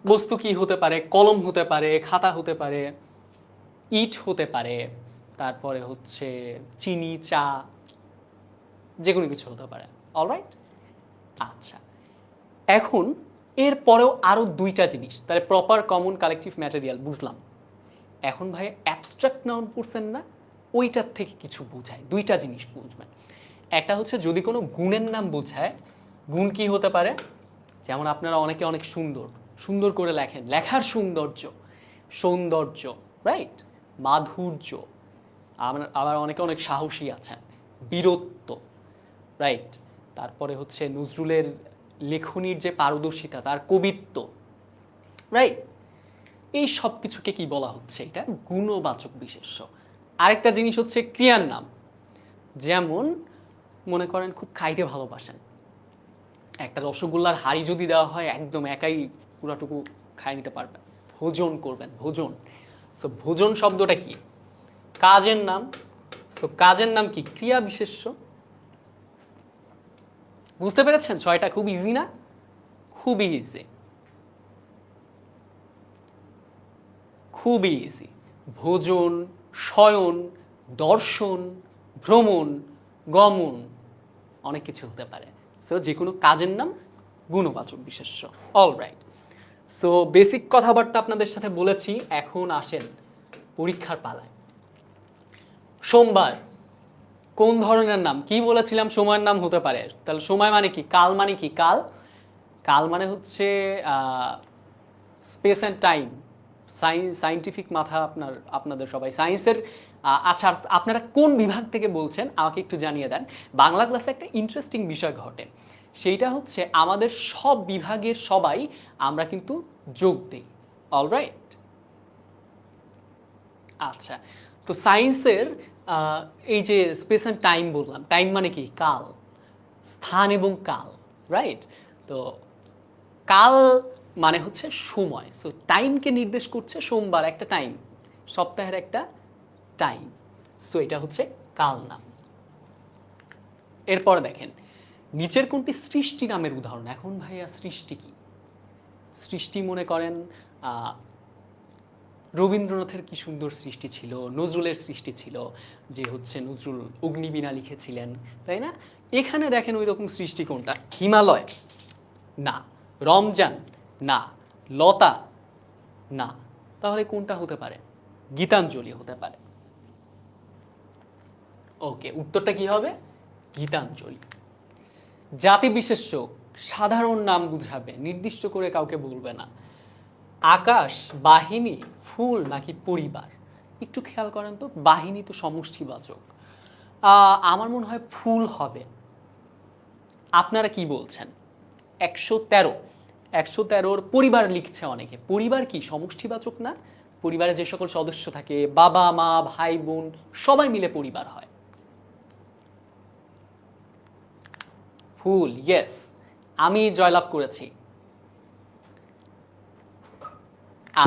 বস্তু কি হতে পারে? কলম হতে পারে, খাতা হতে পারে, ইট হতে পারে, তারপরে হচ্ছে চিনি, চা, যে কোনো কিছু হতে পারে। অলরাইট, আচ্ছা। এখন এর পরেও আরো দুইটা জিনিস, তাহলে প্রপার, কমন, কালেকটিভ, ম্যাটেরিয়াল বুঝলাম। এখন ভাই অ্যাবস্ট্রাক্ট নাউন পড়ছেন না, ওইটার থেকে কিছু বোঝায়। দুইটা জিনিস বুঝবেন। একটা হচ্ছে যদি কোনো গুণের নাম বোঝায়, গুণ কি হতে পারে? যেমন আপনারা অনেকে অনেক সুন্দর, সুন্দর করে লেখেন, লেখার সৌন্দর্য, সৌন্দর্য, রাইট? মাধুর্য। আবার অনেকে অনেক সাহসী আছেন, বীরত্ব, রাইট? তারপরে হচ্ছে নজরুলের লেখনীর যে পারদর্শিতা, তার কবিত্ব, রাইট? এই সব কিছুকে কি বলা হচ্ছে? এটা গুণবাচক বিশেষ্য। আরেকটা জিনিস হচ্ছে ক্রিয়ার নাম। যেমন মনে করেন খুব খাইতে ভালোবাসেন, একটা রসগোল্লার হাড়ি যদি দেওয়া হয়, একদম একাই পুরাটুকু খাই নিতে পারবেন। ভোজন করবেন, ভোজন। সো ভোজন শব্দটা কি? কাজের নাম। সো কাজের নাম কি? ক্রিয়া বিশেষ্য। বুঝতে পেরেছেন? ছয়টা খুব ইজি না? খুবই ইজি, খুবই ইজি। ভোজন, শয়ন, দর্শন, ভ্রমণ, গমন, অনেক কিছু হতে পারে। সো যে কোনো কাজের নাম গুণবাচক বিশেষ্য। অলরাইট, সো বেসিক কথাবার্তা আপনাদের সাথে বলেছি। এখন আসেন পরীক্ষার পালায়। সোমবার কোন ধরনের নাম? কি বলেছিলাম? সময়ের নাম হতে পারে। তাহলে সময় মানে কি? কাল মানে কি? কাল, কাল মানে হচ্ছে স্পেস অ্যান্ড টাইম। সাইন্টিফিক মাথা আপনাদের সবাই সায়েন্সের। আচ্ছা, আপনারা কোন বিভাগ থেকে বলছেন আমাকে একটু জানিয়ে দেন। বাংলা ক্লাসে একটা ইন্টারেস্টিং বিষয় ঘটে, সেইটা হচ্ছে আমাদের সব বিভাগের সবাই আমরা কিন্তু যোগ দিই। অলরাইট, আচ্ছা। তো সায়েন্সের এই যে স্পেস অ্যান্ড টাইম বললাম, টাইম মানে কি? কাল, স্থান এবং কাল, রাইট? তো কাল মানে হচ্ছে সময়। সো টাইমকে নির্দেশ করছে সোমবার, একটা টাইম, সপ্তাহের একটা টাইম। সো এটা হচ্ছে কাল নাম। এরপর দেখেন নিচের কোনটি সৃষ্টি নামের উদাহরণ? এখন ভাইয়া সৃষ্টি কি? সৃষ্টি মনে করেন রবীন্দ্রনাথের কি সুন্দর সৃষ্টি ছিল, নজরুলের সৃষ্টি ছিল, যে হচ্ছে নজরুল অগ্নিবীণা লিখেছিলেন, তাই না? এখানে দেখেন ওই রকম সৃষ্টি কোনটা? হিমালয় না, রমজান না, লতা না। তাহলে কোনটা হতে পারে? গীতাঞ্জলি হতে পারে। ওকে, উত্তরটা কি হবে? গীতাঞ্জলি। জাতি বিশেষ্য সাধারণ নাম বুঝাবে, নির্দিষ্ট করে কাউকে বলবে না। আকাশ, বাহিনী, ফুল নাকি পরিবার? একটু খেয়াল করেন তো, বাহিনী তো সমষ্টিবাচক, আমার মনে হয় ফুল হবে। আপনারা কি বলছেন? 113, 113-র পরিবার লিখছে অনেকে। পরিবার কি সমষ্টিবাচক না? পরিবারে যে সকল সদস্য থাকে, বাবা মা ভাই বোন, সবাই মিলে পরিবার হয়। ফুল, ইয়েস, আমি জয়লাভ করেছি।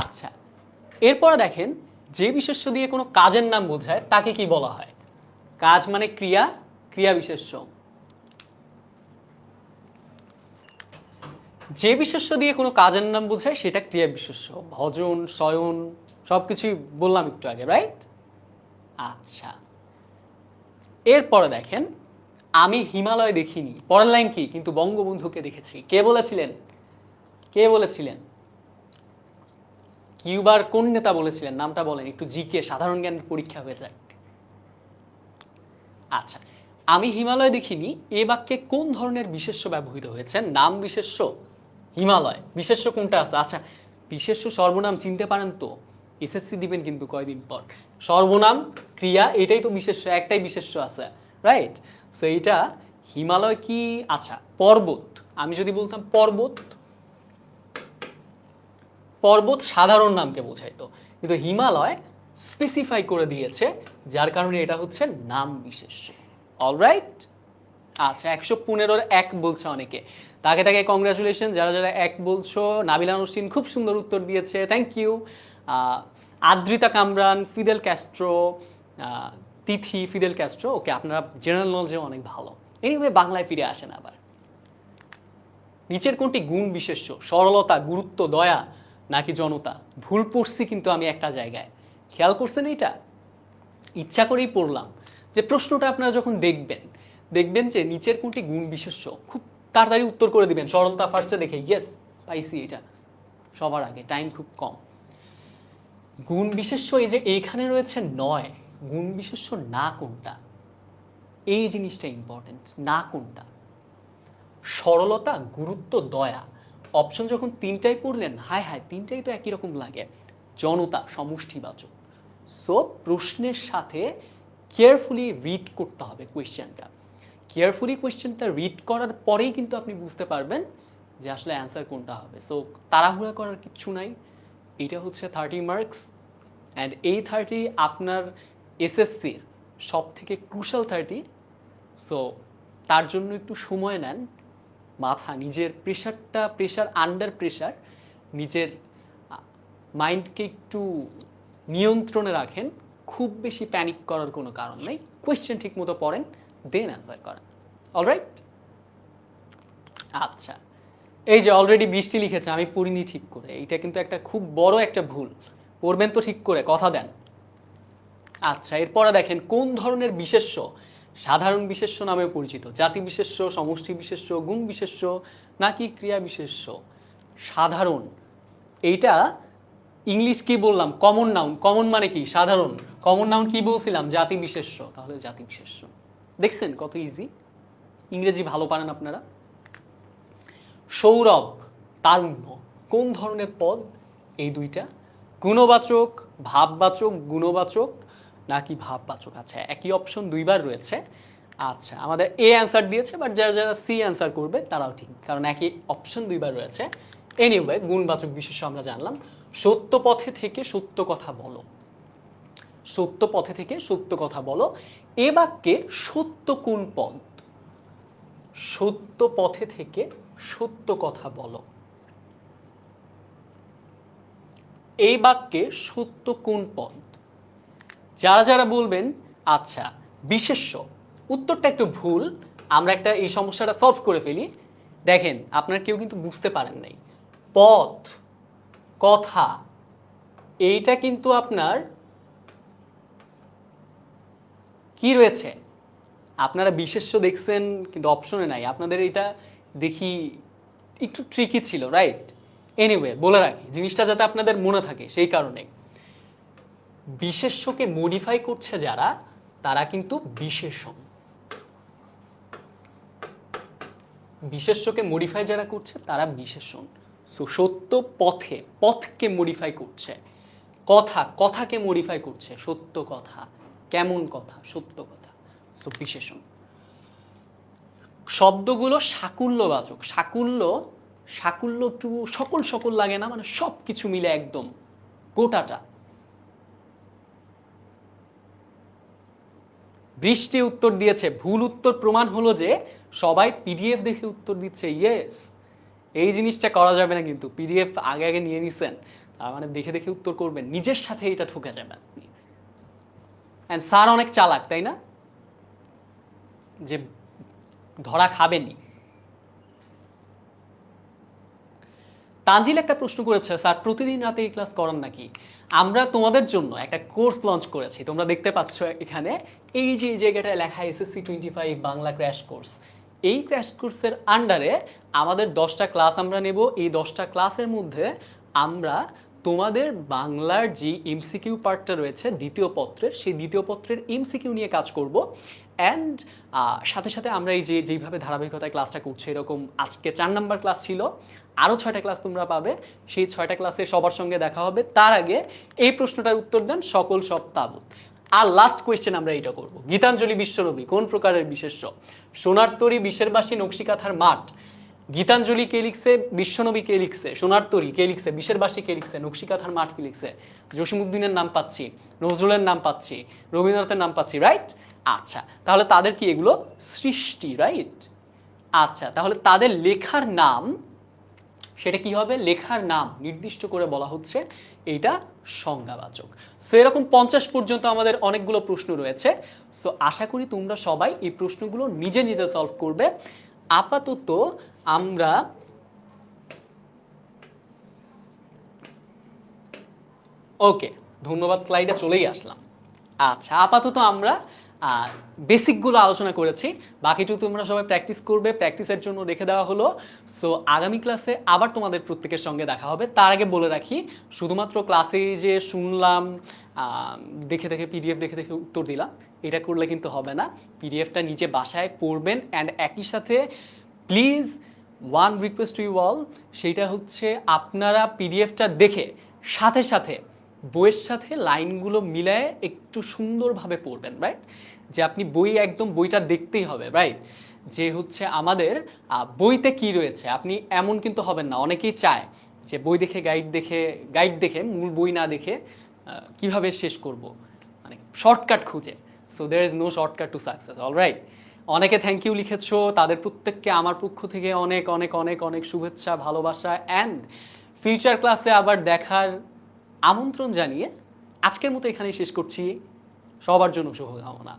আচ্ছা, এরপর দেখেন যে বিশেষ্য দিয়ে কোনো কাজের নাম বোঝায় তাকে কি বলা হয়? কাজ মানে ক্রিয়া, ক্রিয়া বিশেষ্য। যে বিশেষ্য দিয়ে কোনো কাজের নাম বোঝায় সেটা ক্রিয়া বিশেষ্য। ভজন, শয়ন সবকিছুই বললাম একটু আগে, রাইট? আচ্ছা, এরপরে দেখেন, আমি হিমালয় দেখিনি, পরের লাইন কি? কিন্তু বঙ্গবন্ধুকে দেখেছি। কে বলেছিলেন? কে বলেছিলেন? কিউবার কোন নেতা বলেছিলেন? নামটা বলেন, একটু জিকে, সাধারণ জ্ঞান পরীক্ষা হয়ে যাক। আচ্ছা, আমি হিমালয় দেখিনি এ বাক্যে কোন ধরনের বিশেষ্য ব্যবহৃত হয়েছে? নাম বিশেষ্য, হিমালয়। বিশেষ্য কোনটা আছে? আচ্ছা, বিশেষ্য সর্বনাম চিনতে পারেন তো? এসএসসি দিবেন কিন্তু কয়দিন পর। সর্বনাম, ক্রিয়া, এটাই তো বিশেষ্য, একটাই বিশেষ্য আছে, রাইট? সো এইটা হিমালয় কি? আচ্ছা, পর্বত। আমি যদি বলতাম পর্বত, পর্বত সাধারণ নামকে বোঝাইতো, কিন্তু হিমালয় স্পেসিফাই করে দিয়েছে, যার কারণে এটা হচ্ছে নাম বিশেষ্য। অলরাইট? আচ্ছা, 115-র 1 বলছে অনেকে, তাকে তাকে কংগ্রাচুলেশন। যারা যারা 1 বলছো, নাবিলা নসরিন খুব সুন্দর উত্তর দিয়েছে, thank you. Adrita Kamran, Fidel Castro, Tithi, Fidel Castro, okay, আপনারা জেনারেল নলেজে অনেক ভালো। এনিওয়ে, বাংলায় ফিরে আসেন আবার। নিচের কোনটি গুণ বিশেষ্য? সরলতা, গুরুত্ব, দয়া নাকি জনতা? ভুল পড়ছি কিন্তু আমি একটা জায়গায়, খেয়াল করছেন এটা? ইচ্ছা করেই পড়লাম যে প্রশ্নটা আপনারা যখন দেখবেন, দেখবেন যে নিচের কোনটি গুণ বিশেষ্য, খুব তাড়াতাড়ি উত্তর করে দিবেন। সরলতা ফার্স্টে দেখে ইয়েস পাইছি, এটা সবার আগে, টাইম খুব কম। গুণ বিশেষ্য এই যে এইখানে রয়েছে 9, গুণ বিশেষ্য না কোনটা? এই জিনিসটা ইম্পর্টেন্ট, না কোনটা? সরলতা, গুরুত্ব, দয়া। অপশন যখন তিনটাই পড়লেন, হায় হায়, তিনটাই তো একই রকম লাগে। জনতা, সমষ্টিবাচক। সো প্রশ্নের সাথে কেয়ারফুলি রিড করতে হবে কোয়েশ্চেনটা। কেয়ারফুলি কোয়েশ্চেনটা রিড করার পরেই কিন্তু আপনি বুঝতে পারবেন যে আসলে অ্যান্সার কোনটা হবে। সো তাড়াহুড়া করার কিচ্ছু নাই। এটা হচ্ছে 30 মার্কস, অ্যান্ড এই 30 আপনার এসএসসির সব থেকে ক্রুশাল 30। সো তার জন্য একটু সময় নেন, মাথা, নিজের প্রেশার আন্ডার প্রেশার, নিজের মাইন্ডকে একটু নিয়ন্ত্রণে রাখেন। খুব বেশি প্যানিক করার কোনো কারণ নেই। কোয়েশ্চেন ঠিক মতো পড়েন, দেন অ্যান্সার করেন। অলরাইট? আচ্ছা, এই যে অলরেডি বৃষ্টি লিখেছে, আমি পড়িনি ঠিক করে, এইটা কিন্তু একটা খুব বড় একটা ভুল। পড়বেন তো ঠিক করে, কথা দেন। আচ্ছা, এরপরে দেখেন, কোন ধরনের বিশেষ্য সাধারণ বিশেষ্য নামে পরিচিত? জাতি বিশেষ্য, সমষ্টি বিশেষ্য, গুণ বিশেষ্য নাকি ক্রিয়া বিশেষ্য? সাধারণ, এইটা ইংলিশ কি বললাম? Common noun. কমন মানে কি? সাধারণ। কমন নাউন কি বলছিলাম? জাতি বিশেষ্য। তাহলে জাতি বিশেষ্য। দেখছেন কত ইজি? ইংরেজি ভালো পারেন আপনারা। সৌরভ, তারুণ্য কোন ধরনের পদ? এই দুইটা। গুণবাচক, ভাববাচক, গুণবাচক নাকি ভাববাচক? আচ্ছা, একই অপশন দুইবার রয়েছে। আচ্ছা, আমাদের এ অ্যান্সার দিয়েছে, বাট যারা যারা সি অ্যান্সার করবে তারাও ঠিক, কারণ একই অপশন দুইবার রয়েছে। এনিওয়ে, গুণবাচক বিশেষ্য আমরা জানলাম। সত্য পথে থেকে সত্য কথা বলো। সত্য পথে থেকে সত্য কথা বলো, এ বাক্যে সত্য কোন পদ? সত্য পথে থেকে সত্য কথা বলো, এই বাক্যে সত্য কোন পদ? যারা যারা বলবেন আচ্ছা বিশেষ্য, উত্তরটা একটু ভুল, আমরা একটা এই সমস্যাটা সলভ করে ফেলি। দেখেন, আপনার কেউ কিন্তু বুঝতে পারেন নাই। পথ, কথা, এইটা কিন্তু আপনার কি রয়েছে? আপনারা বিশেষ্য দেখছেন কিন্তু অপশনে নাই, আপনাদের এটা দেখি একটু ট্রিকি ছিল, রাইট? এনিওয়ে, বলে রাখি জিনিসটা যাতে আপনাদের মনে থাকে, সেই কারণে বিশেষ্যকে মডিফাই করছে যারা, তারা কিন্তু বিশেষণ। বিশেষ্যকে মডিফাই যারা করছে তারা বিশেষণ। সো সত্য পথে, পথকে মডিফাই করছে। কথা, কথাকে মডিফাই করছে। সত্য কথা, কেমন কথা? সত্য কথা। সো বিশেষণ। শব্দগুলো সাকুল্যবাচক। সাকুল্য, সাকুল্য একটু সকল সকল লাগে না, মানে সব কিছু মিলে একদম গোটাটা। বৃষ্টি উত্তর দিয়েছে, ভুল উত্তর। প্রমাণ হলো যে সবাই পিডিএফ দেখে উত্তর দিচ্ছে। ইয়েস, এই জিনিসটা করা যাবে না কিন্তু। পিডিএফ আগে আগে নিয়ে নিছেন, তার মানে দেখে দেখে উত্তর করবেন, নিজের সাথে এটা ঠকে যাবেন আপনি। অ্যান্ড স্যার অনেক চালাক, তাই না, যে ধরা খাবেনি। তানজিল একটা প্রশ্ন করেছে, স্যার প্রতিদিন রাতে এই ক্লাস করান নাকি? আমরা তোমাদের জন্য একটা কোর্স লঞ্চ করেছি, তোমরা দেখতে পাচ্ছ এখানে এই যে এই জায়গাটায় লেখা SSC 25 বাংলা ক্র্যাশ কোর্স। এই ক্র্যাশ কোর্সের আন্ডারে আমাদের 10টা ক্লাস আমরা নেব। এই 10টা ক্লাসের মধ্যে আমরা তোমাদের বাংলার যে এমসিকিউ পার্টটা রয়েছে দ্বিতীয় পত্রের, সেই দ্বিতীয় পত্রের এমসিকিউ নিয়ে কাজ করব। অ্যান্ড সাথে সাথে আমরা এই যে যেইভাবে ধারাবাহিকতায় ক্লাসটা করছি, এরকম আজকে 4 নাম্বার ক্লাস ছিল, আরও 6টা ক্লাস তোমরা পাবে। সেই 6টা ক্লাসে সবার সঙ্গে দেখা হবে। তার আগে এই প্রশ্নটার উত্তর দেন সকল সব তাবুত। আর লাস্ট কোয়েশ্চেন আমরা এটা করব, গীতাঞ্জলি বিশ্বরবি কোন প্রকারের বিশেষ্য? সোনার তরী, বিশের বাসী, নকশিকাথার মাঠ। গীতাঞ্জলি কে লিখছে, বিশ্বনবী কে লিখছে, সোনার তরী কে লিখছে, বিশের বাসী কে লিখছে, নকশিকাথার মাঠ কে লিখছে? জসিমউদ্দিনের নাম পাচ্ছি, নজরুলের নাম পাচ্ছি, রবীন্দ্রনাথের নাম পাচ্ছি, রাইট? আচ্ছা, তাহলে তাদের কি এগুলো সৃষ্টি, রাইট? আচ্ছা, তাহলে তাদের লেখার নাম, সেটা কি হবে? লেখার নাম নির্দিষ্ট করে বলা হচ্ছে, এইটা সংজ্ঞাবাচক। সো এরকম 50 পর্যন্ত আমাদের অনেকগুলো প্রশ্ন রয়েছে। সো আশা করি তোমরা সবাই এই প্রশ্নগুলো নিজে নিজে সলভ করবে। আপাতত আমরা ওকে, ধন্যবাদ, স্লাইডে চলেই আসলাম। আচ্ছা, আপাতত আমরা বেসিকগুলো আলোচনা করেছি, বাকিটুকু তোমরা সবাই প্র্যাকটিস করবে, প্র্যাকটিসের জন্য রেখে দেওয়া হলো। সো আগামী ক্লাসে আবার তোমাদের প্রত্যেকের সঙ্গে দেখা হবে। তার আগে বলে রাখি, শুধুমাত্র ক্লাসে যে শুনলাম, দেখে দেখে পিডিএফ দেখে দেখে উত্তর দিলাম, এটা করলে কিন্তু হবে না। পিডিএফটা নিজে বাসায় পড়বেন। অ্যান্ড একই সাথে please one request to you all, সেইটা হচ্ছে আপনারা পিডিএফটা দেখে সাথে সাথে বইয়ের সাথে লাইনগুলো মিলায়ে একটু সুন্দরভাবে পড়বেন, রাইট? যে আপনি বই একদম বইটা দেখতেই হবে, রাইট? যে হচ্ছে আমাদের বইতে কি রয়েছে আপনি এমন কিন্তু হবেন না। অনেকেই চায় যে বই দেখে গাইড দেখে মূল বই না দেখে কিভাবে শেষ করব, মানে শর্টকাট খুঁজে। So there is no shortcut to success, alright? অনেকে থ্যাংক ইউ লিখেছো, তাদের প্রত্যেককে আমার পক্ষ থেকে অনেক অনেক অনেক অনেক শুভেচ্ছা, ভালোবাসা। অ্যান্ড ফিউচার ক্লাসে আবার দেখার আমন্ত্রণ জানিয়ে আজকের মতো এখানেই শেষ করছি। সবার জন্য শুভকামনা।